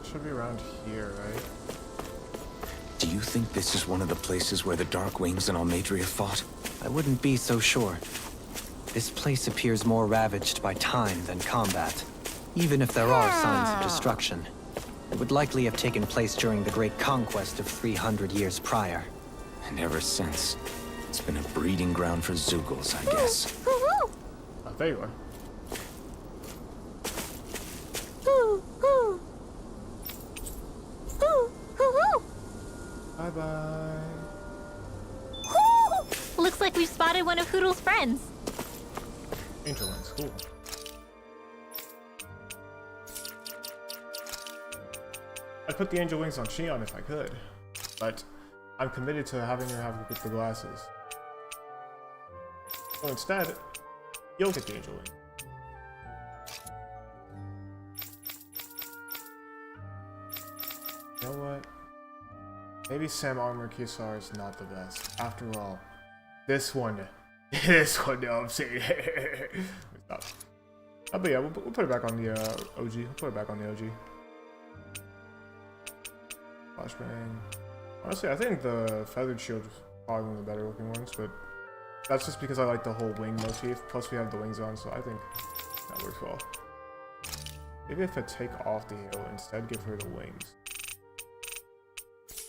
Should be around here, right? Do you think this is one of the places where the Dark Wings and Almadria fought? I wouldn't be so sure. This place appears more ravaged by time than combat. Even if there are signs of destruction, it would likely have taken place during the Great Conquest of 300 years prior. And ever since, it's been a breeding ground for Zeugles, I guess. Oh, there you are. Bye-bye. Looks like we've spotted one of Hoodle's friends. Angel Wings, cool. I'd put the Angel Wings on Shion if I could, but I'm committed to having her have the glasses. So instead, you'll get the Angel Wing. You know what? Maybe Sam Armor Kisar is not the best. After all, this one, no, I'm saying. Stop. But yeah, we'll put it back on the OG. We'll put it back on the OG. Flashbang. Honestly, I think the Feathered Shield is probably one of the better looking ones, but that's just because I like the whole wing motif. Plus, we have the wings on, so I think that works well. Maybe if I take off the halo, instead give her the wings.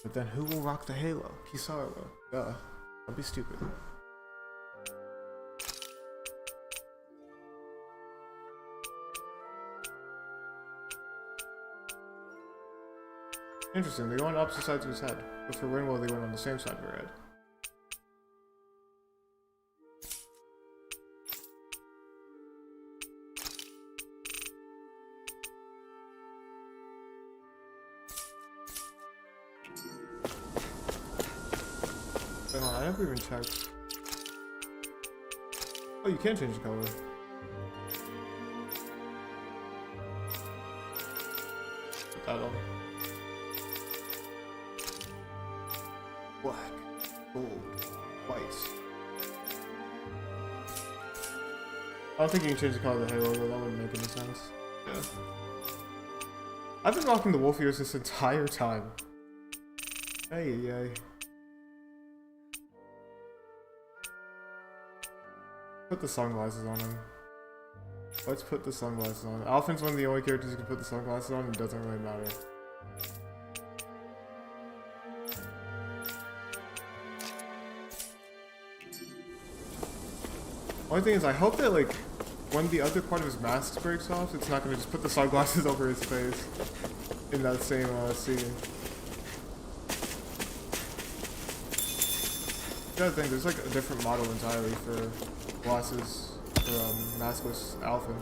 But then who will rock the halo? Kisara will. Duh. Don't be stupid. Interesting, they go on opposite sides of his head. But for Rinwell, they went on the same side of her head. Hang on, I never even checked. Oh, you can change the color. Put that on. Black, gold, white. I don't think you can change the color of the halo, though. That wouldn't make any sense. Yeah. I've been rocking the wolf ears this entire time. Hey, yay. Put the sunglasses on him. Let's put the sunglasses on. Alphin's one of the only characters you can put the sunglasses on, and it doesn't really matter. Only thing is, I hope that, like, when the other part of his mask breaks off, it's not gonna just put the sunglasses over his face in that same scene. The other thing, there's like a different model entirely for glasses for maskless Alpha.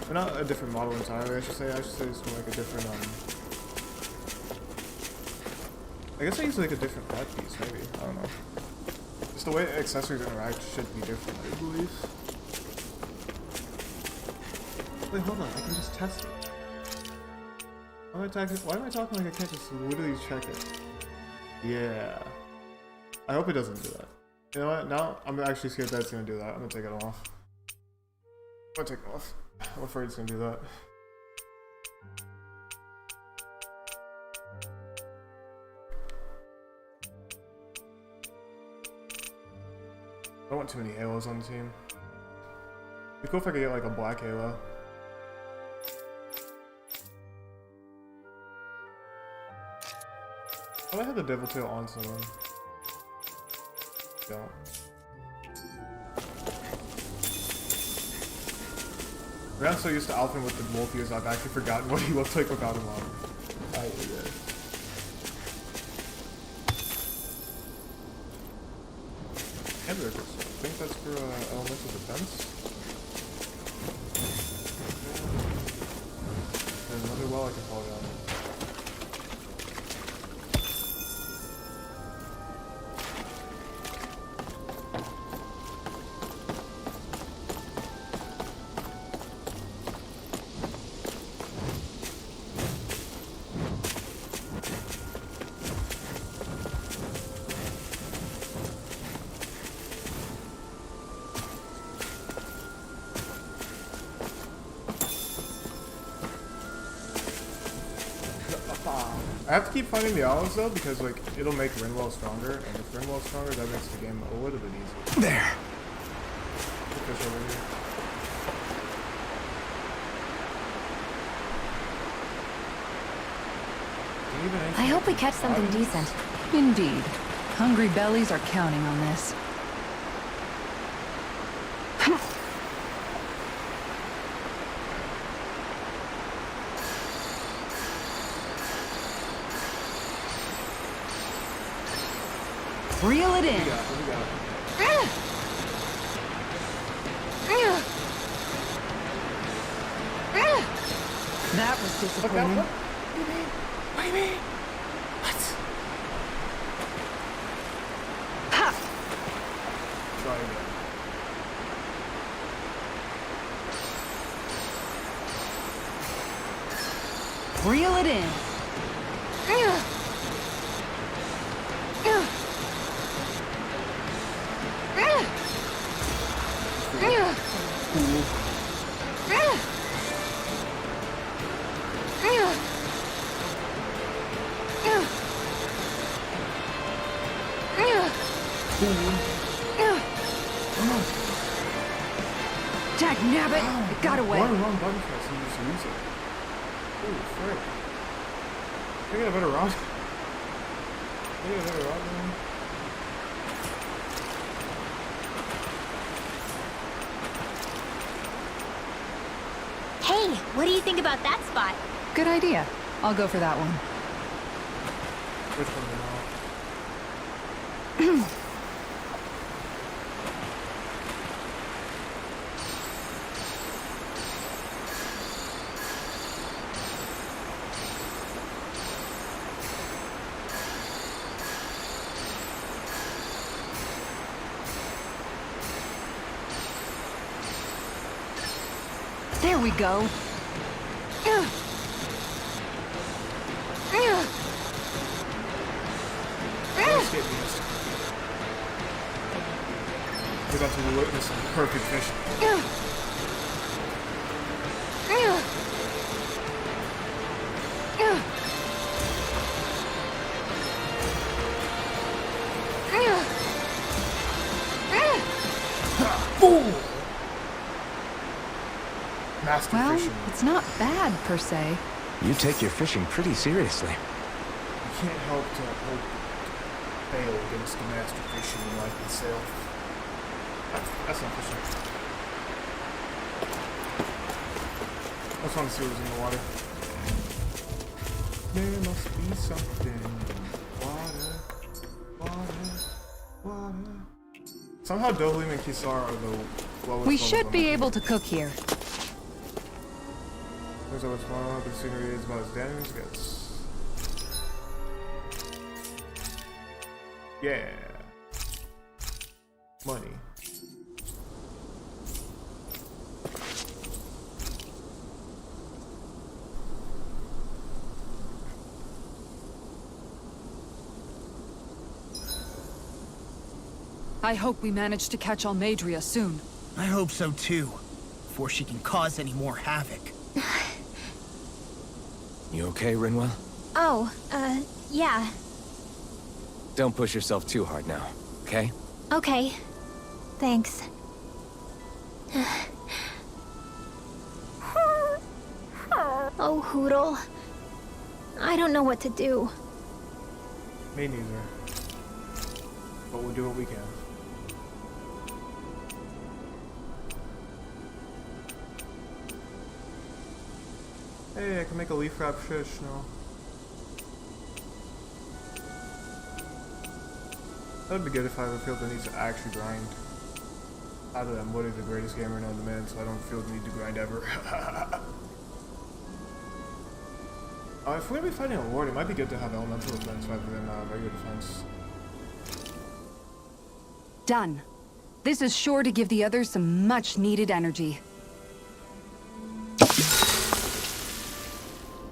But not a different model entirely, I should say it's more like a different, I guess I use like a different pad piece, maybe. I don't know. Just the way accessories interact should be different, I believe. Wait, hold on, I can just test it. Why am I talking like I can't just literally check it? Yeah. I hope it doesn't do that. You know what? Now I'm actually scared that it's gonna do that. I'm gonna take it off. I'm gonna take it off. I'm afraid it's gonna do that. I don't want too many halos on the team. It'd be cool if I could get like a black halo. Oh, I had the devil tail on someone. Don't. I'm so used to Alphen with the Morpheus, I've actually forgotten what he looked like without him on. I think that's for elemental defense. There's another well I can fall down. I have to keep finding the olives though, because like it'll make Rinwell stronger, and if Rinwell's stronger, that makes the game a little bit easier. There. Fish over here. I hope we catch something decent. Indeed. Hungry bellies are counting on this. Reel it in. That was disappointing. What do you mean? What do you mean? What? Ha! Try again. Reel it in. Dagnabbit! It got away. One wrong button press and you just lose it. Holy frick. I got a better rod. I got a better rod, man. Hey, what do you think about that spot? Good idea. I'll go for that one. Which one now? There we go. We're about to witness some perfect fishing. Master Well, fishing. it's not bad, per se. You take your fishing pretty seriously. You can't help to hope fail against the master fishing in life itself. That's not fishing. I just want to see what was in the water. There must be something in water. Somehow Dolim and Kisar are the lowest. We should be able to cook here. Looks like what's going on, but the scenery is about as damning as it gets. Yeah. Money. I hope we manage to catch Almadria soon. I hope so too, before she can cause any more havoc. You okay, Rinwell? Oh, yeah. Don't push yourself too hard now, okay? Okay. Thanks. Oh, Hoodle. I don't know what to do. Me neither. But we'll do what we can. Hey, I can make a leaf wrap fish now. That'd be good if I ever feel the need to actually grind. Now that I'm literally the greatest gamer known to man, so I don't feel the need to grind ever. If we're gonna be fighting a lord, it might be good to have elemental defense rather than regular defense. Done. This is sure to give the others some much-needed energy.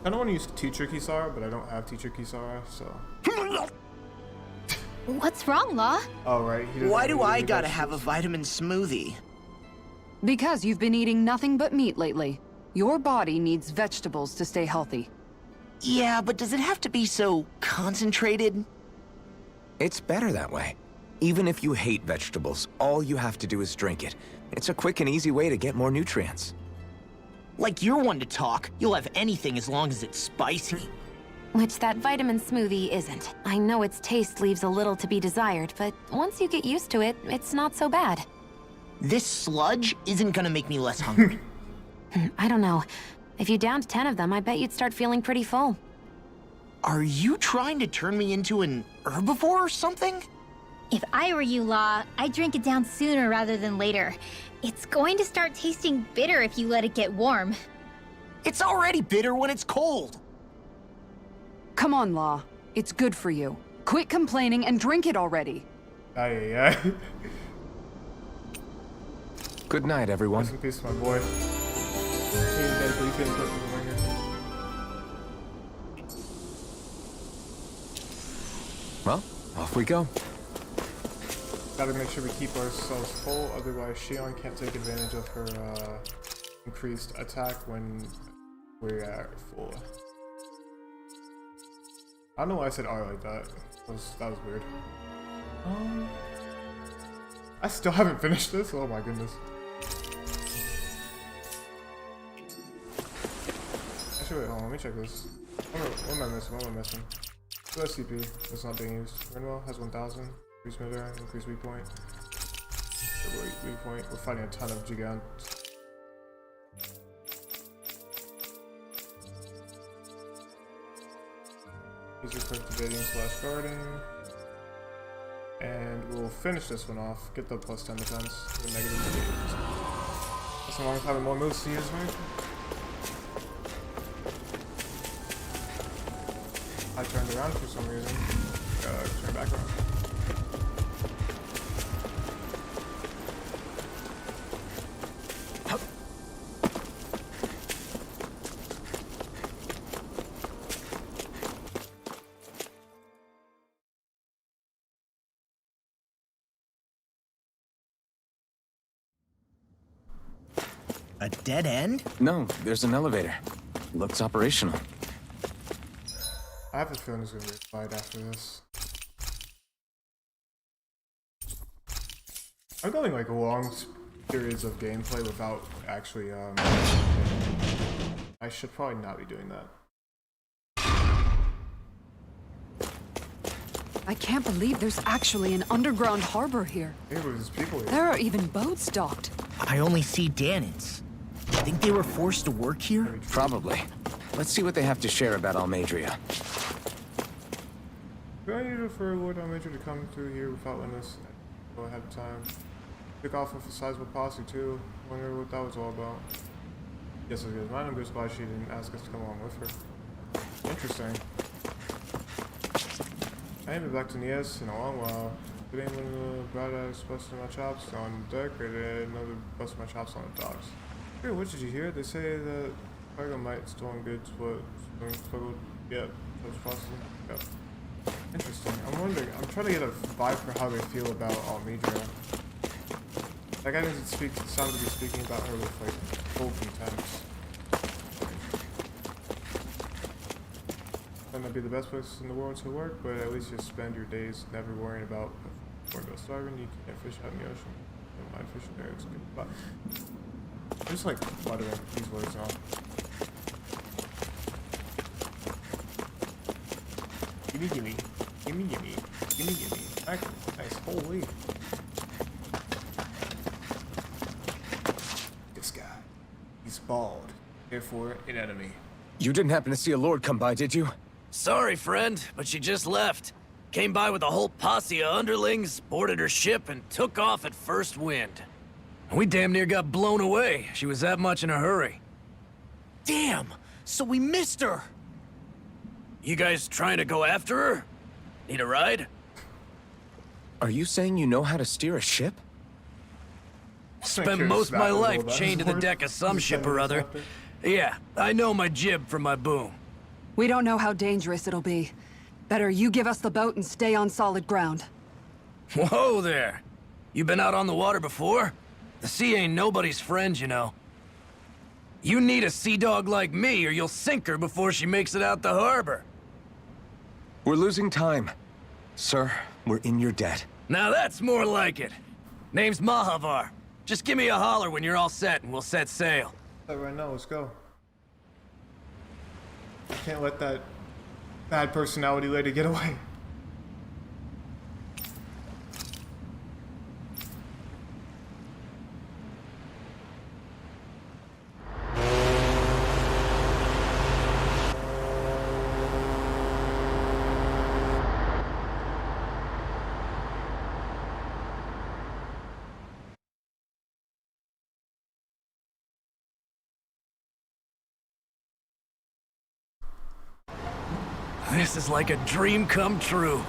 I don't want to use Teacher Kisara, but I don't have Teacher Kisara, so... What's wrong, Law? Oh, right. Why do I gotta have a vitamin smoothie? Because you've been eating nothing but meat lately. Your body needs vegetables to stay healthy. Yeah, but does it have to be so concentrated? It's better that way. Even if you hate vegetables, all you have to do is drink it. It's a quick and easy way to get more nutrients. Like you're one to talk. You'll have anything as long as it's spicy. Which that vitamin smoothie isn't. I know its taste leaves a little to be desired, but once you get used to it, it's not so bad. This sludge isn't gonna make me less hungry. I don't know. If you downed 10 of them, I bet you'd start feeling pretty full. Are you trying to turn me into an herbivore or something? If I were you, Law, I'd drink it down sooner rather than later. It's going to start tasting bitter if you let it get warm. It's already bitter when it's cold. Come on, Law. It's good for you. Quit complaining and drink it already. Aye, aye. Good night, everyone. Rest in peace, my boy. He's dead, but he's getting close to the ringer. Well, off we go. Gotta make sure we keep ourselves full, otherwise Shion can't take advantage of her increased attack when we're at full. I don't know why I said R like that. That was weird. I still haven't finished this. Oh my goodness. Actually, wait, hold on. Let me check this. What am I missing? What am I missing? SCP that's not being used. Rinwell has 1,000. Increase meter, increase weak point. Weak point. We're fighting a ton of gigants. Easy quick debating / guarding. And we'll finish this one off. Get the +10 defense. The negative. As long as having more moves to use, right? I turned around for some reason. Turn back around. A dead end? No, there's an elevator. Looks operational. I have a feeling there's gonna be a fight after this. I'm going like long periods of gameplay without actually I should probably not be doing that. I can't believe there's actually an underground harbor here. Hey, there's people here. There are even boats docked. I only see Danans. Think they were forced to work here? Probably. Let's see what they have to share about Almadria. Do I need to for Lord Almadria to come through here without letting us go ahead of time? Took off with a sizable posse too. Wonder what that was all about. Yes, it is. Mine, I'm just glad she didn't ask us to come along with her. Interesting. I ain't been back to Nies in a long while. Today one of the bright eyes busting my chops on deck, or another busting my chops on the docks. Hey, what did you hear? They say that cargo might stolen goods, but struggled. Yep, that's possible. Yep. Interesting. I'm wondering. I'm trying to get a vibe for how they feel about Almedria. That guy doesn't sound to be speaking about her with like full contempt. Might not be the best place in the world to work, but at least you spend your days never worrying about starving. You can't fish out in the ocean. Don't mind fishing there. It's good. But I'm just like muttering these words now. Gimme, gimme, gimme, gimme, gimme, gimme. Nice, holy. This guy, he's bald, therefore an enemy. You didn't happen to see a lord come by, did you? Sorry, friend, but she just left. Came by with a whole posse of underlings, boarded her ship, and took off at first wind. We damn near got blown away. She was that much in a hurry. Damn! So we missed her! You guys trying to go after her? Need a ride? Are you saying you know how to steer a ship? Spent most of my life chained to the deck of some ship or other. Yeah, I know my jib from my boom. We don't know how dangerous it'll be. Better you give us the boat and stay on solid ground. Whoa there! You been out on the water before? The sea ain't nobody's friend, you know. You need a sea dog like me, or you'll sink her before she makes it out the harbor. We're losing time. Sir, we're in your debt. Now that's more like it. Name's Mahavar. Just give me a holler when you're all set and we'll set sail. Right now, let's go. I can't let that bad personality lady get away. This is like a dream come true.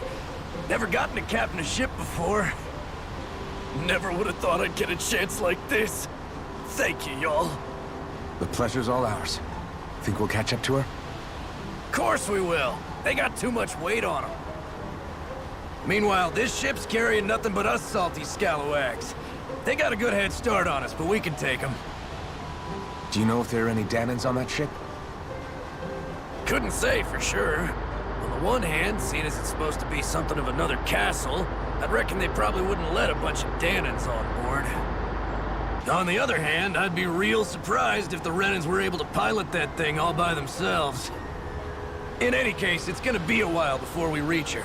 Never gotten to captain a ship before. Never would have thought I'd get a chance like this. Thank you, y'all. The pleasure's all ours. Think we'll catch up to her? Course we will. They got too much weight on them. Meanwhile, this ship's carrying nothing but us salty scalawags. They got a good head start on us, but we can take them. Do you know if there are any Danans on that ship? Couldn't say for sure. On the one hand, seeing as it's supposed to be something of another castle, I'd reckon they probably wouldn't let a bunch of Danans on board. On the other hand, I'd be real surprised if the Renans were able to pilot that thing all by themselves. In any case, it's gonna be a while before we reach her.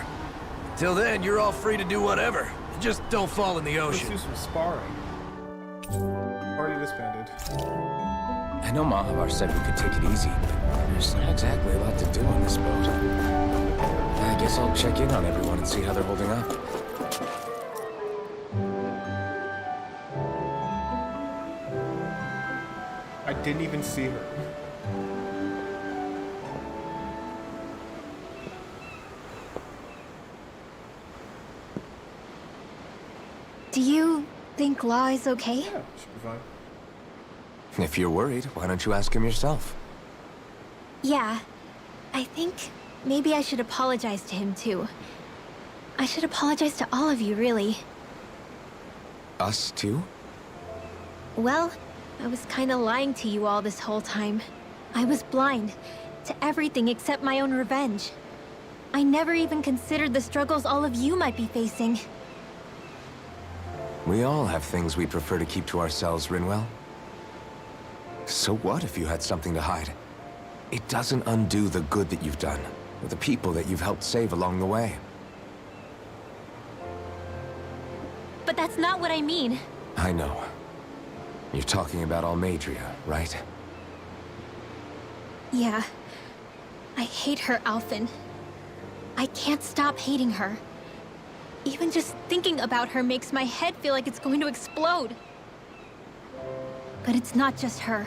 Till then, you're all free to do whatever. Just don't fall in the ocean. Let's do some sparring. Party disbanded. I know Mahavar said we could take it easy, but there's not exactly a lot to do on this boat. I guess I'll check in on everyone and see how they're holding up. I didn't even see her. Do you think Law is okay? Yeah, should be fine. If you're worried, why don't you ask him yourself? Yeah. I think maybe I should apologize to him too. I should apologize to all of you, really. Us too? Well, I was kinda lying to you all this whole time. I was blind to everything except my own revenge. I never even considered the struggles all of you might be facing. We all have things we prefer to keep to ourselves, Rinwell. So what if you had something to hide? It doesn't undo the good that you've done, or the people that you've helped save along the way. But that's not what I mean. I know. You're talking about Almedria, right? Yeah. I hate her, Alphen. I can't stop hating her. Even just thinking about her makes my head feel like it's going to explode. But it's not just her.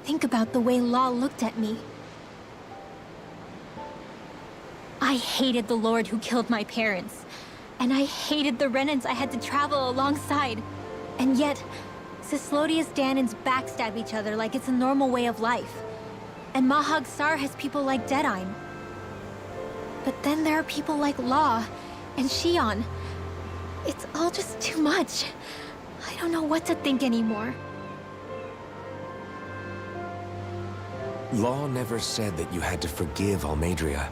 think about the way Law looked at me. I hated the Lord who killed my parents. And I hated the Renans I had to travel alongside. And yet, Cislodius Danans backstab each other like it's a normal way of life. And Mahag Sar has people like Deadeye. But then there are people like Law and Shion. It's all just too much. I don't know what to think anymore. Law never said that you had to forgive Almeidrea.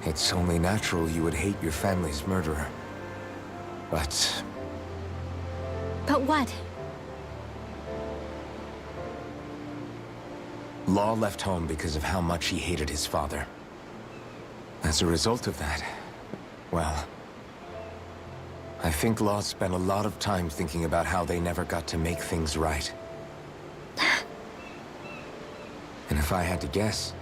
It's only natural you would hate your family's murderer. But what? Law left home because of how much he hated his father. As a result of that, well, I think Law spent a lot of time thinking about how they never got to make things right. And if I had to guess,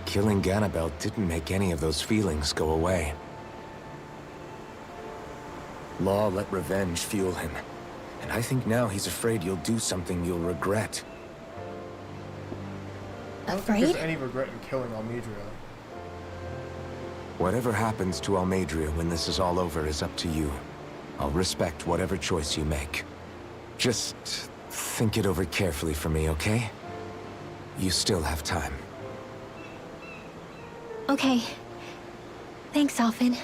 killing Ganabel didn't make any of those feelings go away. Law let revenge fuel him, and I think now he's afraid you'll do something you'll regret. I don't think there's any regret in killing Almeidrea. Whatever happens to Almeidrea when this is all over is up to you. I'll respect whatever choice you make. Just think it over carefully for me, okay? You still have time. Okay. Thanks, Alphen.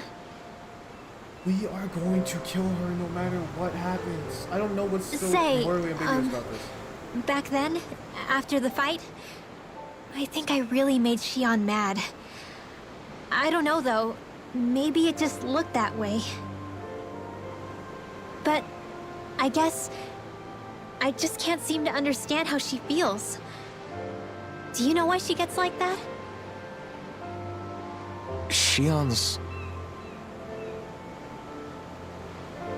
We are going to kill her no matter what happens. I don't know what's so morally ambiguous about this. Back then, after the fight, I think I really made Shion mad. I don't know, though. Maybe it just looked that way. But I guess I just can't seem to understand how she feels. Do you know why she gets like that? Shion's...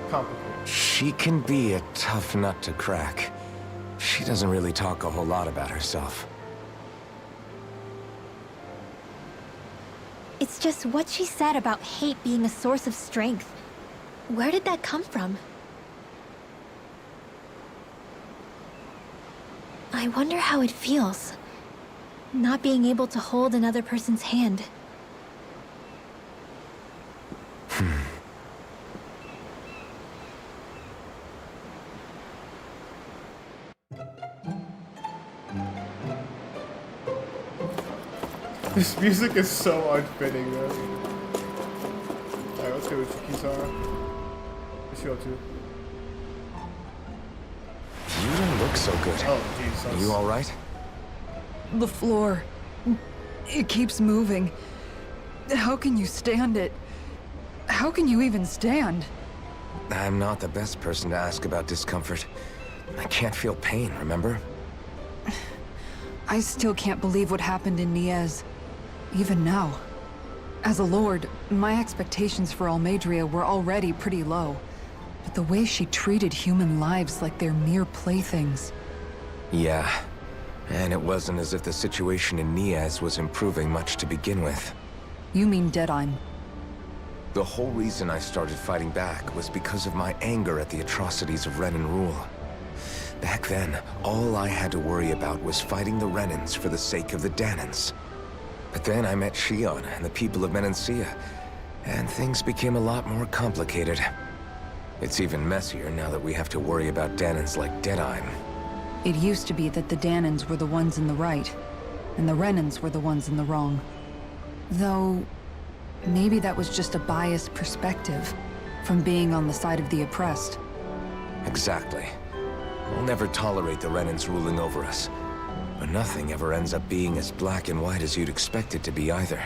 complicated. She can be a tough nut to crack. She doesn't really talk a whole lot about herself. It's just what she said about hate being a source of strength. Where did that come from? I wonder how it feels, not being able to hold another person's hand. This music is so unfitting, though. Alright, let's go with Kisara. What's she up to? You don't look so good. Oh, Jesus. Are you alright? The floor. It keeps moving. How can you stand it? How can you even stand? I'm not the best person to ask about discomfort. I can't feel pain, remember? I still can't believe what happened in Niez. Even now. As a lord, my expectations for Almeidrea were already pretty low. But the way she treated human lives like they're mere playthings. Yeah. And it wasn't as if the situation in Niez was improving much to begin with. You mean Deadeye? The whole reason I started fighting back was because of my anger at the atrocities of Renan rule. Back then, all I had to worry about was fighting the Renans for the sake of the Danans. But then I met Shion and the people of Menancia, and things became a lot more complicated. It's even messier now that we have to worry about Danans like Deadeye. It used to be that the Danans were the ones in the right, and the Renans were the ones in the wrong. Though, maybe that was just a biased perspective, from being on the side of the oppressed. Exactly. We'll never tolerate the Renans ruling over us. But nothing ever ends up being as black and white as you'd expect it to be either.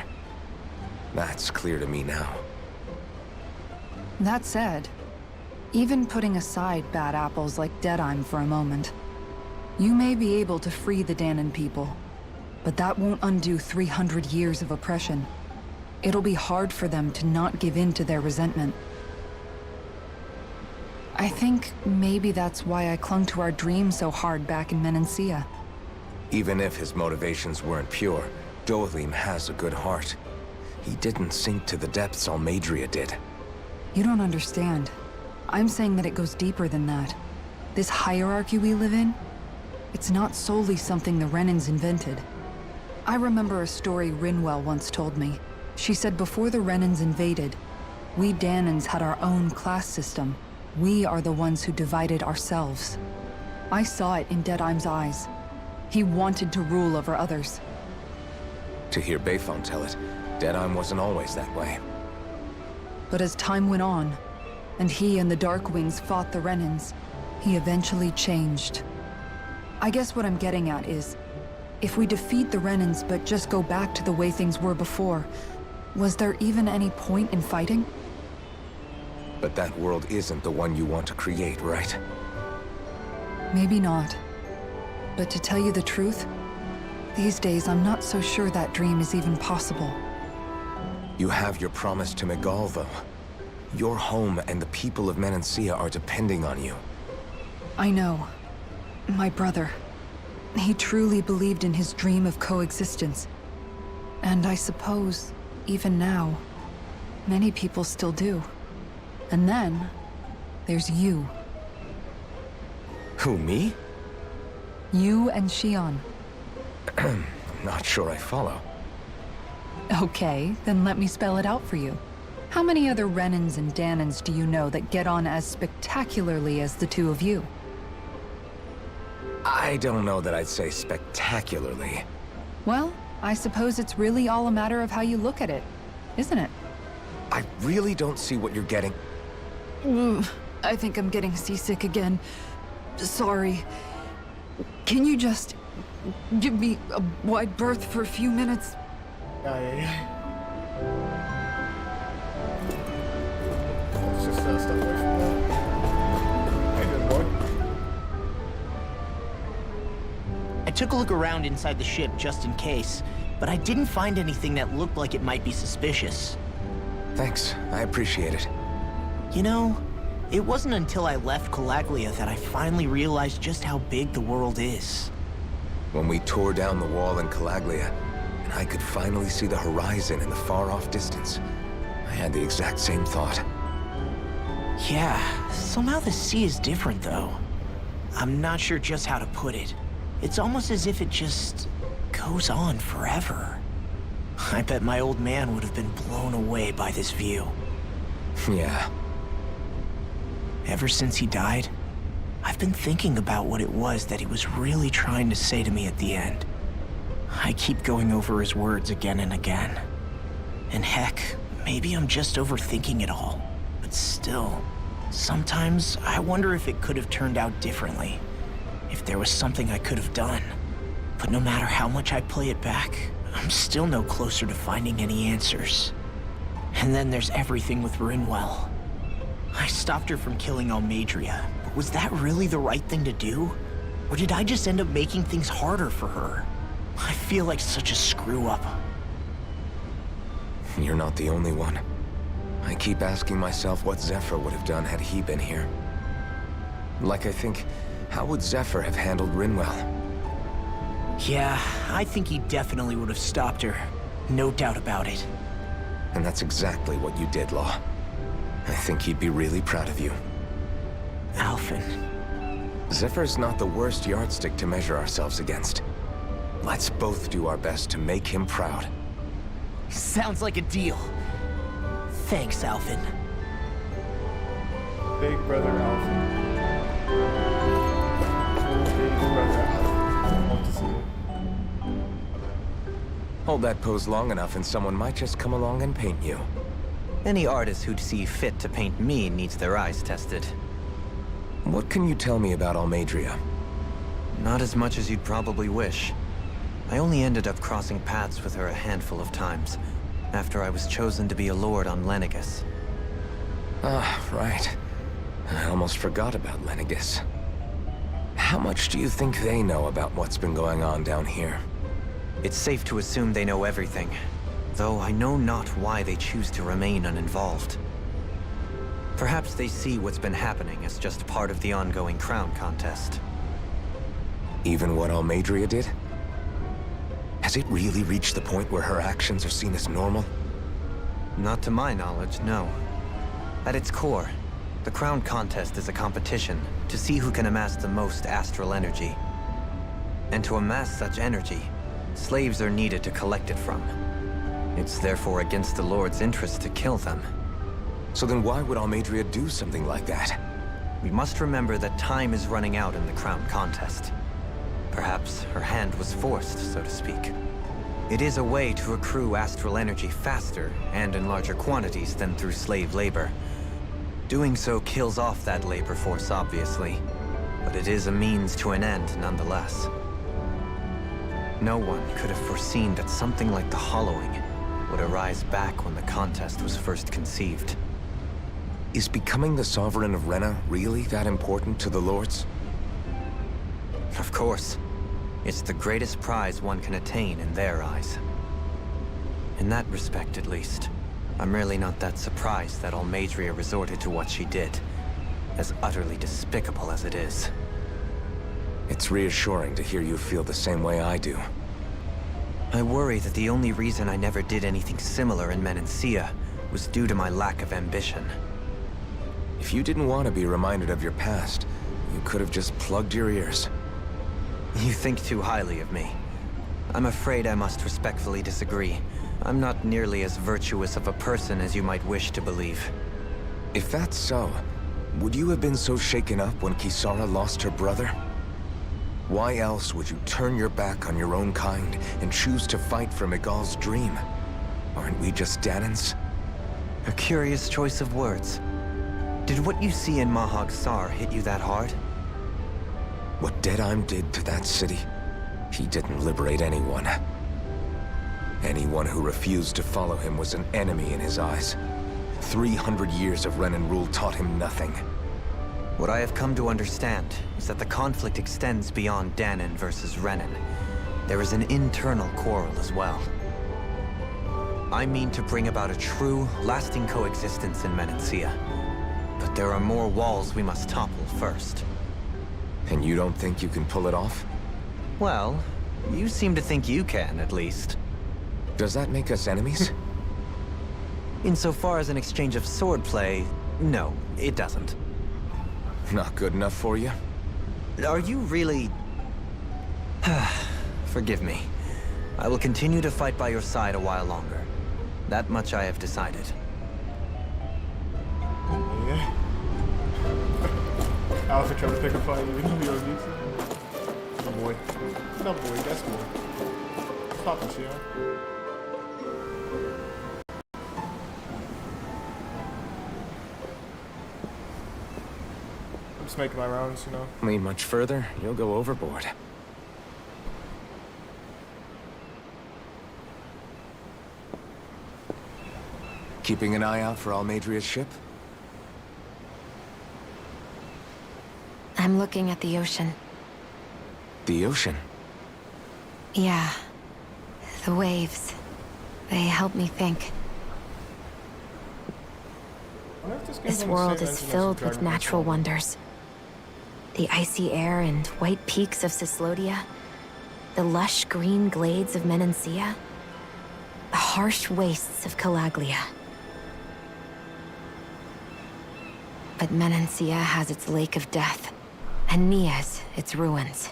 That's clear to me now. That said, even putting aside bad apples like Deadeye for a moment, you may be able to free the Danan people, but that won't undo 300 years of oppression. It'll be hard for them to not give in to their resentment. I think maybe that's why I clung to our dream so hard back in Menancia. Even if his motivations weren't pure, Dohalim has a good heart. He didn't sink to the depths Almeidrea did. You don't understand. I'm saying that it goes deeper than that. This hierarchy we live in, it's not solely something the Renans invented. I remember a story Rinwell once told me. She said before the Renans invaded, we Danans had our own class system. We are the ones who divided ourselves. I saw it in Deadeye's eyes. He wanted to rule over others. To hear Bayfon tell it, Deadeye wasn't always that way. But as time went on, and he and the Darkwings fought the Renans, he eventually changed. I guess what I'm getting at is, if we defeat the Renans but just go back to the way things were before, was there even any point in fighting? But that world isn't the one you want to create, right? Maybe not. But to tell you the truth, these days I'm not so sure that dream is even possible. You have your promise to Megal, though. Your home and the people of Menancia are depending on you. I know. My brother. He truly believed in his dream of coexistence. And I suppose, even now, many people still do. And then, there's you. Who, me? You and Shion. I'm not sure I follow. Okay, then let me spell it out for you. How many other Renans and Danans do you know that get on as spectacularly as the two of you? I don't know that I'd say spectacularly. Well, I suppose it's really all a matter of how you look at it, isn't it? I really don't see what you're getting. I think I'm getting seasick again. Sorry. Can you just give me a wide berth for a few minutes? Yeah. Let's just step away from that. How you doing, boy? I took a look around inside the ship just in case, but I didn't find anything that looked like it might be suspicious. Thanks, I appreciate it. You know, it wasn't until I left Calaglia that I finally realized just how big the world is. When we tore down the wall in Calaglia, and I could finally see the horizon in the far-off distance, I had the exact same thought. Yeah, somehow the sea is different, though. I'm not sure just how to put it. It's almost as if it just goes on forever. I bet my old man would have been blown away by this view. Yeah. Ever since he died, I've been thinking about what it was that he was really trying to say to me at the end. I keep going over his words again and again. And heck, maybe I'm just overthinking it all. But still, sometimes I wonder if it could have turned out differently. If there was something I could have done. But no matter how much I play it back, I'm still no closer to finding any answers. And then there's everything with Rinwell. I stopped her from killing Almadria, but was that really the right thing to do? Or did I just end up making things harder for her? I feel like such a screw-up. You're not the only one. I keep asking myself what Zephyr would have done had he been here. Like I think, how would Zephyr have handled Rinwell? Yeah, I think he definitely would have stopped her. No doubt about it. And that's exactly what you did, Law. I think he'd be really proud of you. Alphen. Zephyr's not the worst yardstick to measure ourselves against. Let's both do our best to make him proud. Sounds like a deal. Thanks, Alphen. Big brother Alpha. Big brother Alpha. Love to see it. Hold that pose long enough and someone might just come along and paint you. Any artist who'd see fit to paint me needs their eyes tested. What can you tell me about Almadria? Not as much as you'd probably wish. I only ended up crossing paths with her a handful of times, after I was chosen to be a lord on Lenegus. Ah, right. I almost forgot about Lenegus. How much do you think they know about what's been going on down here? It's safe to assume they know everything, though I know not why they choose to remain uninvolved. Perhaps they see what's been happening as just part of the ongoing crown contest. Even what Almadria did? Has it really reached the point where her actions are seen as normal? Not to my knowledge, no. At its core, the crown contest is a competition to see who can amass the most astral energy. And to amass such energy, slaves are needed to collect it from. It's therefore against the Lord's interest to kill them. So then why would Almadria do something like that? We must remember that time is running out in the crown contest. Perhaps her hand was forced, so to speak. It is a way to accrue astral energy faster and in larger quantities than through slave labor. Doing so kills off that labor force, obviously, but it is a means to an end nonetheless. No one could have foreseen that something like the Hollowing would arise back when the contest was first conceived. Is becoming the Sovereign of Renna really that important to the Lords? Of course. It's the greatest prize one can attain in their eyes. In that respect, at least, I'm really not that surprised that Almadria resorted to what she did, as utterly despicable as it is. It's reassuring to hear you feel the same way I do. I worry that the only reason I never did anything similar in Menancia was due to my lack of ambition. If you didn't want to be reminded of your past, you could have just plugged your ears. You think too highly of me. I'm afraid I must respectfully disagree. I'm not nearly as virtuous of a person as you might wish to believe. If that's so, would you have been so shaken up when Kisara lost her brother? Why else would you turn your back on your own kind and choose to fight for Miguel's dream? Aren't we just Danans? A curious choice of words. Did what you see in Mahag Sar hit you that hard? What Deadheim did to that city, he didn't liberate anyone. Anyone who refused to follow him was an enemy in his eyes. 300 years of Renan rule taught him nothing. What I have come to understand is that the conflict extends beyond Danan versus Renan. There is an internal quarrel as well. I mean to bring about a true, lasting coexistence in Menancia. But there are more walls we must topple first. And you don't think you can pull it off? Well, you seem to think you can, at least. Does that make us enemies? Insofar as an exchange of swordplay, no, it doesn't. Not good enough for you? Are you really... Forgive me. I will continue to fight by your side a while longer. That much I have decided. Yeah. Alpha trying to pick a fight even though you don't need to. No boy. No boy, that's boy. Stop this, yo. I'm just making my rounds, you know. Lean much further, you'll go overboard. Keeping an eye out for Almadria's ship? I'm looking at the ocean. The ocean? Yeah. The waves. They help me think. I wonder if game's This on the world same is engine as filled Dragon with Quest natural 1. wonders. The icy air and white peaks of Cyslodia. The lush green glades of Menancia. The harsh wastes of Calaglia. But Menancia has its Lake of Death, and Nias its ruins.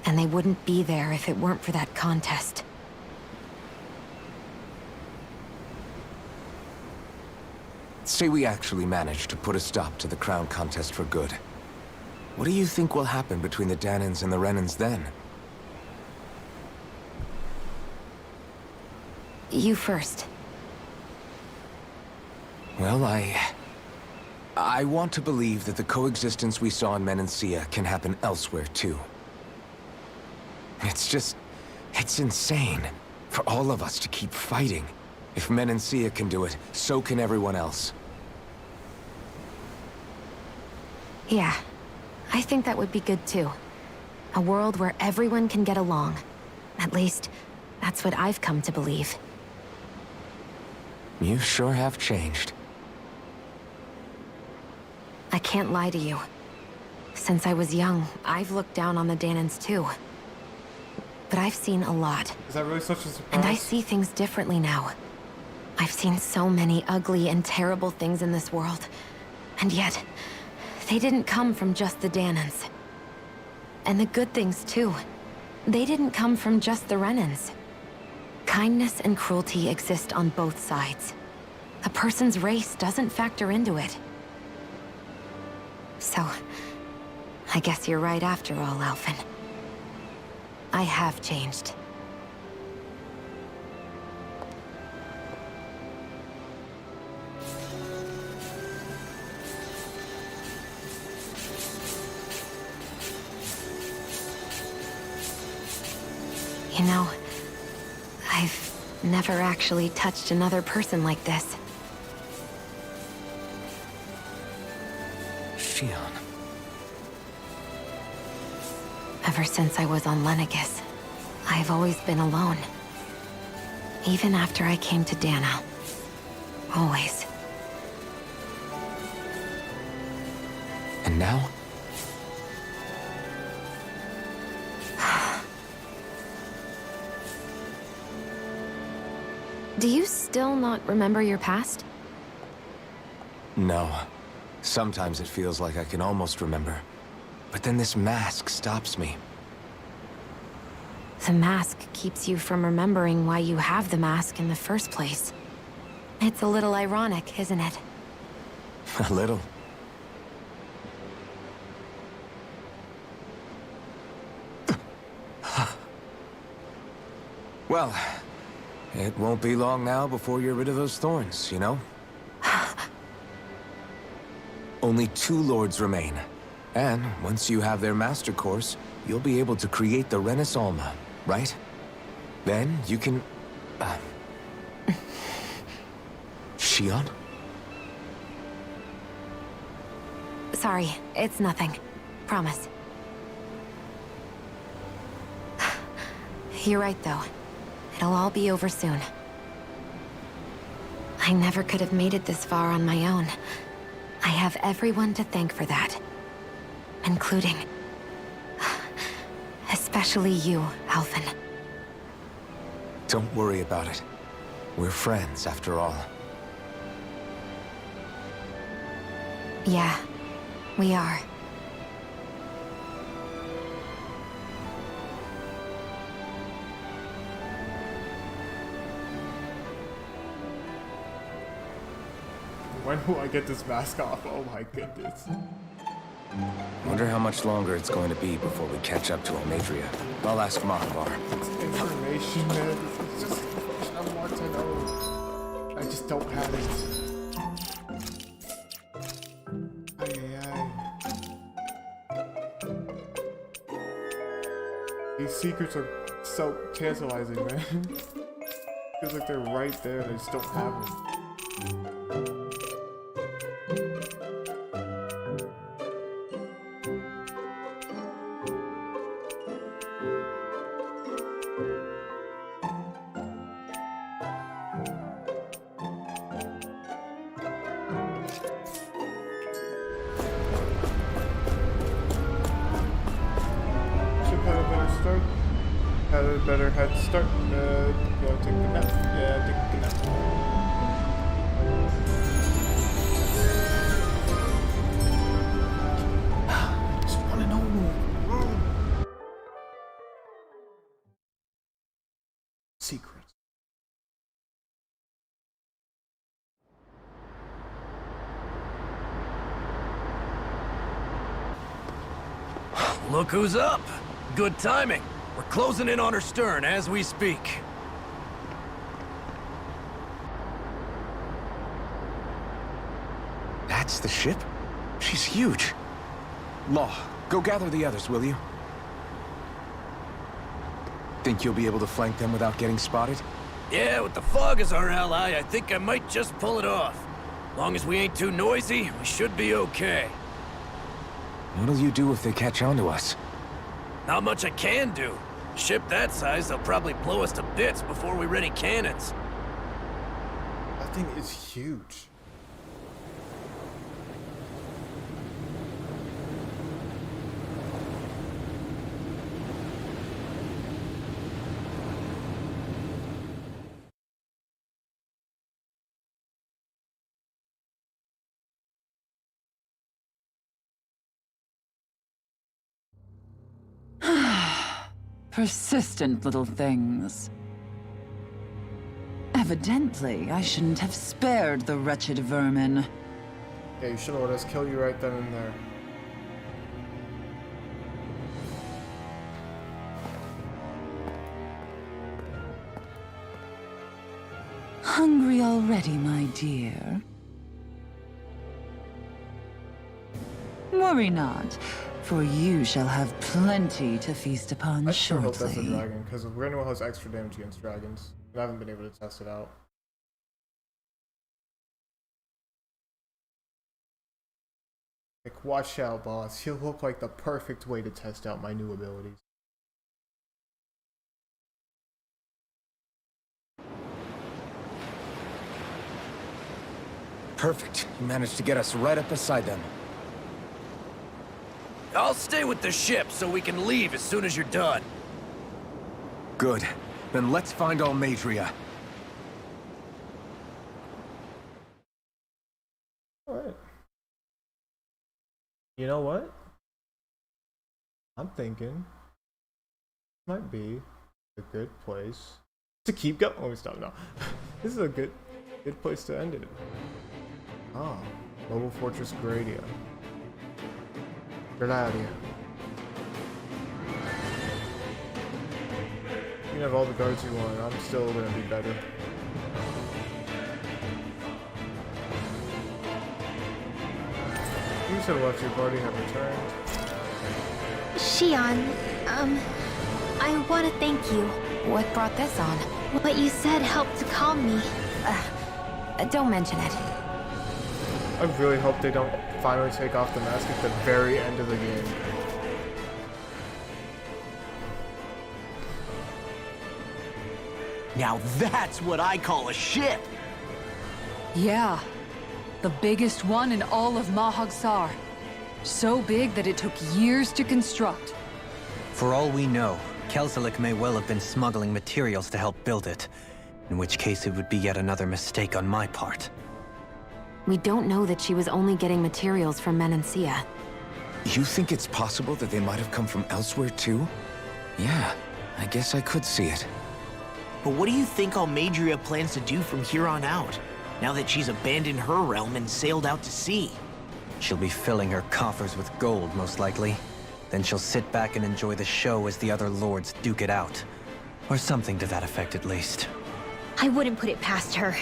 And they wouldn't be there if it weren't for that contest. Say we actually managed to put a stop to the crown contest for good. What do you think will happen between the Danans and the Renans then? You first. Well, I want to believe that the coexistence we saw in Menancia can happen elsewhere, too. It's insane for all of us to keep fighting. If Menancia can do it, so can everyone else. Yeah, I think that would be good too. A world where everyone can get along. At least, that's what I've come to believe. You sure have changed. I can't lie to you. Since I was young, I've looked down on the Danans too. But I've seen a lot. Is that really such a surprise? And I see things differently now. I've seen so many ugly and terrible things in this world. And yet, They didn't come from just the Danans. And the good things, too. They didn't come from just the Renans. Kindness and cruelty exist on both sides. A person's race doesn't factor into it. So, I guess you're right after all, Alphen. I have changed. You know, I've never actually touched another person like this. Shion. Ever since I was on Lenegis, I've always been alone. Even after I came to Dana. Always. And now? Do you still not remember your past? No. Sometimes it feels like I can almost remember. But then this mask stops me. The mask keeps you from remembering why you have the mask in the first place. It's a little ironic, isn't it? A little. Well, it won't be long now before you're rid of those thorns, you know? Only 2 lords remain. And once you have their master course, you'll be able to create the Renis Alma, right? Then you can... Shion? Sorry, it's nothing. Promise. You're right, though. It'll all be over soon. I never could have made it this far on my own. I have everyone to thank for that. Including... especially you, Alphen. Don't worry about it. We're friends, after all. Yeah, we are. When will I get this mask off? Oh my goodness. Wonder how much longer it's going to be before we catch up to Almadria. I'll ask Mahavar. It's information, man. It's just information I want to know. I just don't have it. Ay, These secrets are so tantalizing, man. Feels like they're right there and I just don't have them. Had a better head start. Go take the nap. Yeah, take the nap. Just wanna know. Secrets. Look who's up. Good timing. We're closing in on her stern as we speak. That's the ship? She's huge. Law, go gather the others, will you? Think you'll be able to flank them without getting spotted? Yeah, with the fog as our ally, I think I might just pull it off. Long as we ain't too noisy, we should be okay. What'll you do if they catch on to us? Not much I can do. Ship that size, they'll probably blow us to bits before we ready cannons. That thing is huge. Persistent little things. Evidently, I shouldn't have spared the wretched vermin. Yeah, you should have let us kill you right then and there. Hungry already, my dear? Worry not, for you shall have plenty to feast upon I sure hope that's a shortly. dragon, because Rinwell has extra damage against dragons. And I haven't been able to test it out. Like, watch out, boss. He'll look like the perfect way to test out my new abilities. Perfect. You managed to get us right up beside them. I'll stay with the ship so we can leave as soon as you're done. Good. Then let's find Almadria. Alright. You know what? I'm thinking might be a good place to keep going. Oh, stop now. This is a good place to end it. Ah, Mobile Fortress Gradia. Gradia. You can have all the guards you want. I'm still gonna be better. You said left your party have returned. Xion, I want to thank you. What brought this on? What you said helped to calm me. Don't mention it. I really hope they don't finally take off the mask at the very end of the game. Now that's what I call a ship! Yeah. The biggest one in all of Mahagsar. So big that it took years to construct. For all we know, Kelzelik may well have been smuggling materials to help build it, in which case it would be yet another mistake on my part. We don't know that she was only getting materials from Menancia. You think it's possible that they might have come from elsewhere too? Yeah, I guess I could see it. But what do you think Almadria plans to do from here on out, now that she's abandoned her realm and sailed out to sea? She'll be filling her coffers with gold, most likely. Then she'll sit back and enjoy the show as the other lords duke it out. Or something to that effect, at least. I wouldn't put it past her.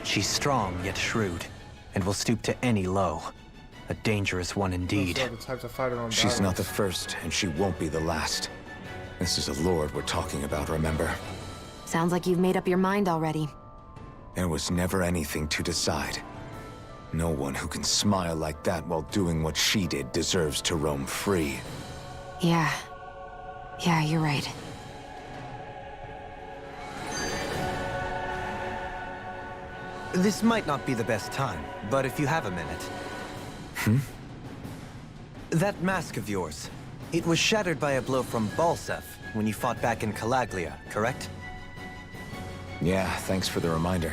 She's strong, yet shrewd, and will stoop to any low. A dangerous one indeed. Those are the types of fight her own She's not the battles. first, and she won't be the last. This is a lord we're talking about, remember? Sounds like you've made up your mind already. There was never anything to decide. No one who can smile like that while doing what she did deserves to roam free. Yeah. Yeah, you're right. This might not be the best time, but if you have a minute. That mask of yours, it was shattered by a blow from Balsef when you fought back in Calaglia, correct? Yeah, thanks for the reminder.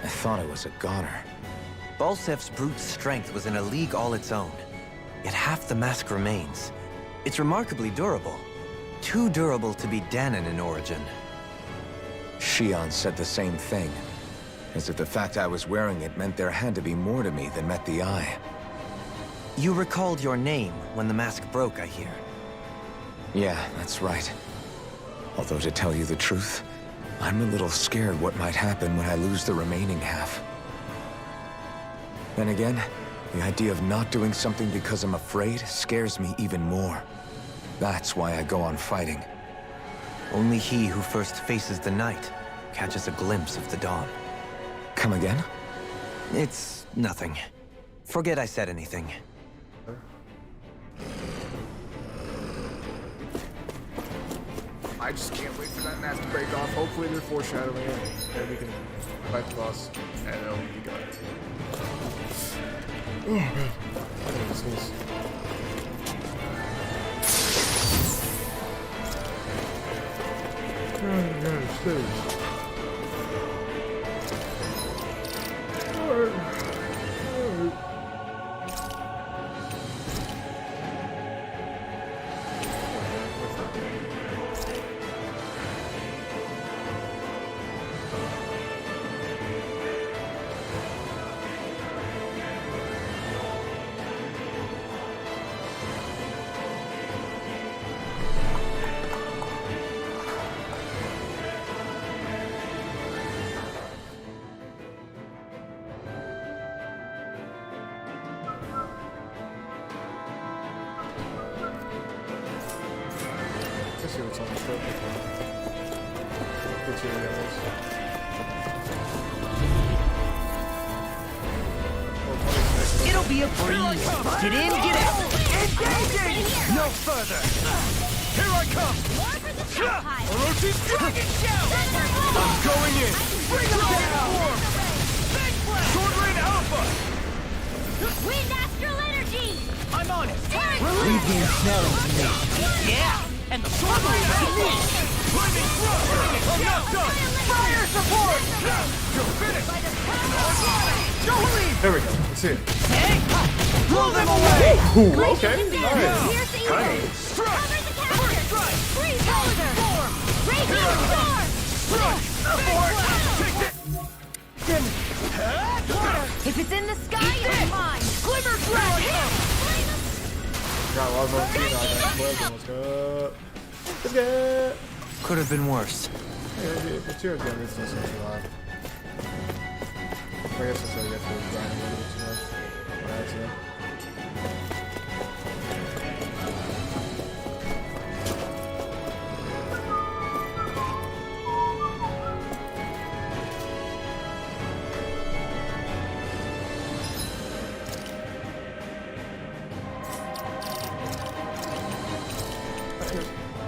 I thought it was a goner. Balsef's brute strength was in a league all its own, yet half the mask remains. It's remarkably durable. Too durable to be Danon in origin. Xion said the same thing. As if the fact I was wearing it meant there had to be more to me than met the eye. You recalled your name when the mask broke, I hear. Yeah, that's right. Although to tell you the truth, I'm a little scared what might happen when I lose the remaining half. Then again, the idea of not doing something because I'm afraid scares me even more. That's why I go on fighting. Only he who first faces the night catches a glimpse of the dawn. Come again? It's nothing. Forget I said anything. I just can't wait for that mask to break off. Hopefully they're foreshadowing it, and we can fight the boss, and it'll be good. Oh man, I need to sneeze. Oh god, sneeze. see what's on the script. Good serials. It'll be a breeze. Get in, get out. Engaging! No further. Here I come! Orochi's Dragon Shout! I'm going in! Bring them down! Sword Rain Alpha! Wind Astral Energy! I'm on it! Leave the inferno to me. Yeah! And the Sword Rain Alpha! Lightning Thrust! I'm not done! fire support! You're finished! Jolie! There we go. Let's see it. Hey! Blow them away! Ooh, okay. Nice. Pierce Eagle! Nice. Cover the caster! Freeze Boulder! Raging Storm! If it's in the sky, it's mine! Glimmer Dragon! Got a lot of team out there. Let's go. Let's go. Could have been worse. Hey, it's your gun. It's not so alive. I guess that's how you get to grind a little bit too much. That's it.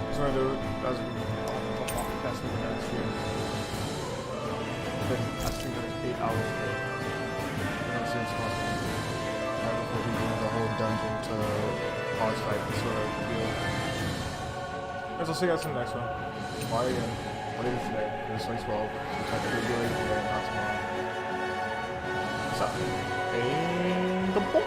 Just wanna do that's what we're gonna stream. I've been asking for 8 hours straight. As soon as possible. Right before we do the whole dungeon to boss fight sort of deal. Guys, I'll see you guys in the next one. Bye again. What is it today? It's like 12. So check the video today, not tomorrow. What's up? And the boy!